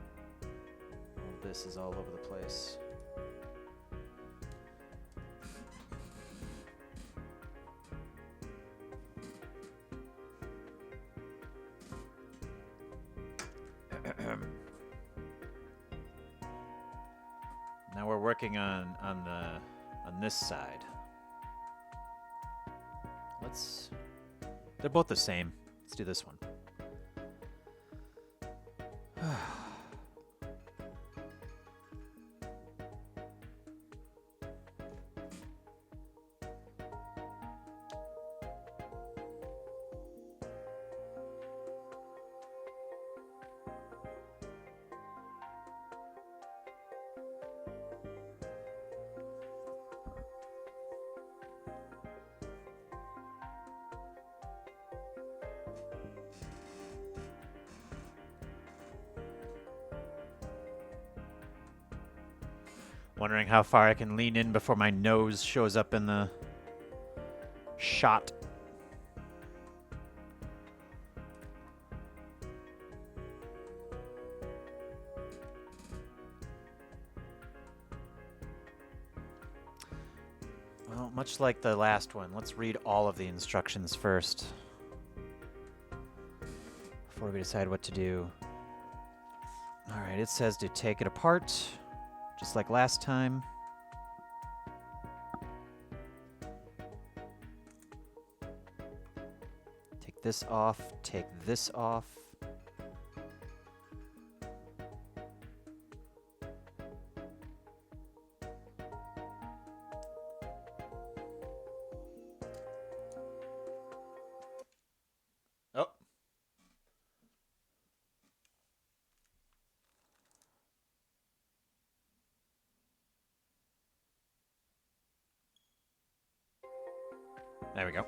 all this is all over the place. Now we're working on this side. They're both the same. Let's do this one. Wondering how far I can lean in before my nose shows up in the shot. Well, much like the last one, let's read all of the instructions first before we decide what to do. Alright, it says to take it apart, just like last time. Take this off, take this off. Oh. There we go.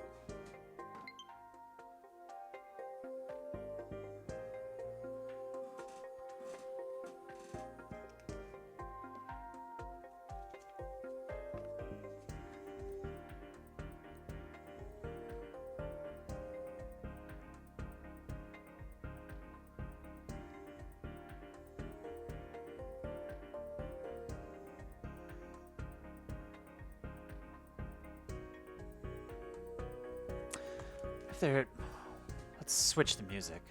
Let's switch the music.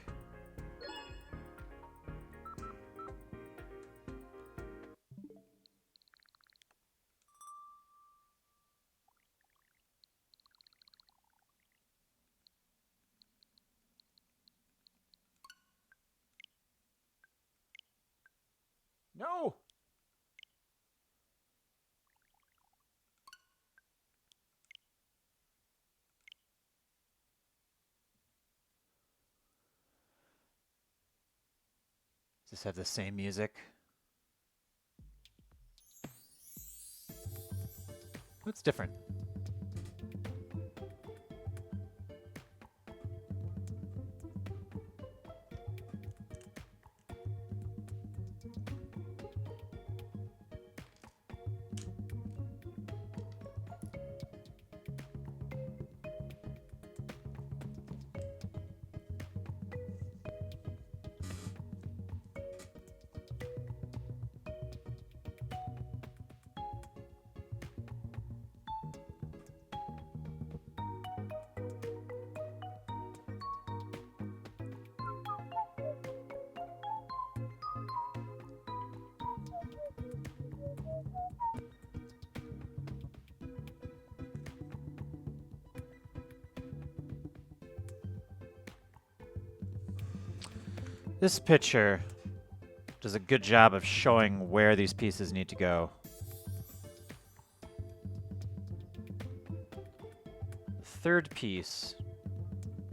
No! Does this have the same music? What's different? This picture does a good job of showing where these pieces need to go. The third piece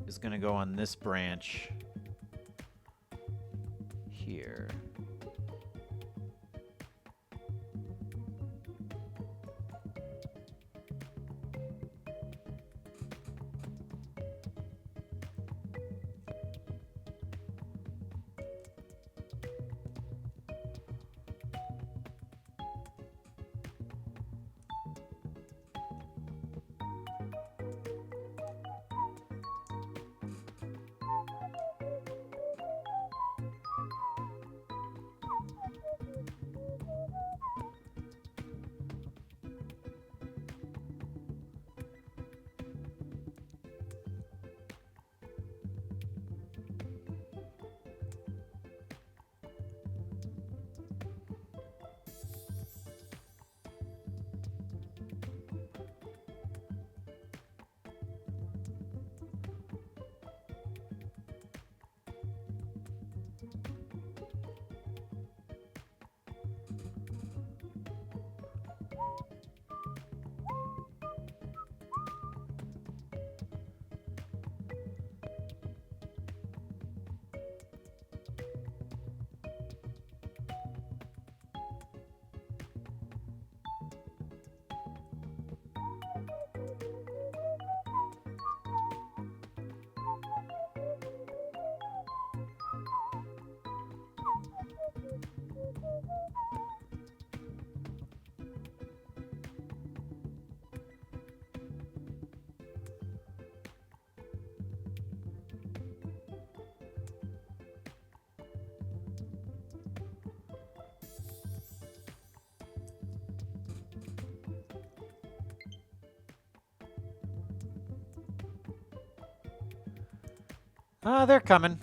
is going to go on this branch here. Ah, they're coming.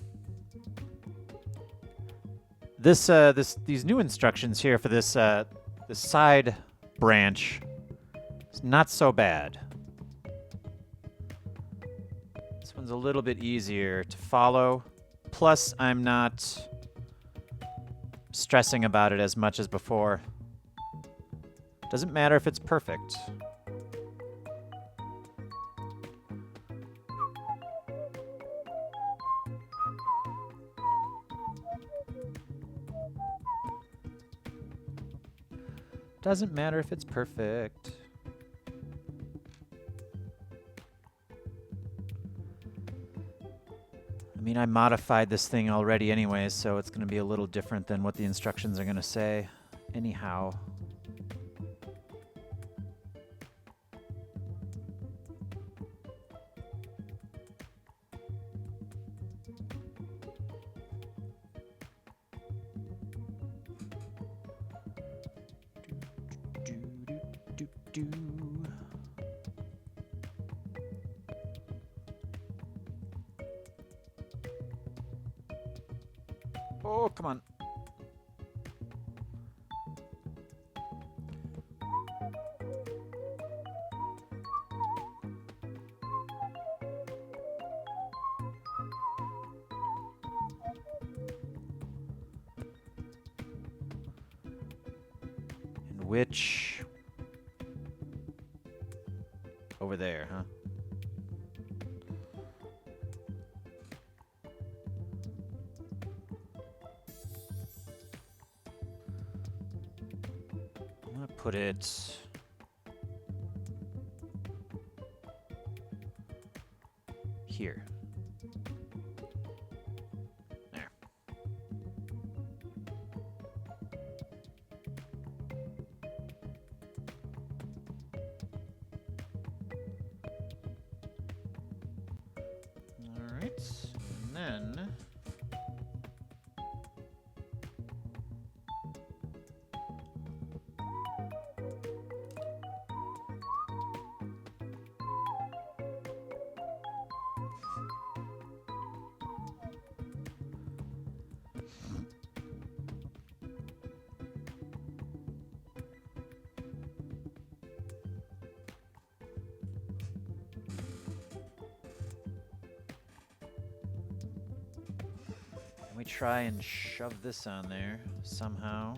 These new instructions here for this side branch is not so bad. This one's a little bit easier to follow. Plus, I'm not stressing about it as much as before. Doesn't matter if it's perfect. Doesn't matter if it's perfect. I mean, I modified this thing already anyway, so it's going to be a little different than what the instructions are going to say. Anyhow. Oh, come on. And which... Over there, huh? I'm gonna put it... here. There. Alright, and then... Let me try and shove this on there somehow.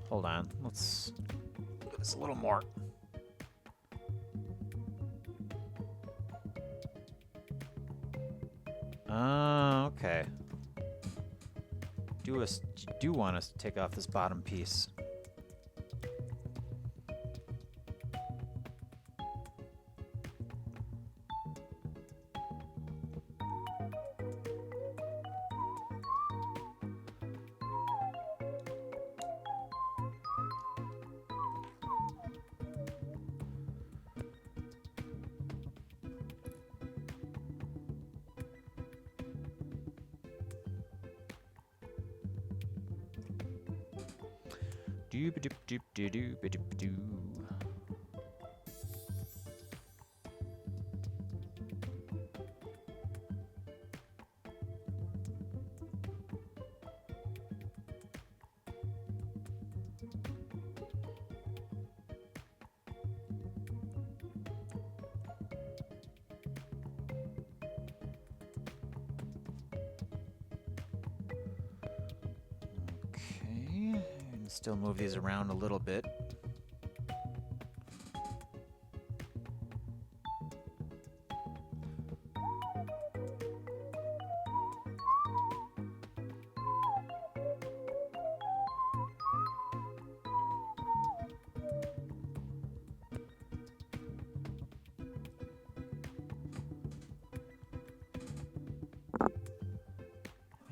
Hold on, let's do this a little more. Okay. Do want us to take off this bottom piece. Doo-ba-doop-doop-doo-doo-ba-doop-doo. Okay, and still move these around a little bit.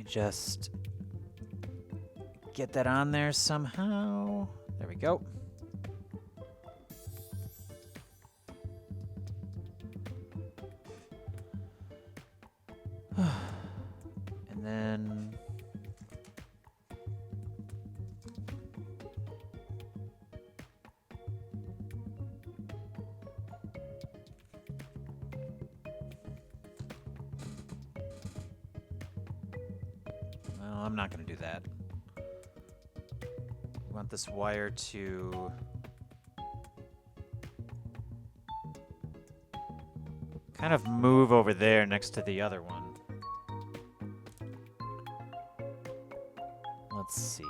Just get that on there somehow. There we go. And then I'm not going to do that. We want this wire to kind of move over there next to the other one. Let's see.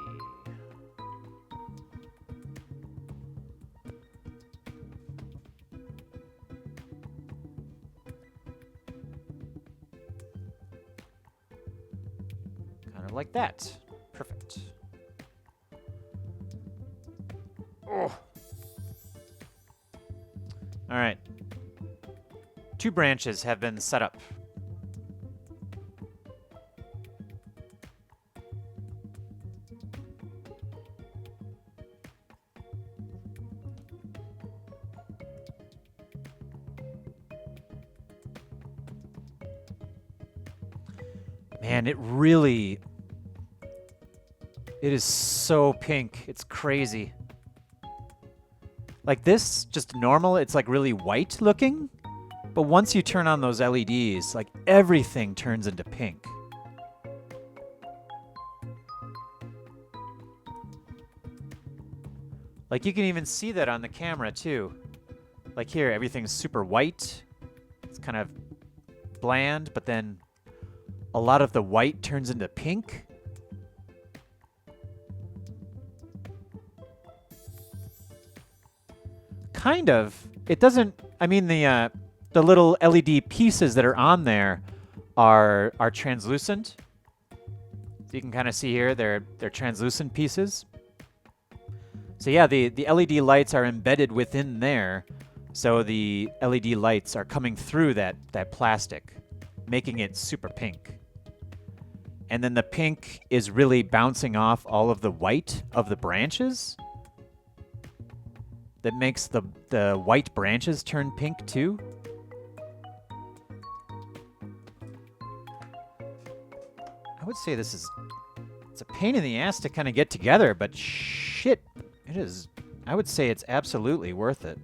Kind of like that. Perfect. Oh. All right. 2 branches have been set up. Man, it is so pink. It's crazy. Like this, just normal, it's like really white looking. But once you turn on those LEDs, like everything turns into pink. Like you can even see that on the camera too. Like here, everything's super white. It's kind of bland, but then a lot of the white turns into pink. Kind of. It doesn't, I mean, the little LED pieces that are on there are translucent. So you can kind of see here, they're translucent pieces. So yeah, the LED lights are embedded within there. So the LED lights are coming through that plastic, making it super pink. And then the pink is really bouncing off all of the white of the branches. That makes the white branches turn pink too. I would say it's a pain in the ass to kind of get together, but shit, it is. I would say it's absolutely worth it.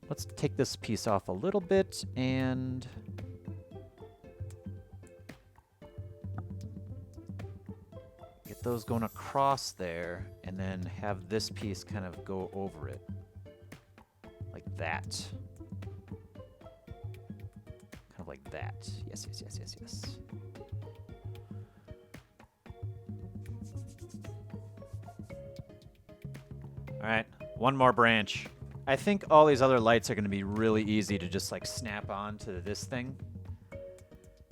Let's take this piece off a little bit and get those going across there, and then have this piece kind of go over it. Like that. Kind of like that. Yes, yes, yes, yes, yes. All right, one more branch. I think all these other lights are going to be really easy to just like snap on to this thing.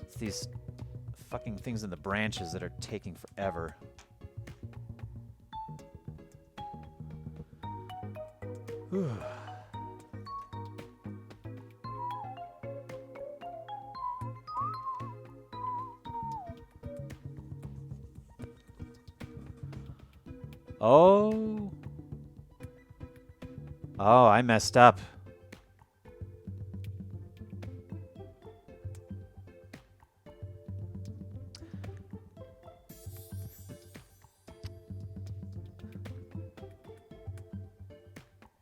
It's these fucking things in the branches that are taking forever. Whew. Oh. Oh, I messed up.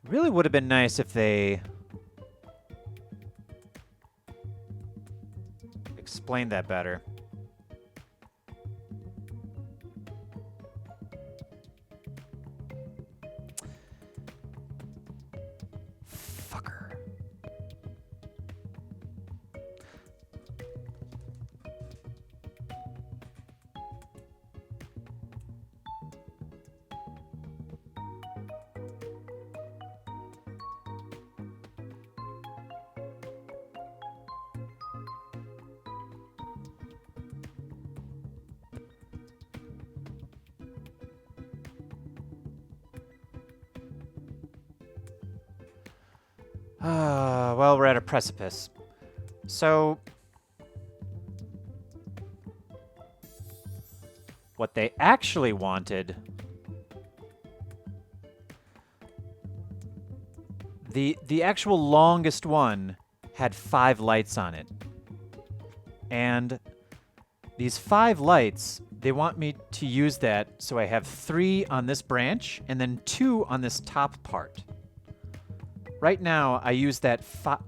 Really would have been nice if they explained that better. Fucker. Well, we're at a precipice. So, what they actually wanted, the actual longest one had 5 lights on it. And these 5 lights, they want me to use that so I have 3 on this branch and then 2 on this top part. Right now, I use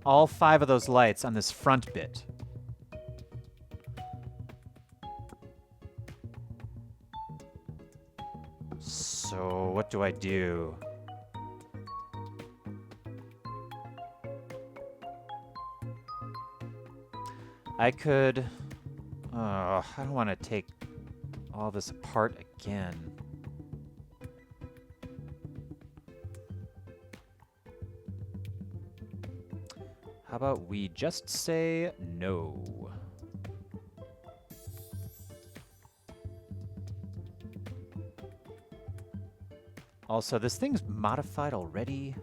all 5 of those lights on this front bit. what do I do? I could... I don't want to take all this apart again. How about we just say no? Also, this thing's modified already.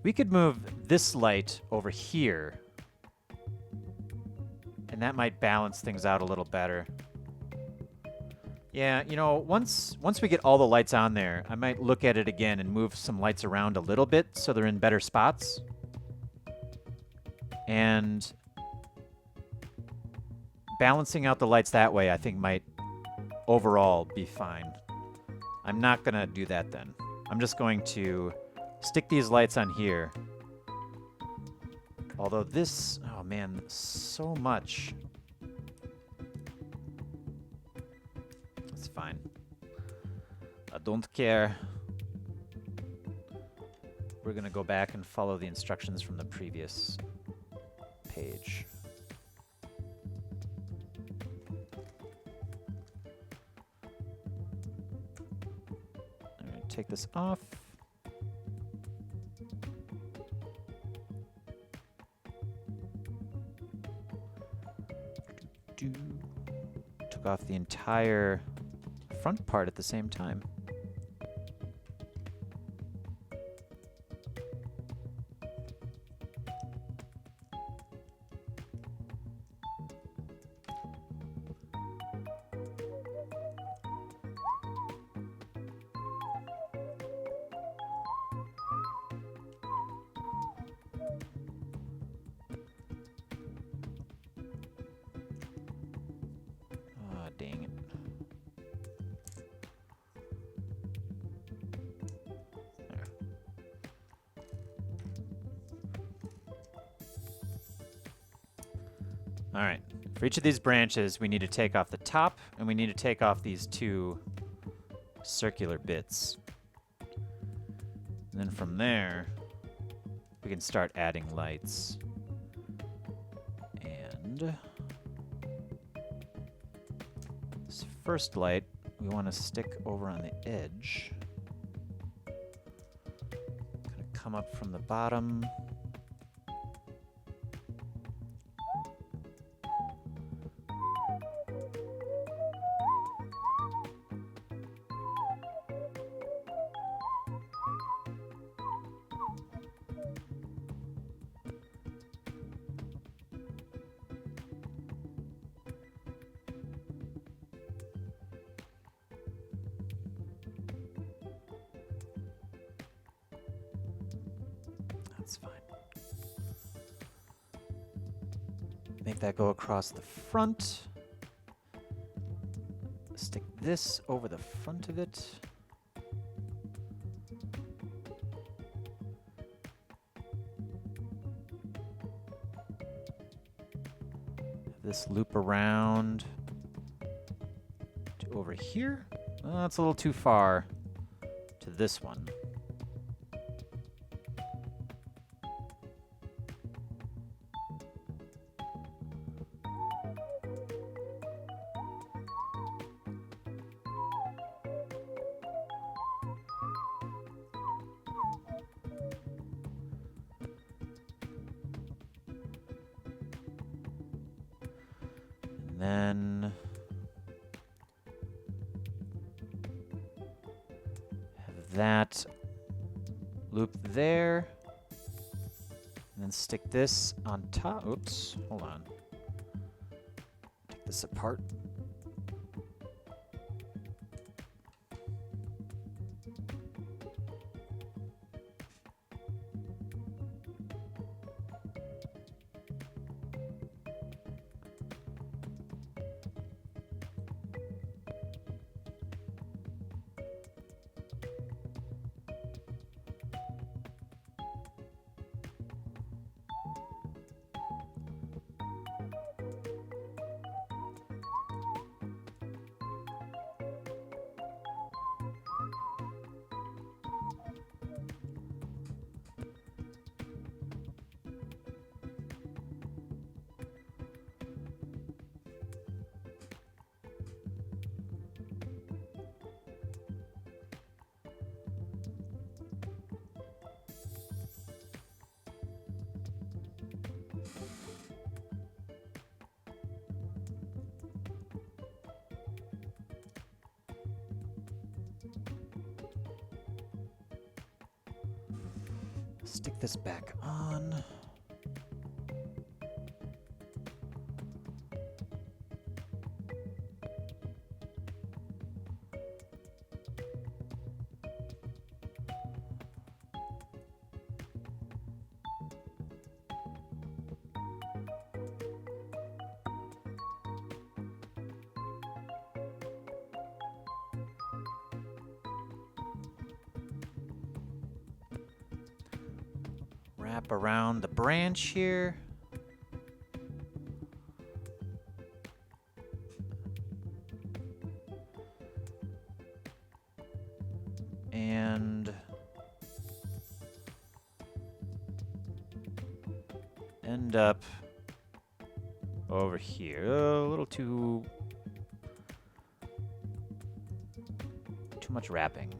We could move this light over here. And that might balance things out a little better. Yeah, you know, once we get all the lights on there, I might look at it again and move some lights around a little bit so they're in better spots. And balancing out the lights that way, I think, might overall be fine. I'm not going to do that then. I'm just going to stick these lights on here. Although this, oh man, so much. It's fine. I don't care. We're going to go back and follow the instructions from the previous page. All right, take this off. Took off the entire front part at the same time. Dang it. There. All right. For each of these branches, we need to take off the top, and we need to take off these two circular bits. And then from there, we can start adding lights. And this first light, we want to stick over on the edge. Kind of come up from the bottom. That's fine. Make that go across the front. Stick this over the front of it. Have this loop around to over here. Oh, that's a little too far to this one. And then have that loop there. And then stick this on top. Oops, hold on. Take this apart. Stick this back on. Wrap around the branch here. And end up over here. A little too much wrapping.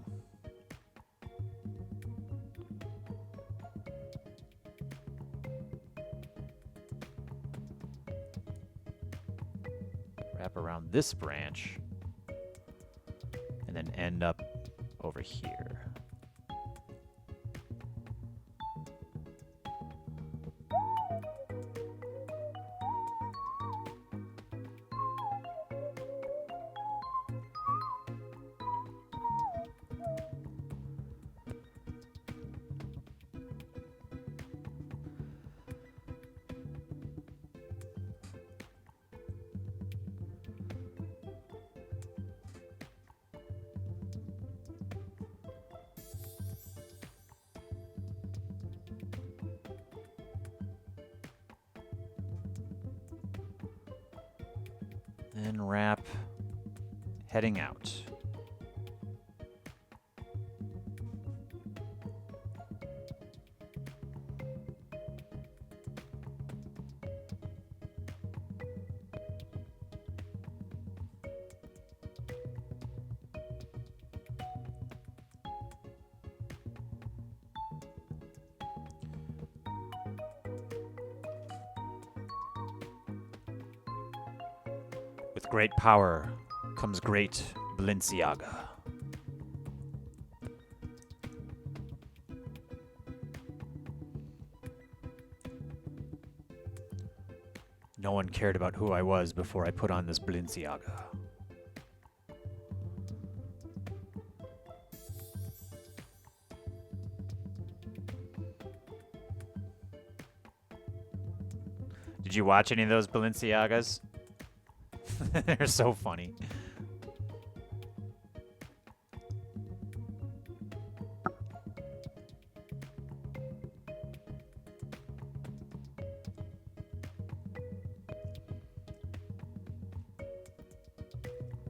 Wrap around this branch and then end up over here. Then wrap heading out. With great power comes great Balenciaga. No one cared about who I was before I put on this Balenciaga. Did you watch any of those Balenciagas? They're so funny.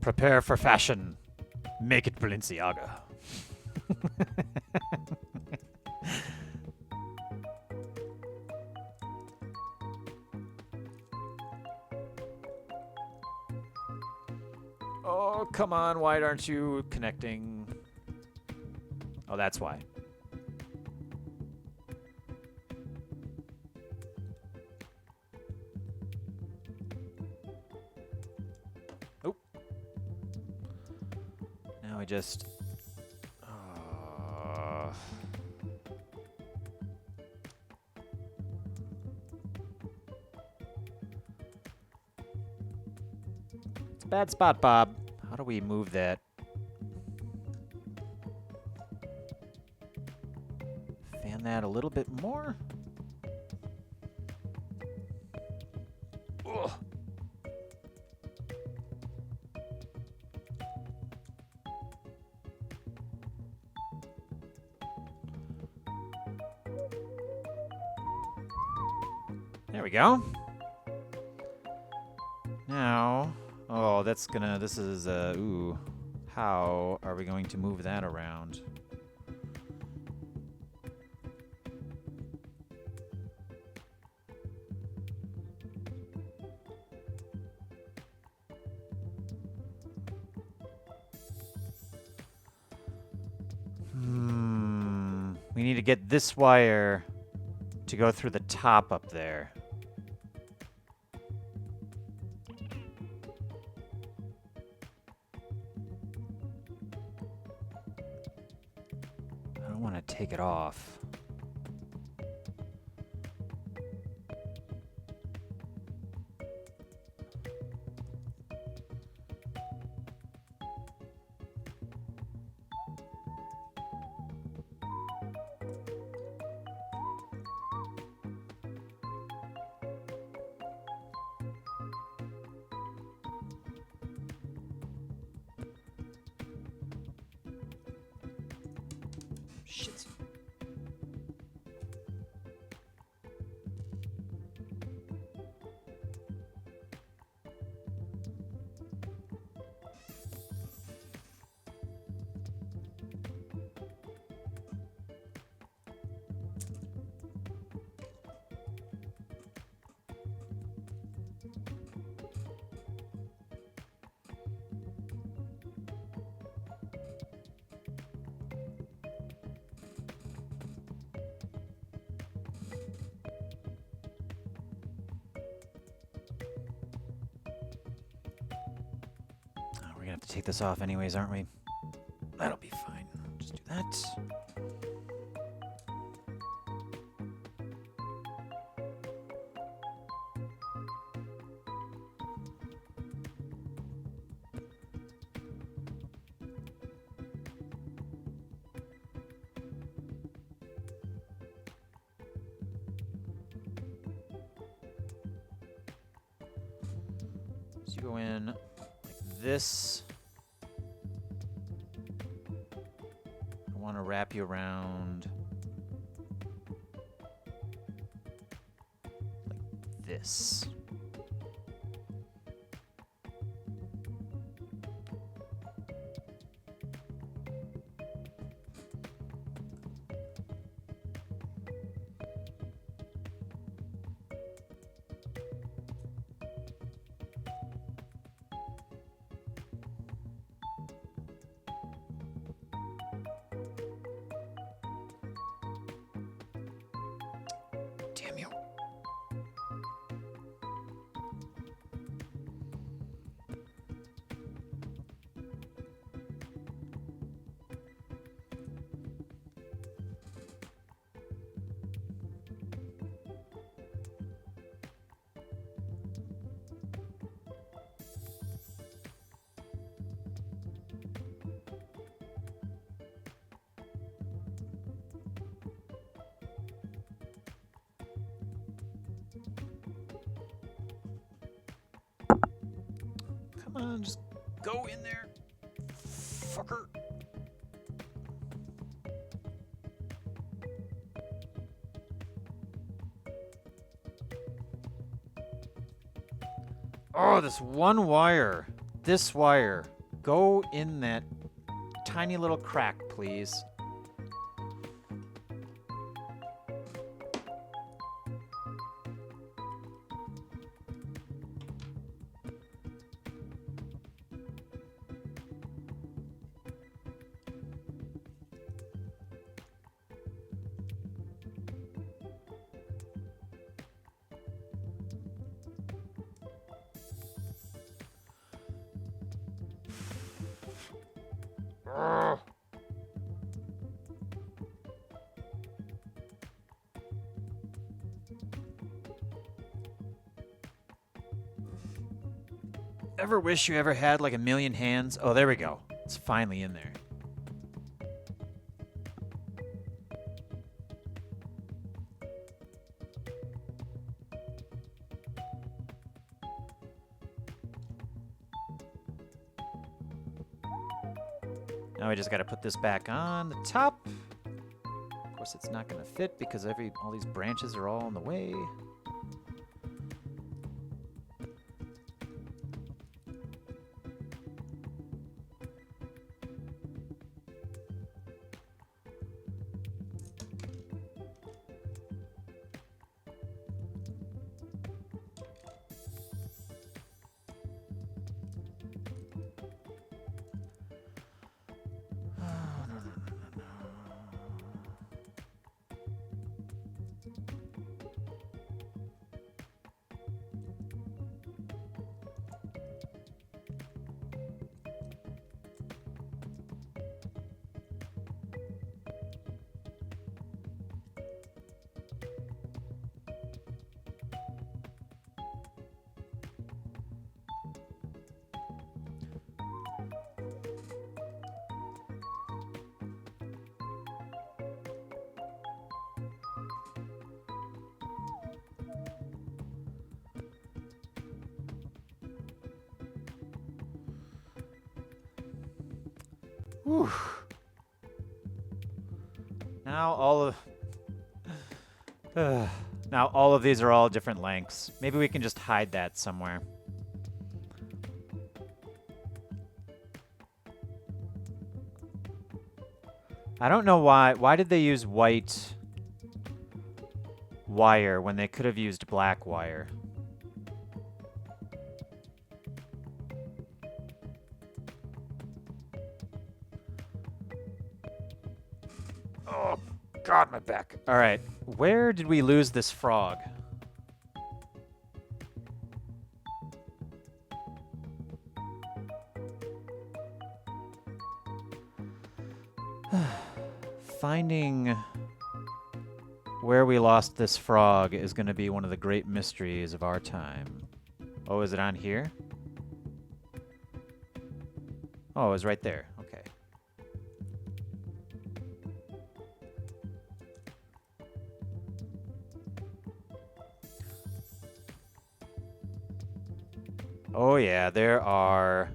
Prepare for fashion. Make it Balenciaga. Oh, come on. Why aren't you connecting? Oh, that's why. Oh. Now I just... It's a bad spot, Bob. How do we move that? Fan that a little bit more. Ugh. There we go. Now, oh, that's gonna, this is, ooh. How are we going to move that around? We need to get this wire to go through the top up there. I don't want to take it off. Shit. We're gonna have to take this off anyways, aren't we? That'll be fine. Just do that. So you go in like this. I want to wrap you around like this. Damn you. Come on, just go in there, fucker. Oh, this one wire. This wire. Go in that tiny little crack, please. Ugh. Ever wish you ever had like a million hands? Oh, there we go. It's finally in there. Now we just got to put this back on the top. Of course, it's not going to fit because all these branches are all in the way. Whew. Now all of... now all of these are all different lengths. Maybe we can just hide that somewhere. I don't know why. Why did they use white wire when they could have used black wire? Oh, God, my back. All right. Where did we lose this frog? Finding where we lost this frog is going to be one of the great mysteries of our time. Oh, is it on here? Oh, it was right there. Okay. Oh yeah, there are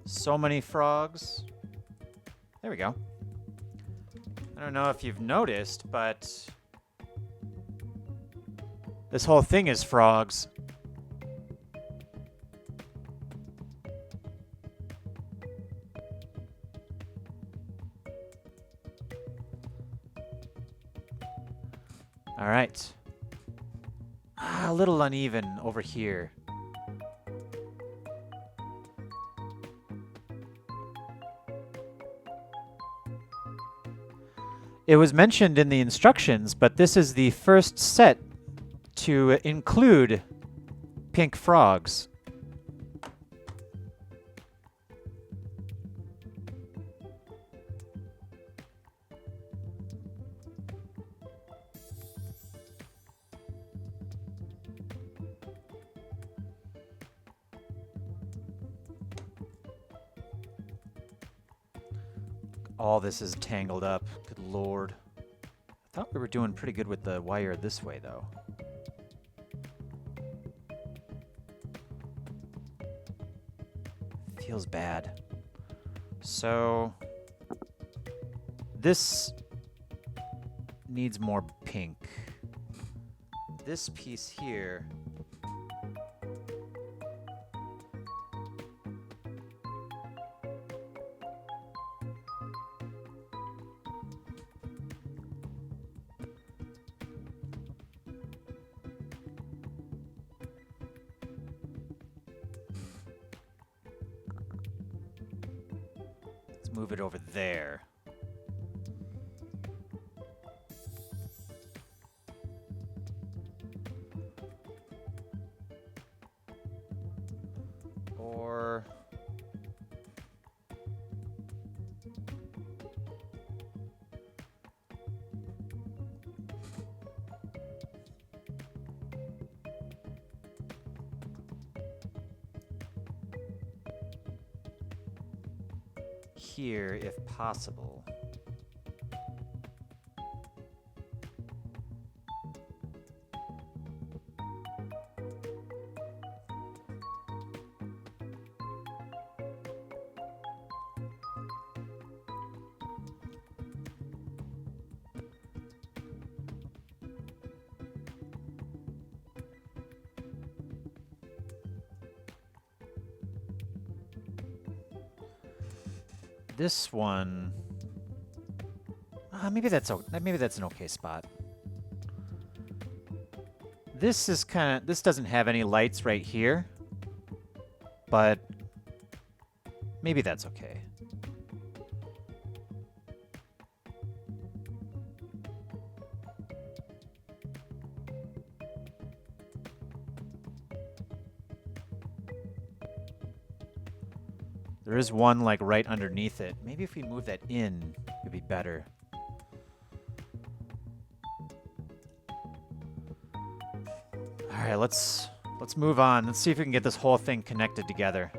so many frogs. There we go. I don't know if you've noticed, but this whole thing is frogs. All right. A little uneven over here. It was mentioned in the instructions, but this is the first set to include pink frogs. All this is tangled up. Good lord. I thought we were doing pretty good with the wire this way, though. Feels bad. So... this needs more pink. This piece here... move it over there. Or... here, if possible. This one, maybe that's an okay spot. This is this doesn't have any lights right here, but maybe that's okay. There is one, like, right underneath it. Maybe if we move that in, it'd be better. Alright, let's move on. Let's see if we can get this whole thing connected together.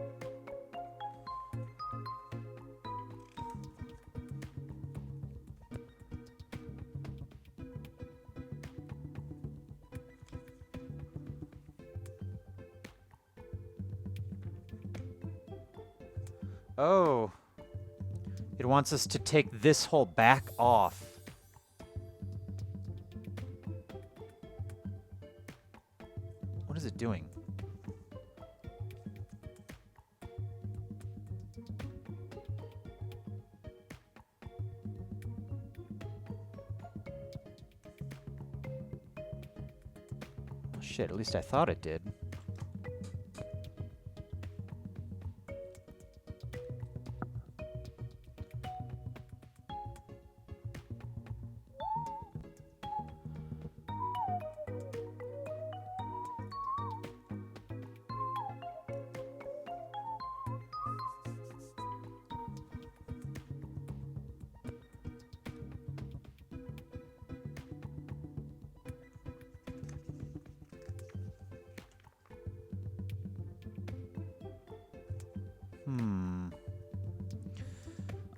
Oh, It wants us to take this whole back off. What is it doing? Oh, shit, at least I thought it did.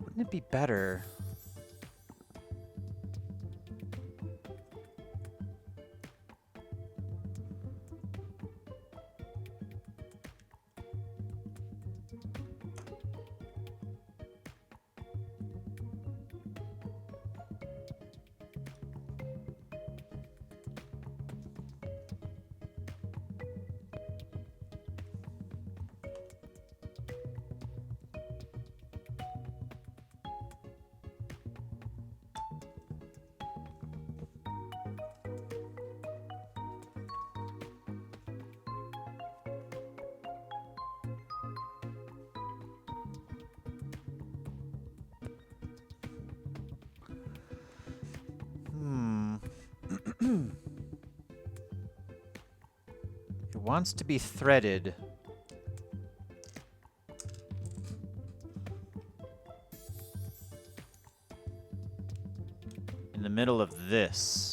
Wouldn't it be better? It wants to be threaded. In the middle of this.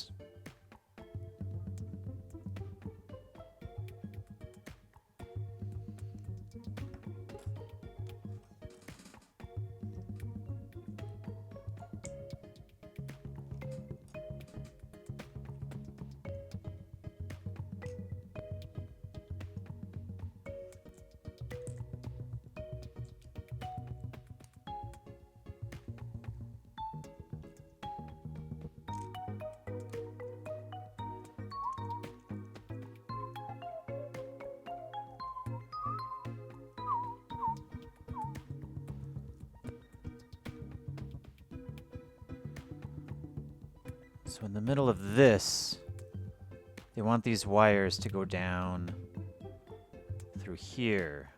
So in the middle of this, they want these wires to go down through here.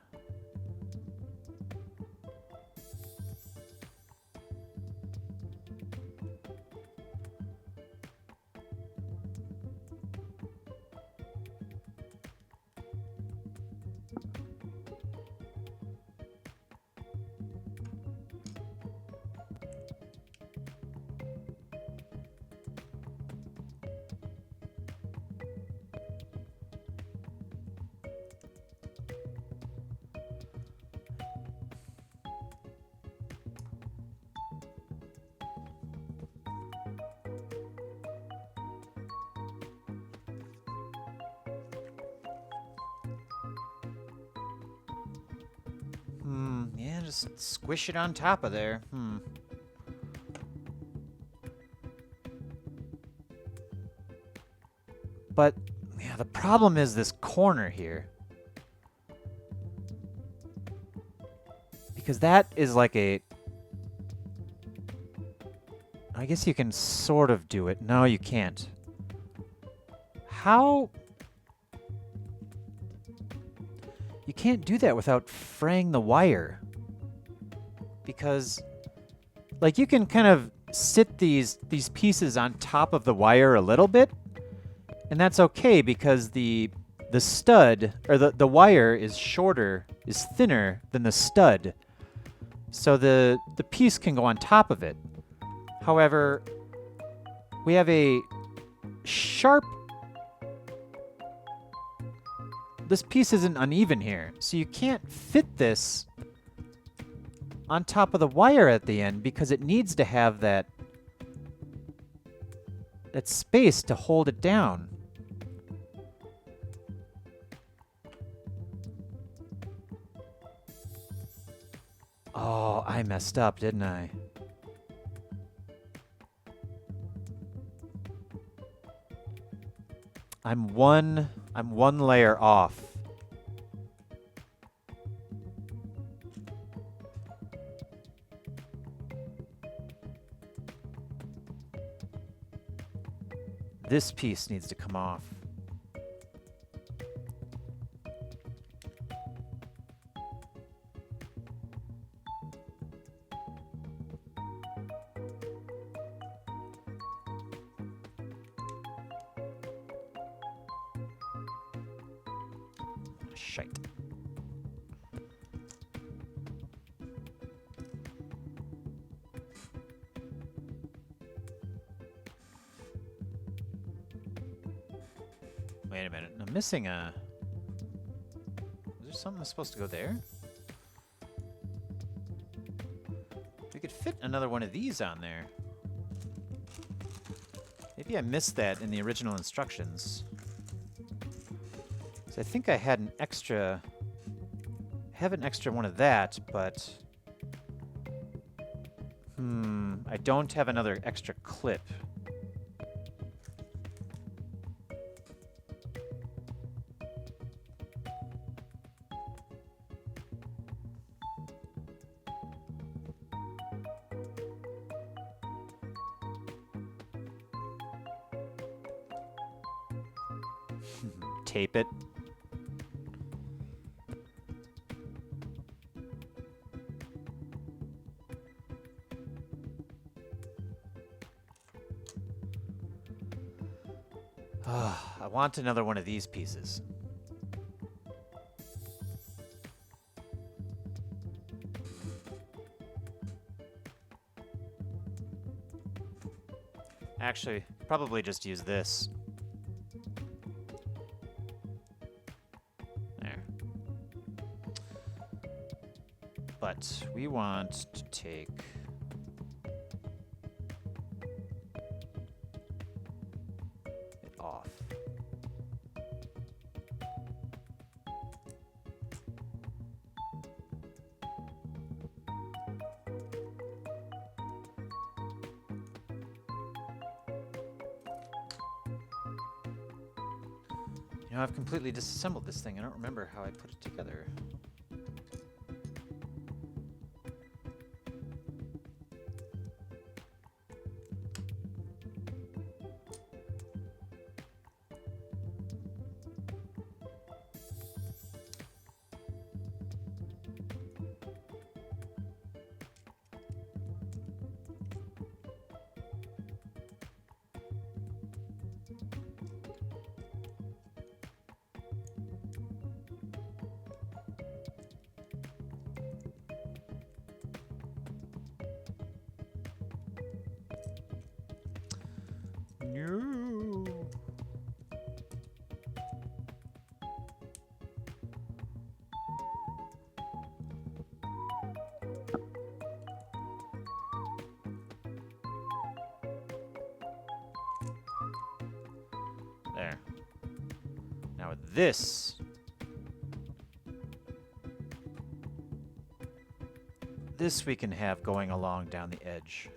Yeah, just squish it on top of there. But, yeah, the problem is this corner here. Because that is like a... I guess you can sort of do it. No, you can't. How... You can't do that without fraying the wire. Because, like, you can kind of sit these pieces on top of the wire a little bit, and that's okay because the stud, or the wire is shorter, is thinner than the stud. So the piece can go on top of it. However, we have a sharp... This piece isn't uneven here, so you can't fit this on top of the wire at the end because it needs to have that space to hold it down. Oh, I messed up, didn't I? I'm one layer off. This piece needs to come off. Shite. Wait a minute. I'm missing a... Is there something that's supposed to go there? We could fit another one of these on there. Maybe I missed that in the original instructions. So I think I had an extra... I have an extra one of that, but... I don't have another extra clip. Tape it. I want another one of these pieces. Actually, probably just use this. There. But we want to take... it off. You know, I've completely disassembled this thing. I don't remember how I put it together. No. There. Now with this, we can have going along down the edge.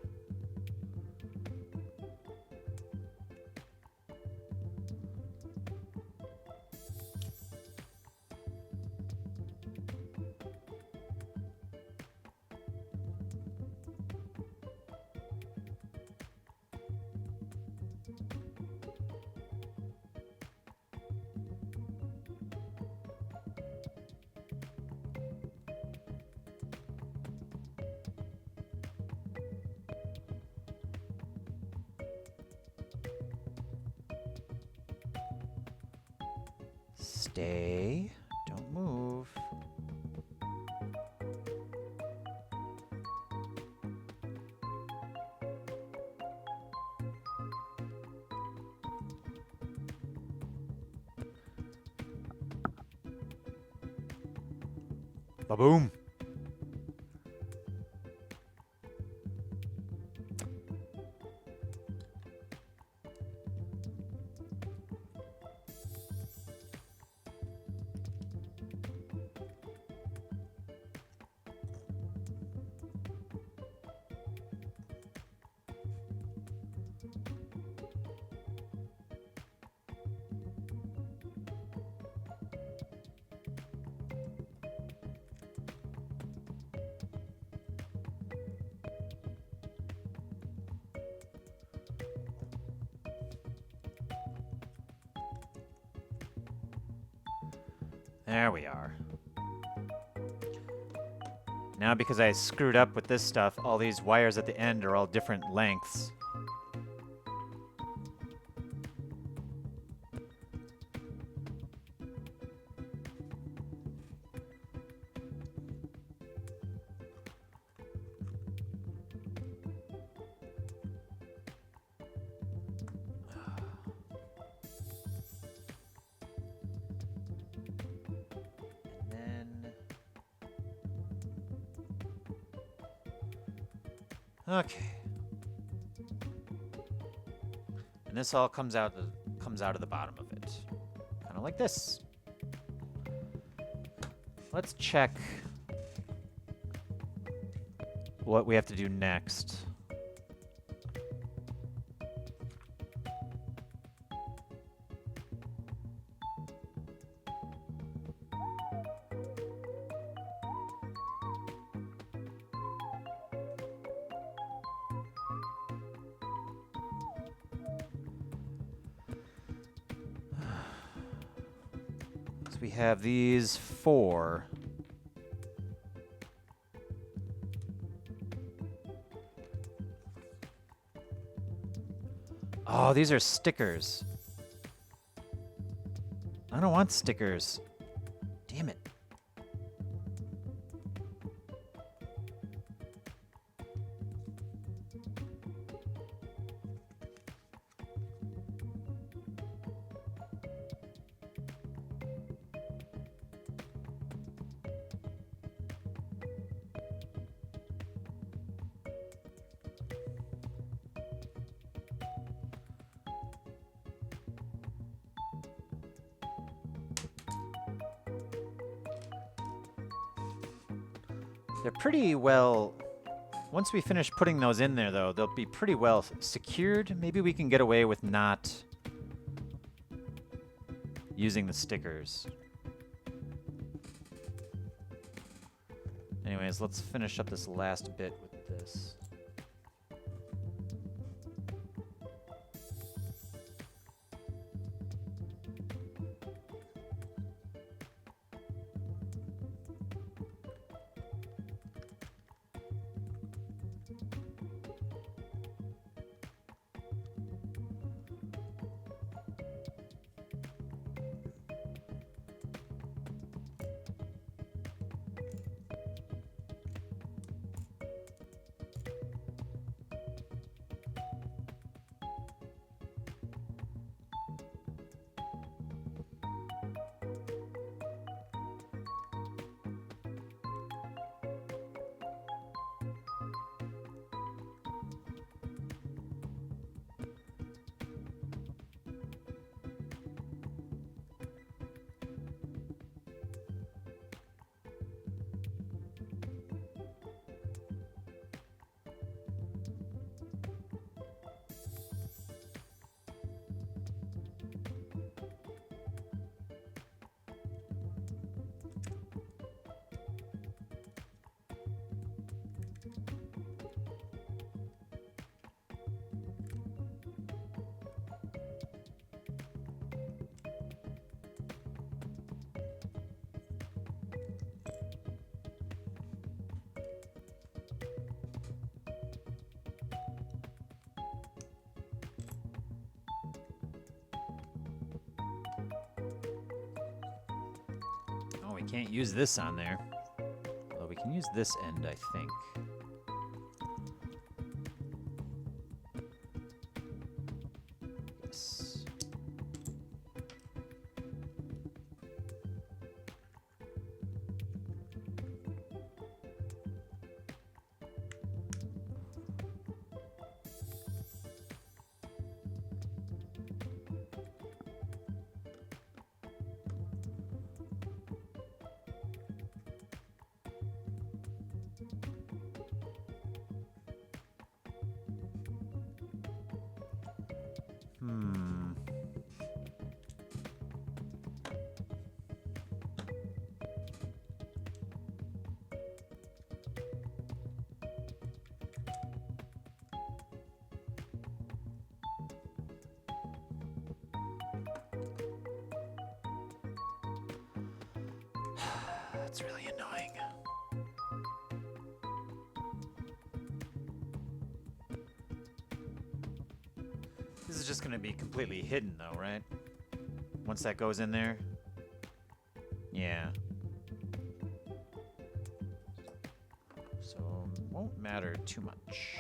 Stay. Don't move. Ba-boom. There we are. Now because I screwed up with this stuff, all these wires at the end are all different lengths. Okay. And this all comes out of the bottom of it. Kind of like this. Let's check what we have to do next. We have these 4. Oh, these are stickers. I don't want stickers. Damn it. They're pretty well... Once we finish putting those in there, though, they'll be pretty well secured. Maybe we can get away with not using the stickers. Anyways, let's finish up this last bit with this. Can't use this on there. Although we can use this end, I think. Yes. That's really annoying. This is just gonna be completely hidden though, right? Once that goes in there. Yeah. So, won't matter too much.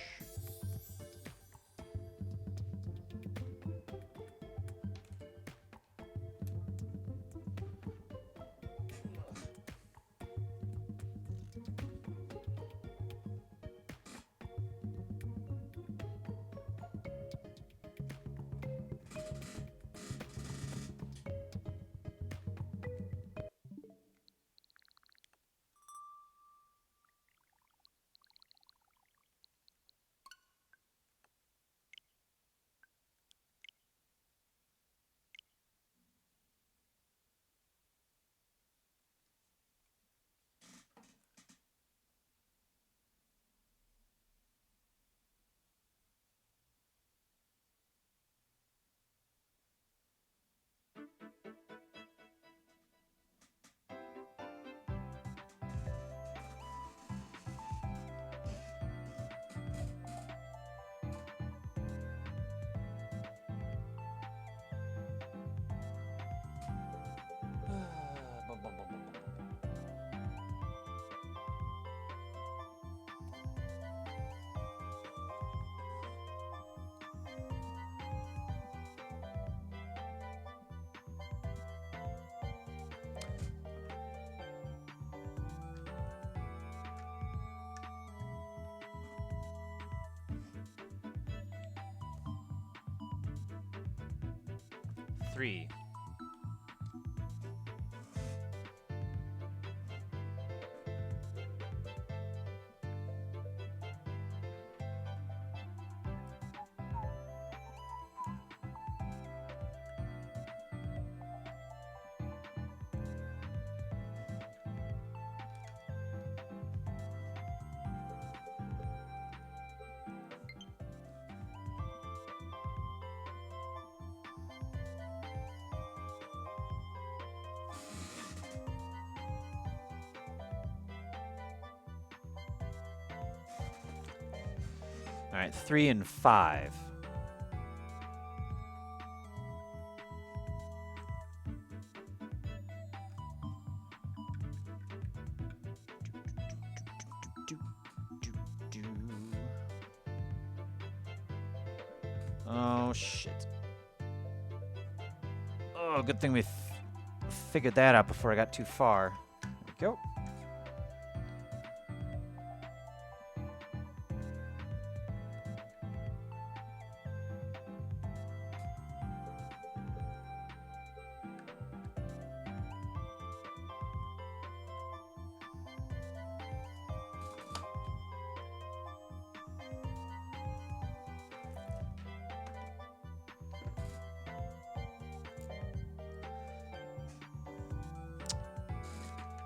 Three. All right, 3 and 5. Oh, shit. Oh, good thing we figured that out before I got too far. There we go.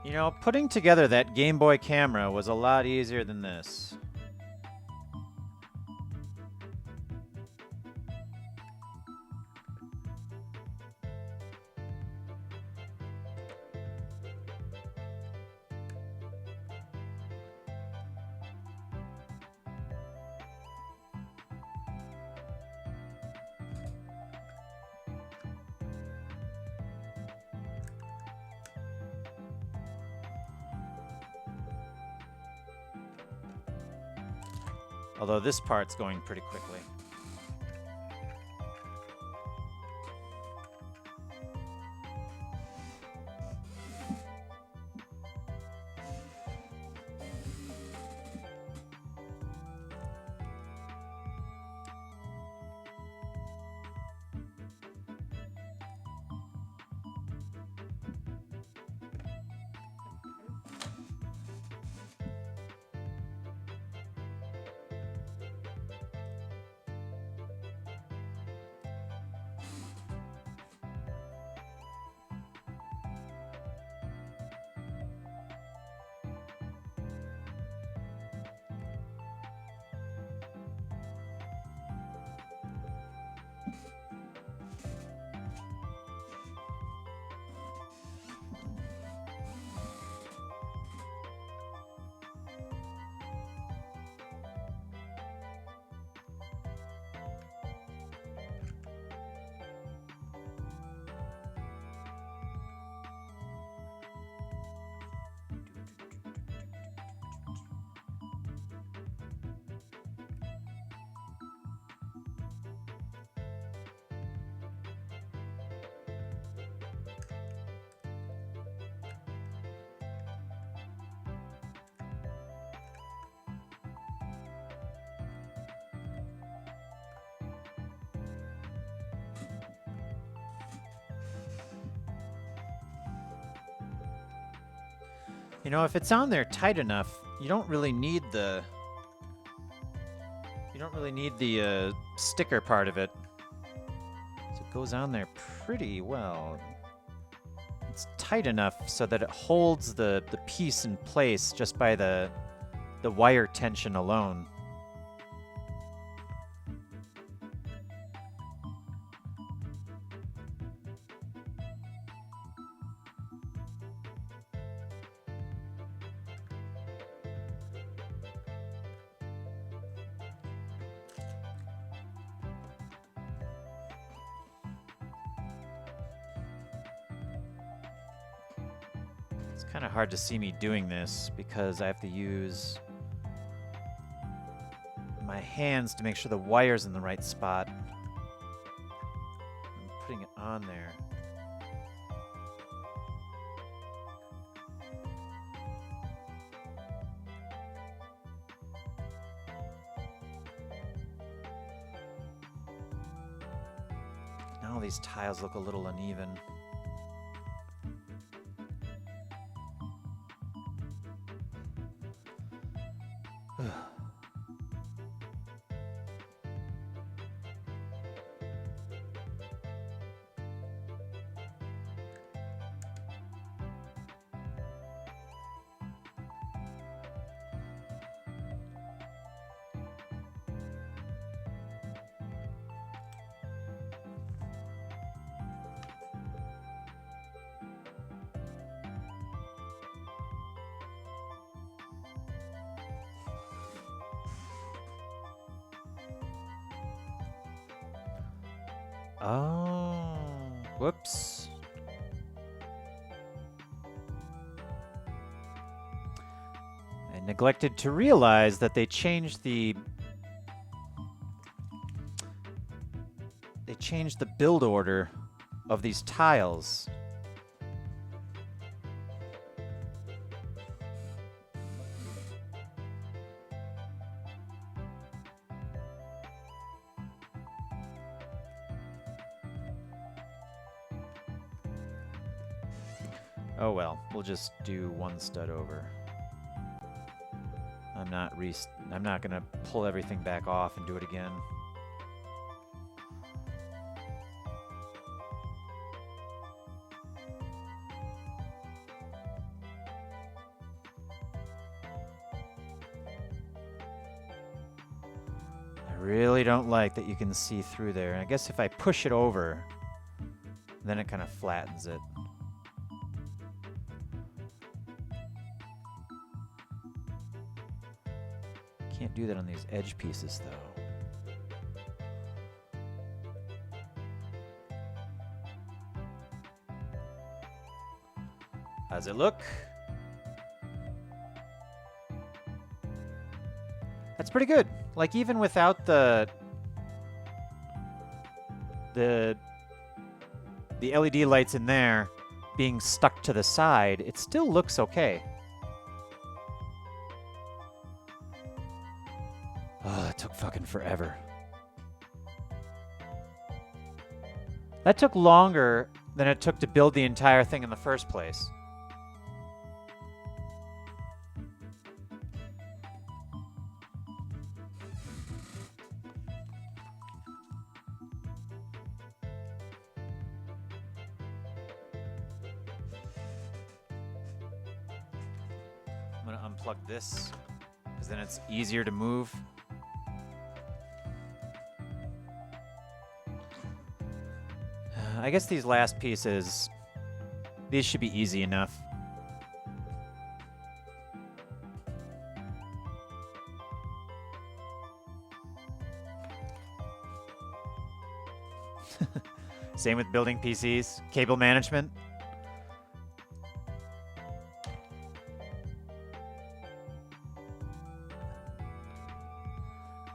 You know, putting together that Game Boy camera was a lot easier than this. Although this part's going pretty quickly. You know, if it's on there tight enough, you don't really need the sticker part of it. So it goes on there pretty well. It's tight enough so that it holds the piece in place just by the wire tension alone. It's kind of hard to see me doing this because I have to use my hands to make sure the wire's in the right spot. I'm putting it on there. Now these tiles look a little uneven. Oh, whoops. I neglected to realize that they changed the build order of these tiles. Oh well, we'll just do one stud over. I'm not gonna pull everything back off and do it again. I really don't like that you can see through there. I guess if I push it over, then it kind of flattens it. Can't do that on these edge pieces, though. How's it look? That's pretty good. Like, even without the LED lights in there being stuck to the side, it still looks okay. Oh, that took fucking forever. That took longer than it took to build the entire thing in the first place. I'm gonna unplug this, because then it's easier to move. I guess these last pieces, these should be easy enough. Same with building PCs, cable management.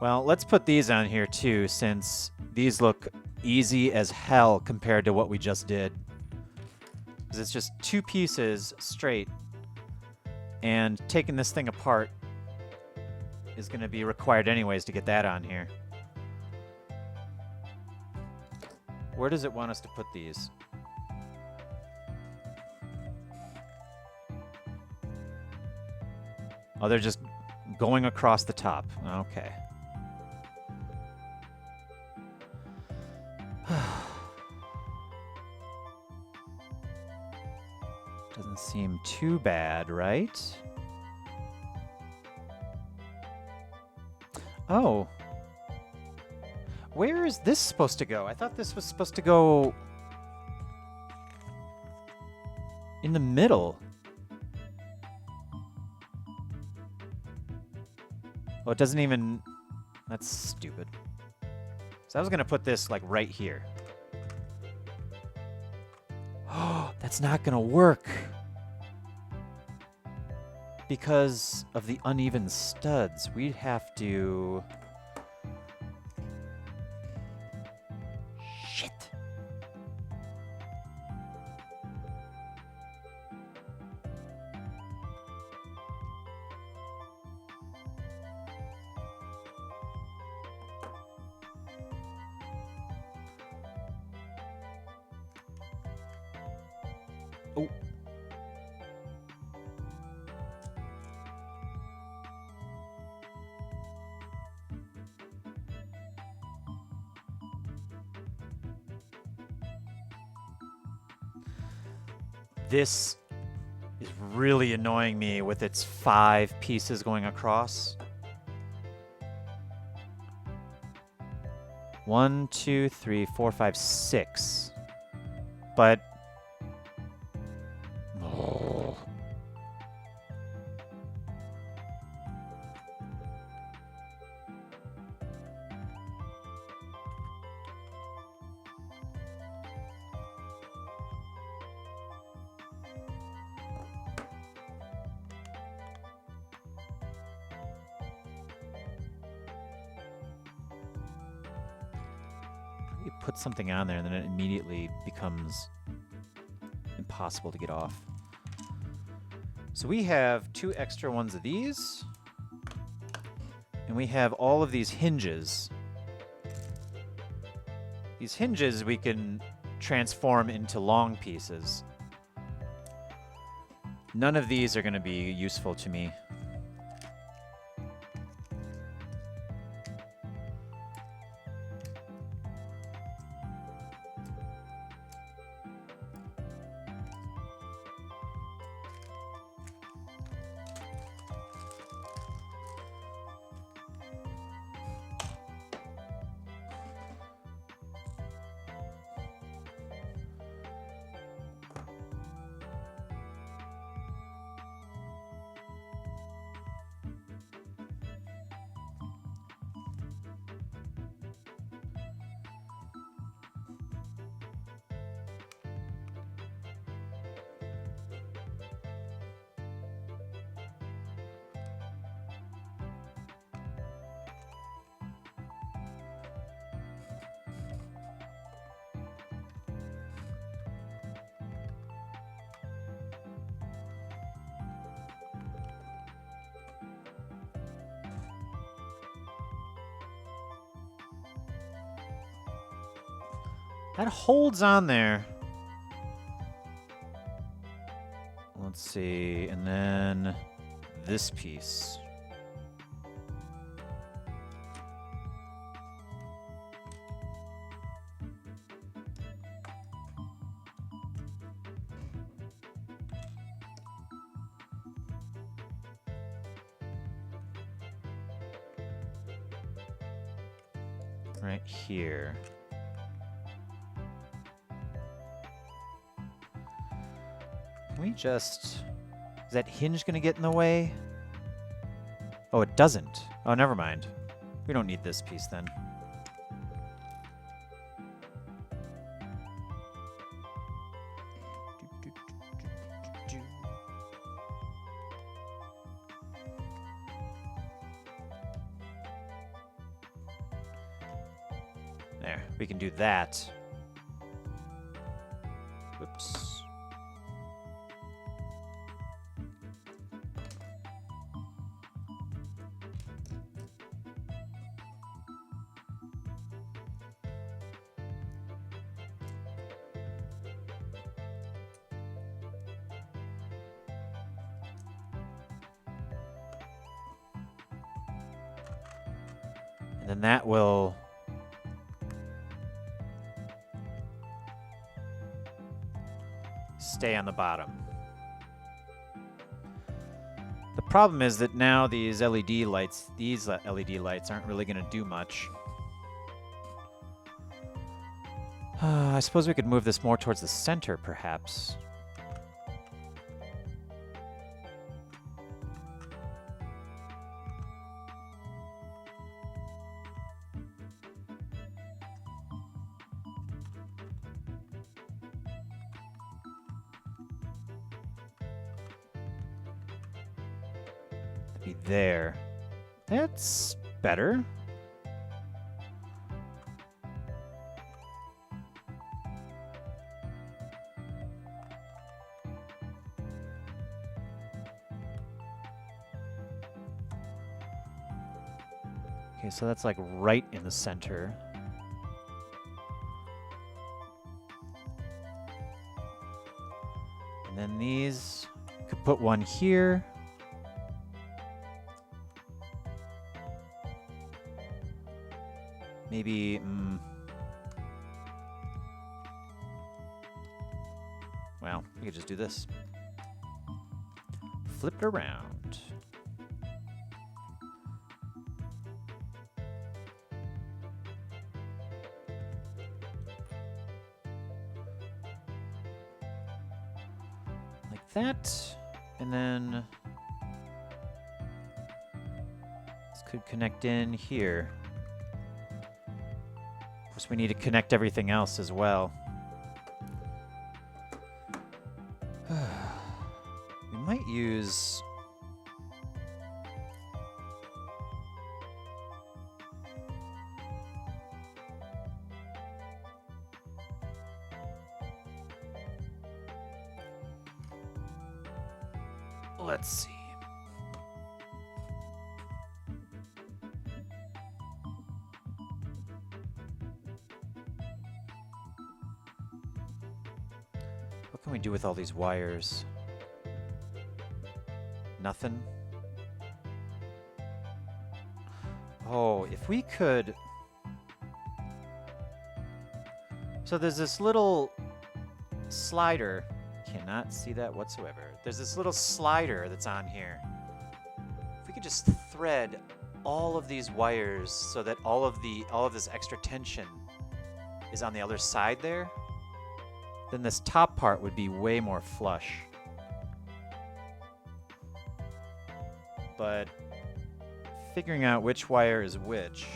Well, let's put these on here too, since these look easy as hell compared to what we just did. Because it's just two pieces straight, and taking this thing apart is going to be required anyways to get that on here. Where does it want us to put these? Oh, they're just going across the top. Okay. Doesn't seem too bad, right? Oh. Where is this supposed to go? I thought this was supposed to go in the middle. Oh, it doesn't even... That's stupid. So I was going to put this, like, right here. Oh, that's not going to work. Because of the uneven studs, we'd have to... Shit. Oh. This is really annoying me with its 5 pieces going across. 1, 2, 3, 4, 5, 6. But... Oh. You put something on there and then it immediately becomes impossible to get off. So we have 2 extra ones of these. And we have all of these hinges. These hinges we can transform into long pieces. None of these are going to be useful to me. That holds on there. Let's see, and then this piece. Right here. Can we just... Is that hinge going to get in the way? Oh, it doesn't. Oh, never mind. We don't need this piece then. There, we can do that. Whoops. Then that will stay on the bottom. The problem is that now these LED lights, aren't really going to do much. I suppose we could move this more towards the center, perhaps. Be there. That's better. Okay, so that's like right in the center. And then these, could put one here. Maybe, well, we could just do this. Flip it around. Like that. And then this could connect in here. Of course, we need to connect everything else as well. We might use... Let's see. What can we do with all these wires? Nothing? Oh, if we could... So there's this little slider. Cannot see that whatsoever. There's this little slider that's on here. If we could just thread all of these wires so that all of this extra tension is on the other side there, then this top part would be way more flush. But figuring out which wire is which.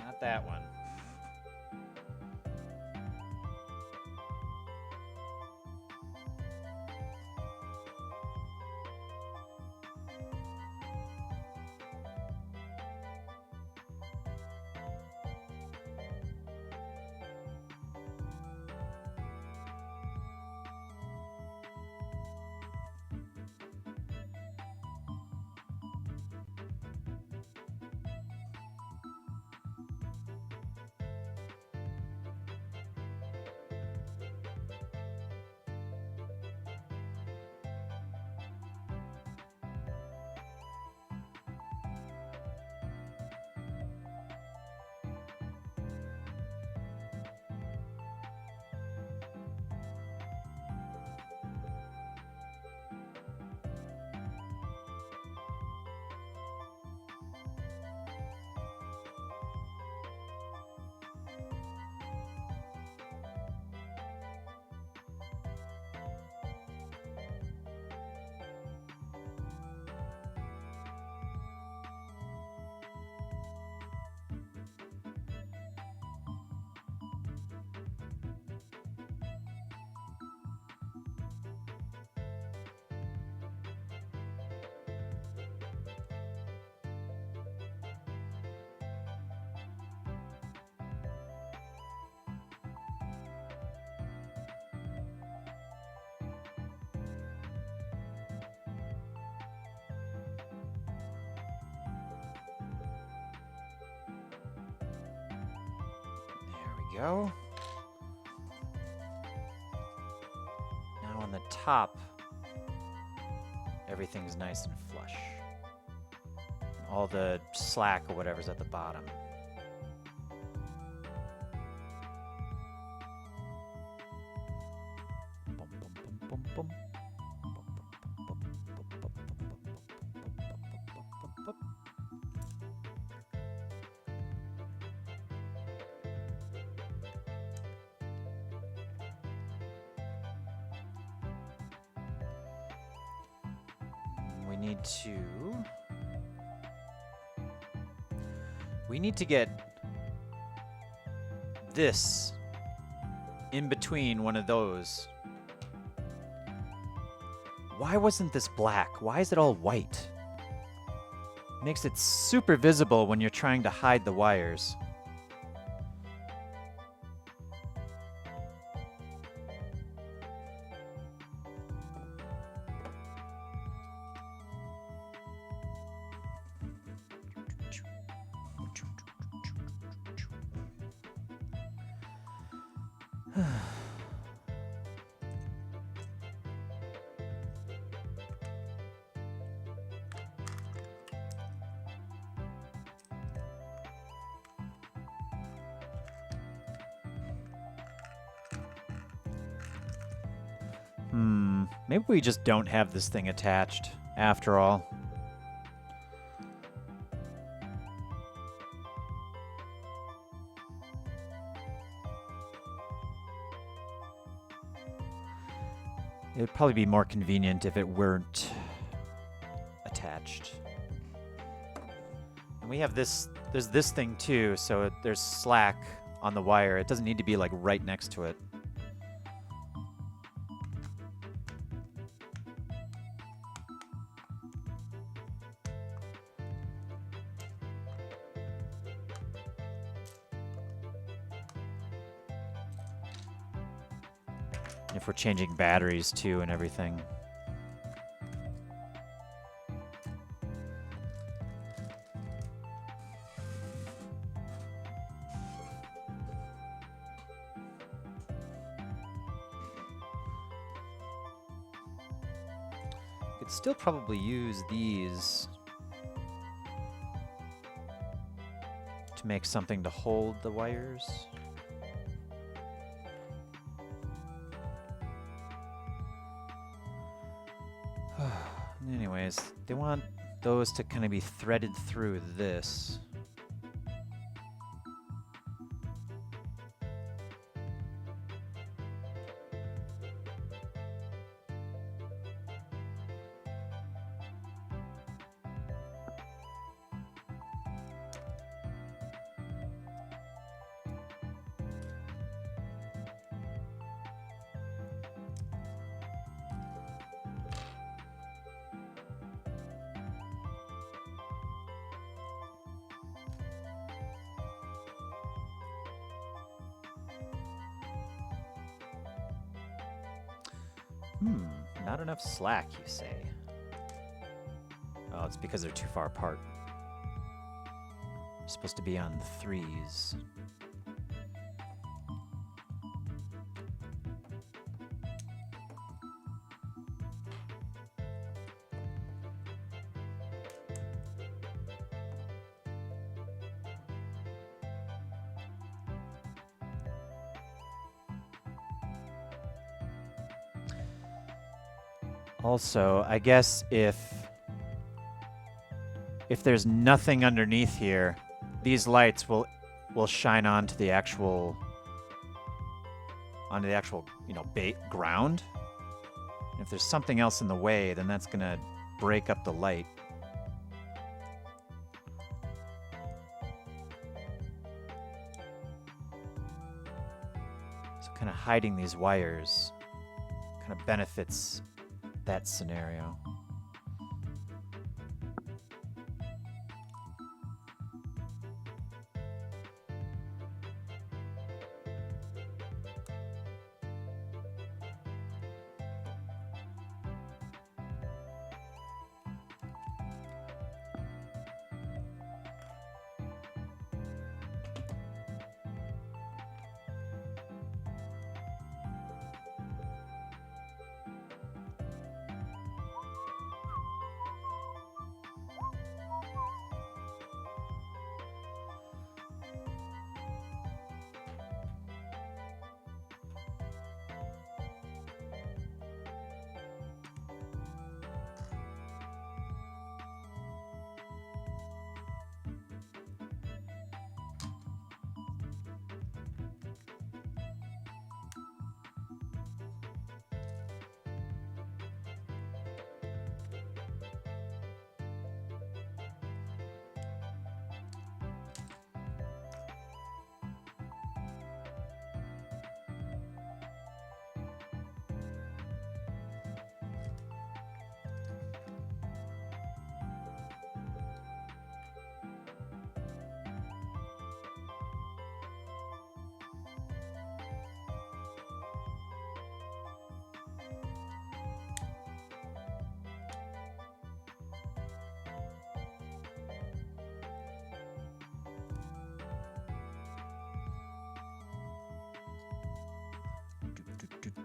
Not that one. we go. Now on the top, everything's nice and flush. All the slack or whatever's at the bottom. We need to get this in between one of those. Why wasn't this black? Why is it all white? Makes it super visible when you're trying to hide the wires. Maybe we just don't have this thing attached, after all. It would probably be more convenient if it weren't attached. And we have this, there's this thing too, so there's slack on the wire. It doesn't need to be like right next to it. If we're changing batteries too and everything. Could still probably use these to make something to hold the wires. Anyways, they want those to kind of be threaded through this. Not enough slack, you say? Oh, it's because they're too far apart. They're supposed to be on threes. Also, I guess if there's nothing underneath here, these lights will shine onto the actual ground. And if there's something else in the way, then that's gonna break up the light. So kind of hiding these wires kind of benefits that scenario.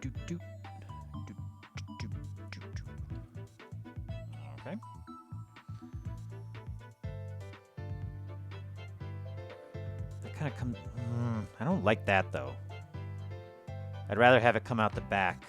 Okay. That kind of comes... I don't like that, though. I'd rather have it come out the back.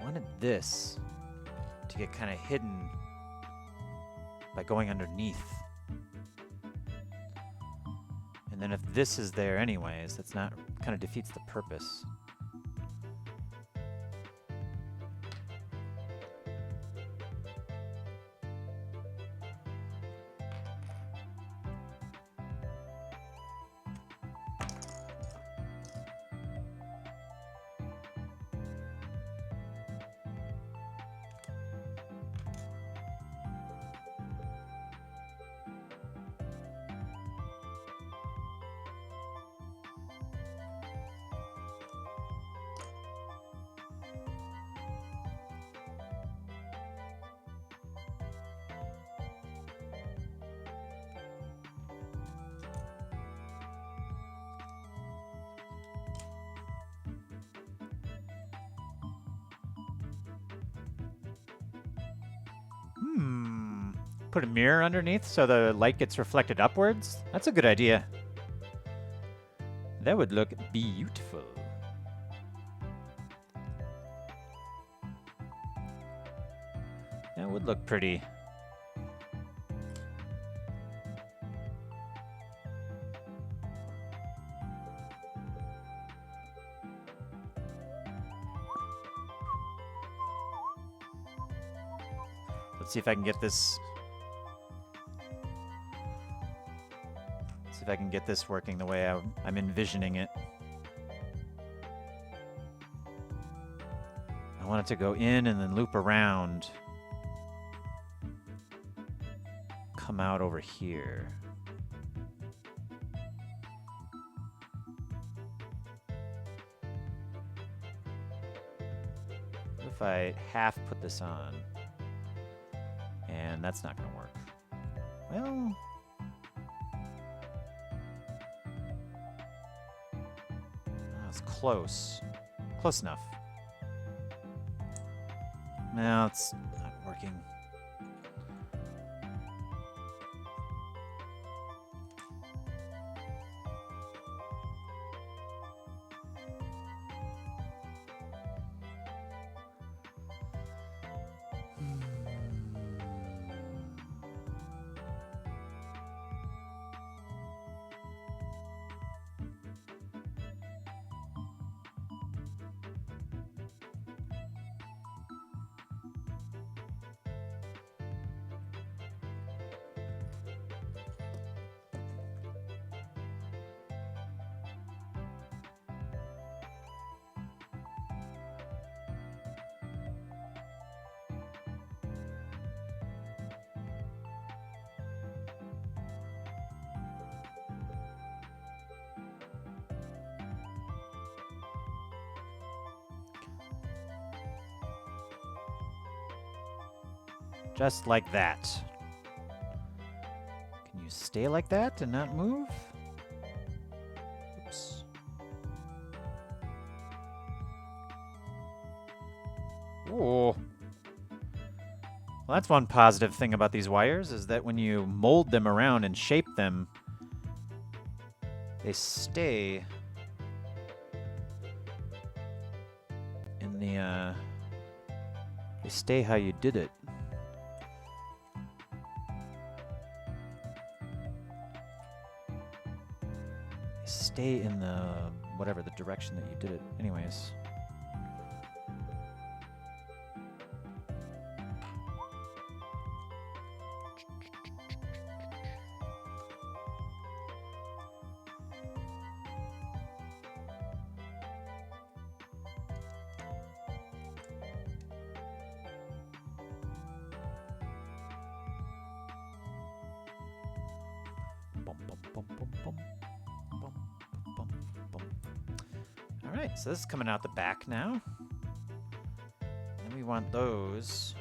I wanted this to get kind of hidden by going underneath. And then if this is there anyways, that's not, kind of defeats the purpose. Put a mirror underneath so the light gets reflected upwards? That's a good idea. That would look beautiful. That would look pretty. Let's see if I can get this. See if I can get this working the way I'm envisioning it. I want it to go in and then loop around. Come out over here. What if I half put this on? And that's not going to work. Well... that's close. Close enough. No, it's not working. Just like that. Can you stay like that and not move? Oops. Ooh. Well, that's one positive thing about these wires, is that when you mold them around and shape them, they stay in the, they stay how you did it. Stay in the, whatever, the direction that you did it. Anyways. Boom, boom, boom, boom. All right, so this is coming out the back now. And we want those.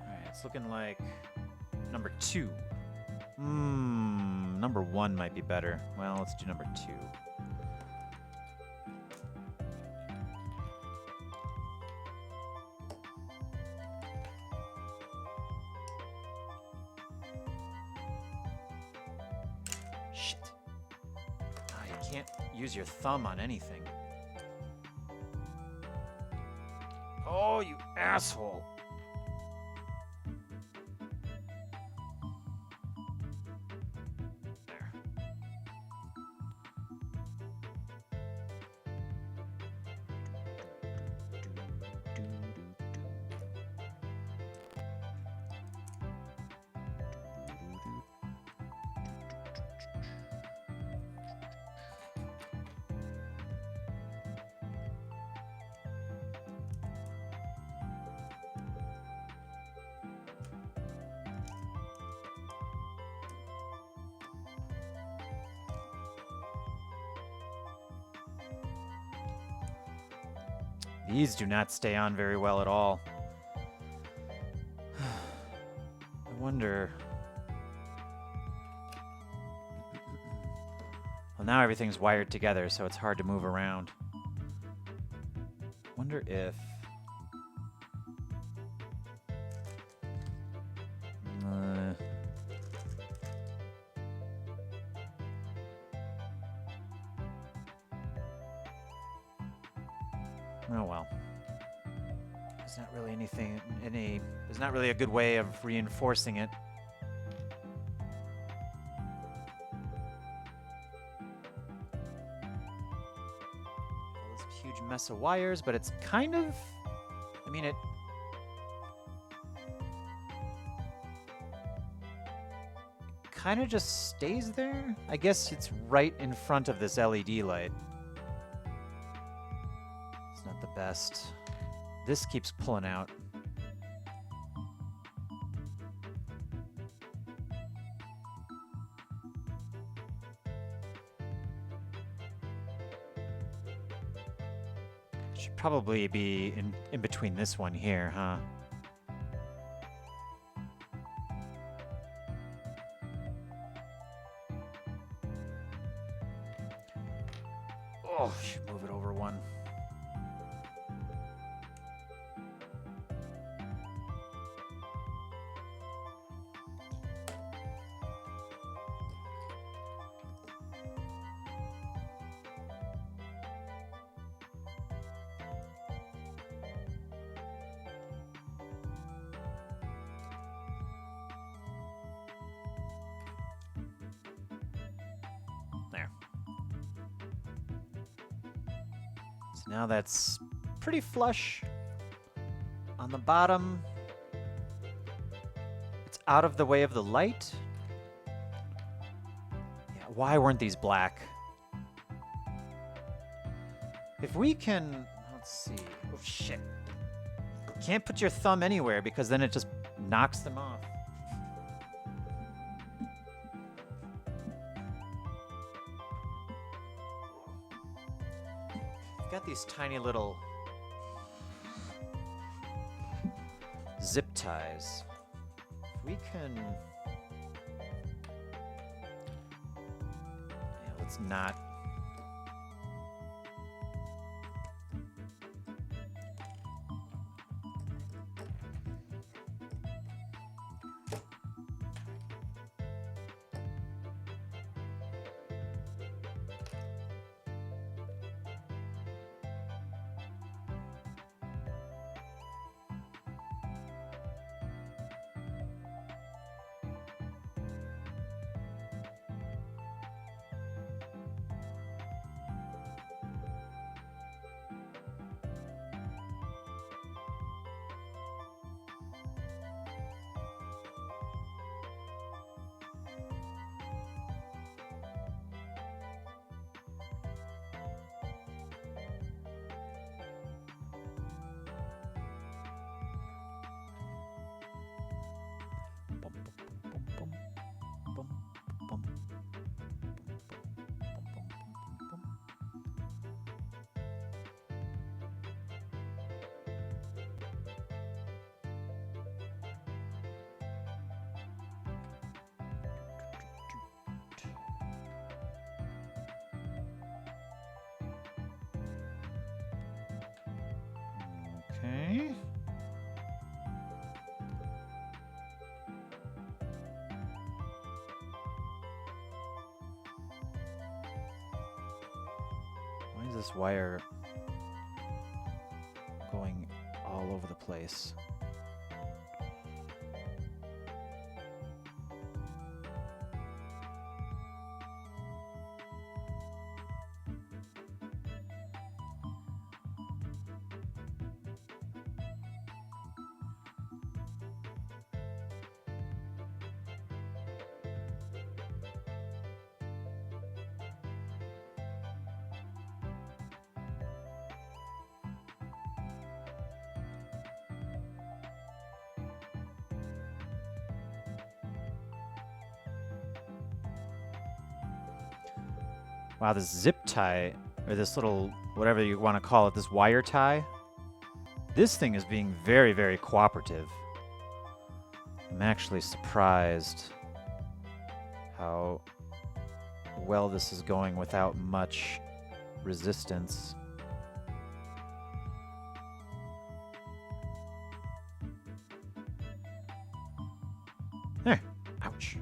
All right, it's looking like number 2. Number 1 might be better. Well, let's do number 2. Shit. You can't use your thumb on anything. Oh, you asshole. These do not stay on very well at all. I wonder... Well, now everything's wired together, so it's hard to move around. Wonder if... Oh well. There's not really there's not really a good way of reinforcing it. This huge mess of wires, but it's kind of, I mean, it kind of just stays there. I guess it's right in front of this LED light. Not the best. This keeps pulling out. Should probably be in between this one here, huh? Oh, should move it over one. There. So now that's pretty flush on the bottom. It's out of the way of the light. Yeah, why weren't these black? If we can, let's see. Oh shit. Can't put your thumb anywhere because then it just knocks them off. Got these tiny little zip ties. If we can, yeah, let's not. Okay. Why is this wire going all over the place? Wow, this zip tie, or this little, whatever you want to call it, this wire tie, this thing is being very, very cooperative. I'm actually surprised how well this is going without much resistance. There. Ouch.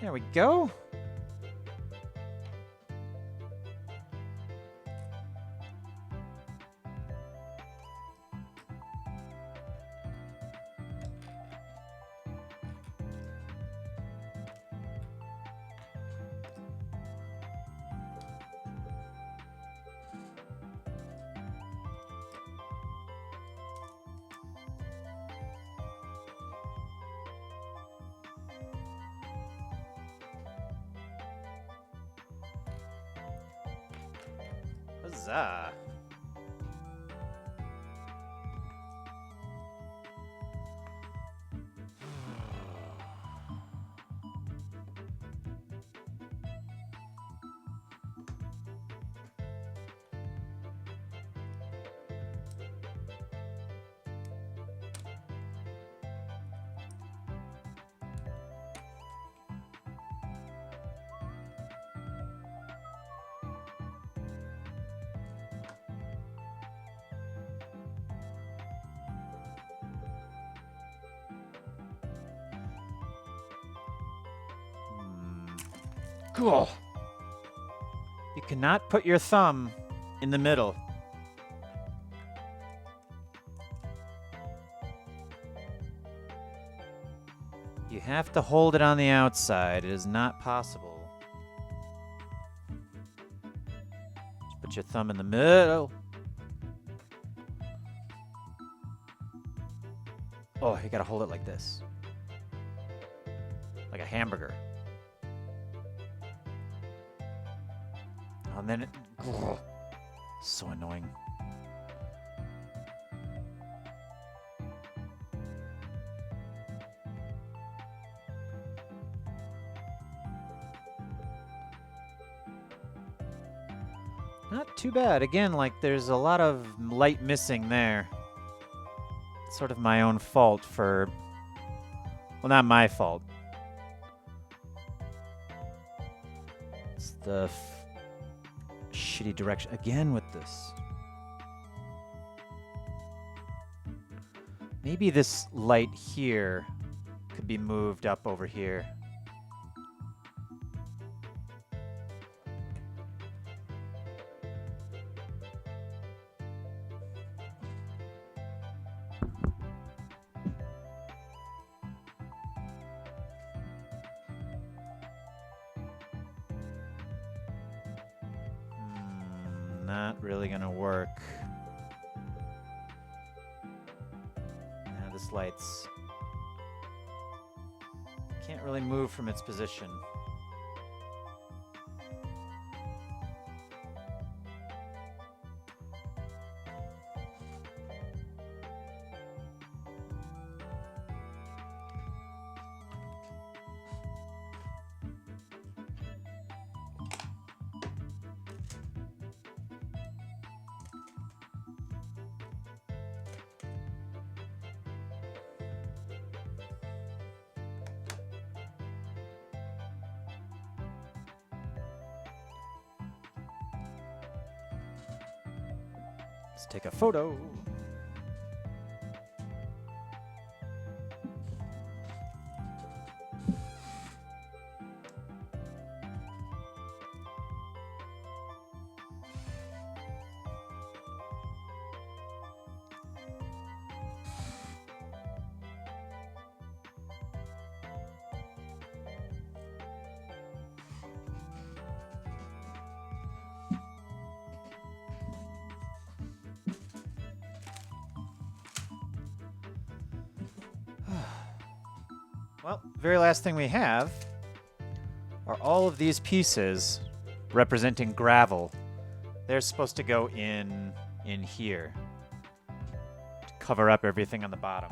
There we go. Huzzah. Cool. You cannot put your thumb in the middle. You have to hold it on the outside. It is not possible. Just put your thumb in the middle. Oh, you gotta hold it like this. Like a hamburger. And then it... Ugh, so annoying. Not too bad. Again, like, there's a lot of light missing there. It's sort of my own fault for... Well, not my fault. It's the... shitty direction again with this. Maybe this light here could be moved up over here. Not really gonna work. Now this light's can't really move from its position. Let's take a photo. Well, very last thing we have are all of these pieces representing gravel. They're supposed to go in here to cover up everything on the bottom.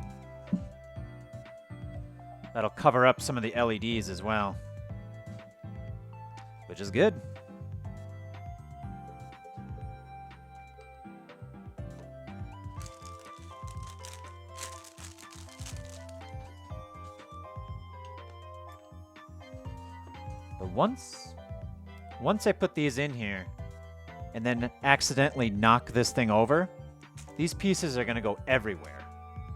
That'll cover up some of the LEDs as well, which is good. But once I put these in here and then accidentally knock this thing over, these pieces are going to go everywhere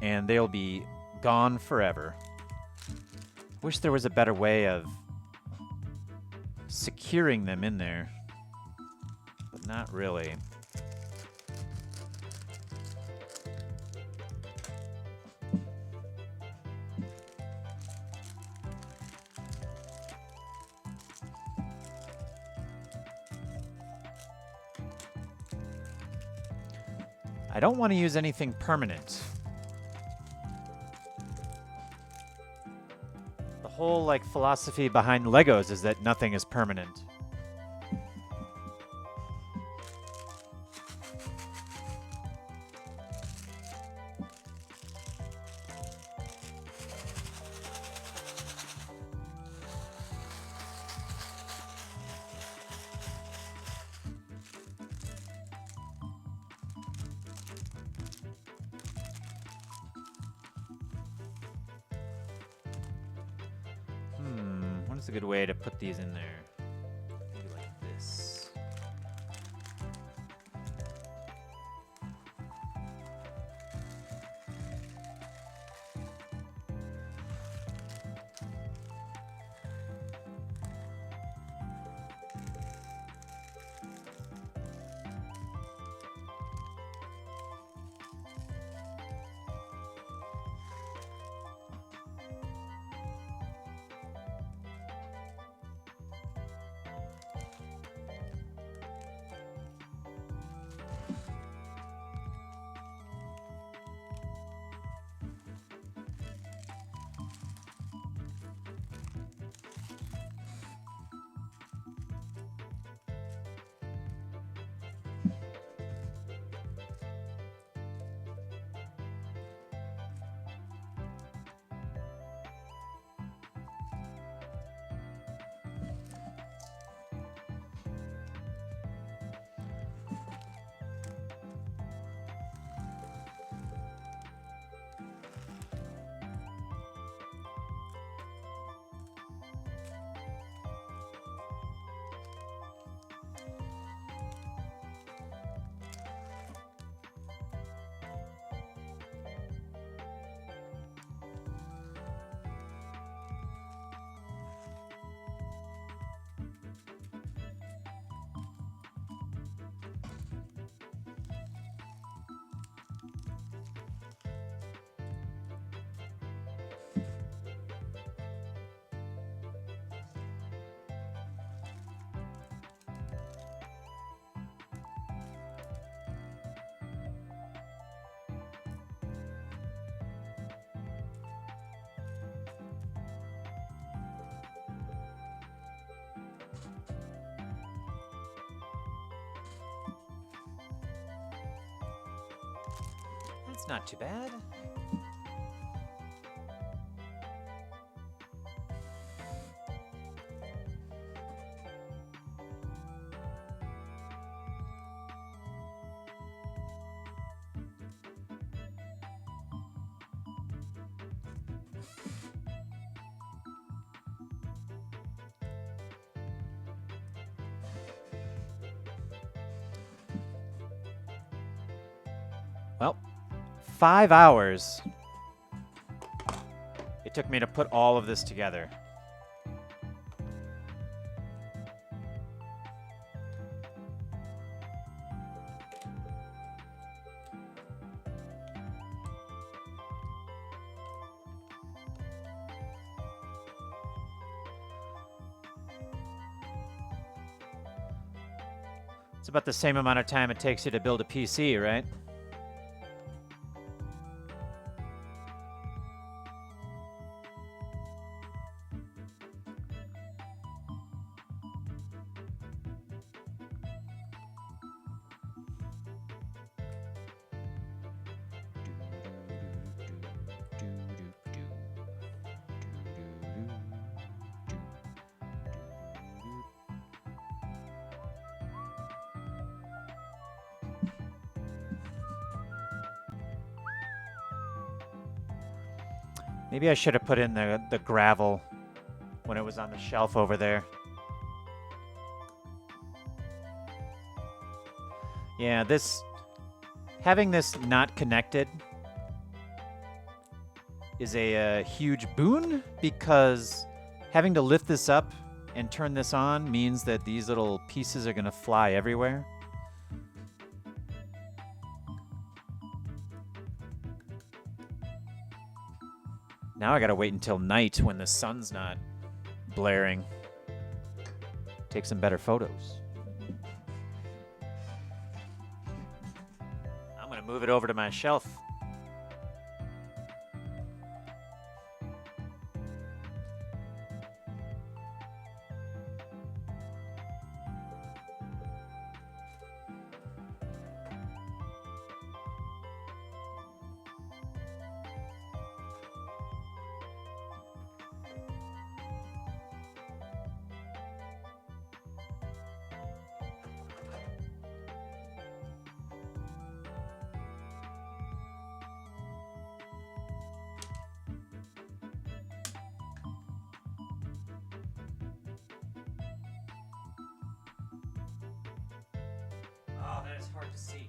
and they'll be gone forever. Wish there was a better way of securing them in there, but not really. I don't want to use anything permanent. The whole philosophy behind Legos is that nothing is permanent. What is a good way to put these in there? Maybe like this. That's not too bad. Well, 5 hours it took me to put all of this together. It's about the same amount of time it takes you to build a PC, right? Maybe I should have put in the gravel when it was on the shelf over there. Yeah, having this not connected is a huge boon, because having to lift this up and turn this on means that these little pieces are going to fly everywhere. Now I gotta wait until night when the sun's not blaring. Take some better photos. I'm gonna move it over to my shelf. Oh, that is hard to see.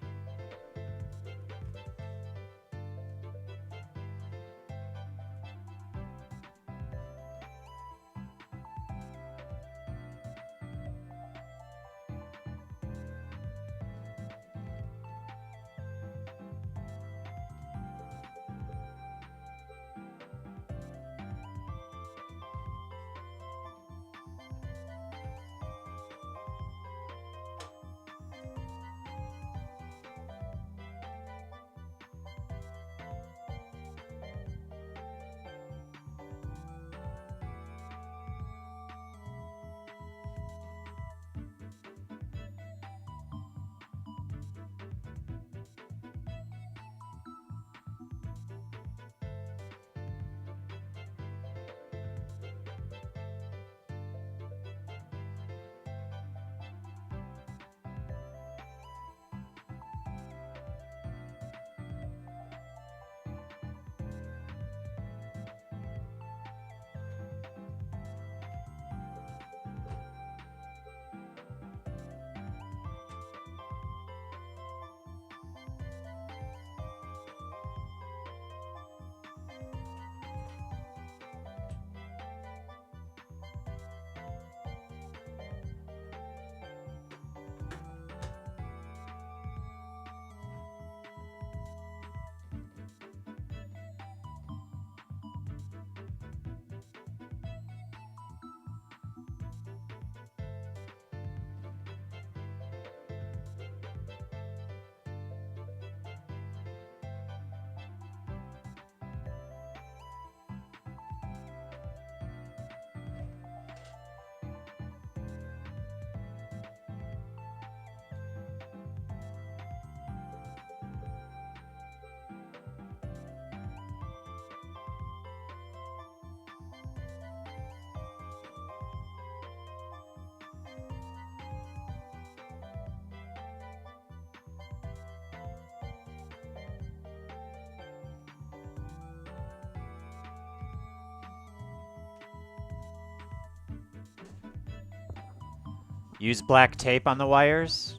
Use black tape on the wires.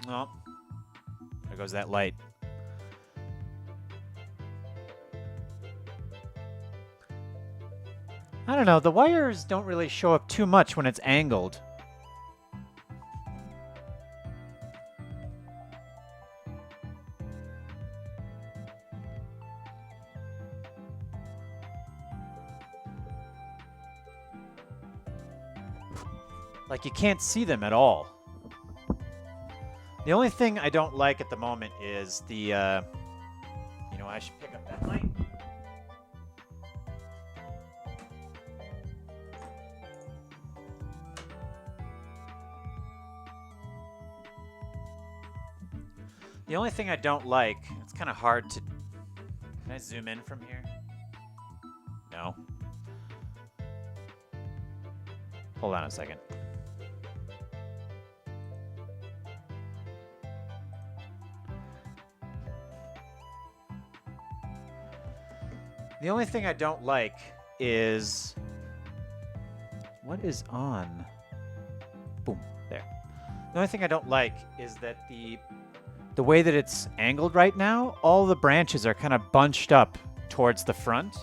Oh, there goes that light. I don't know, the wires don't really show up too much when it's angled. Like, you can't see them at all. The only thing I don't like at the moment is the, you know, I should pick up that light. The only thing I don't like, it's kind of hard to... Can I zoom in from here? No. Hold on a second. The only thing I don't like is... What is on? Boom, there. The only thing I don't like is that the way that it's angled right now, all the branches are kind of bunched up towards the front.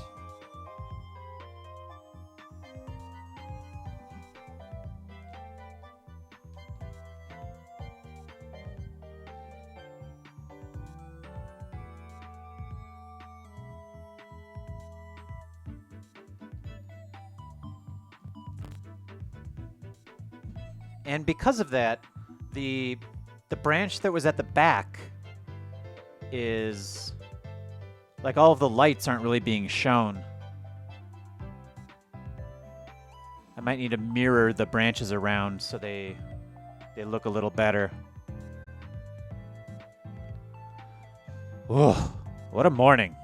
And because of that, the branch that was at the back is like all of the lights aren't really being shown. I might need to mirror the branches around so they look a little better. Whoa, what a morning.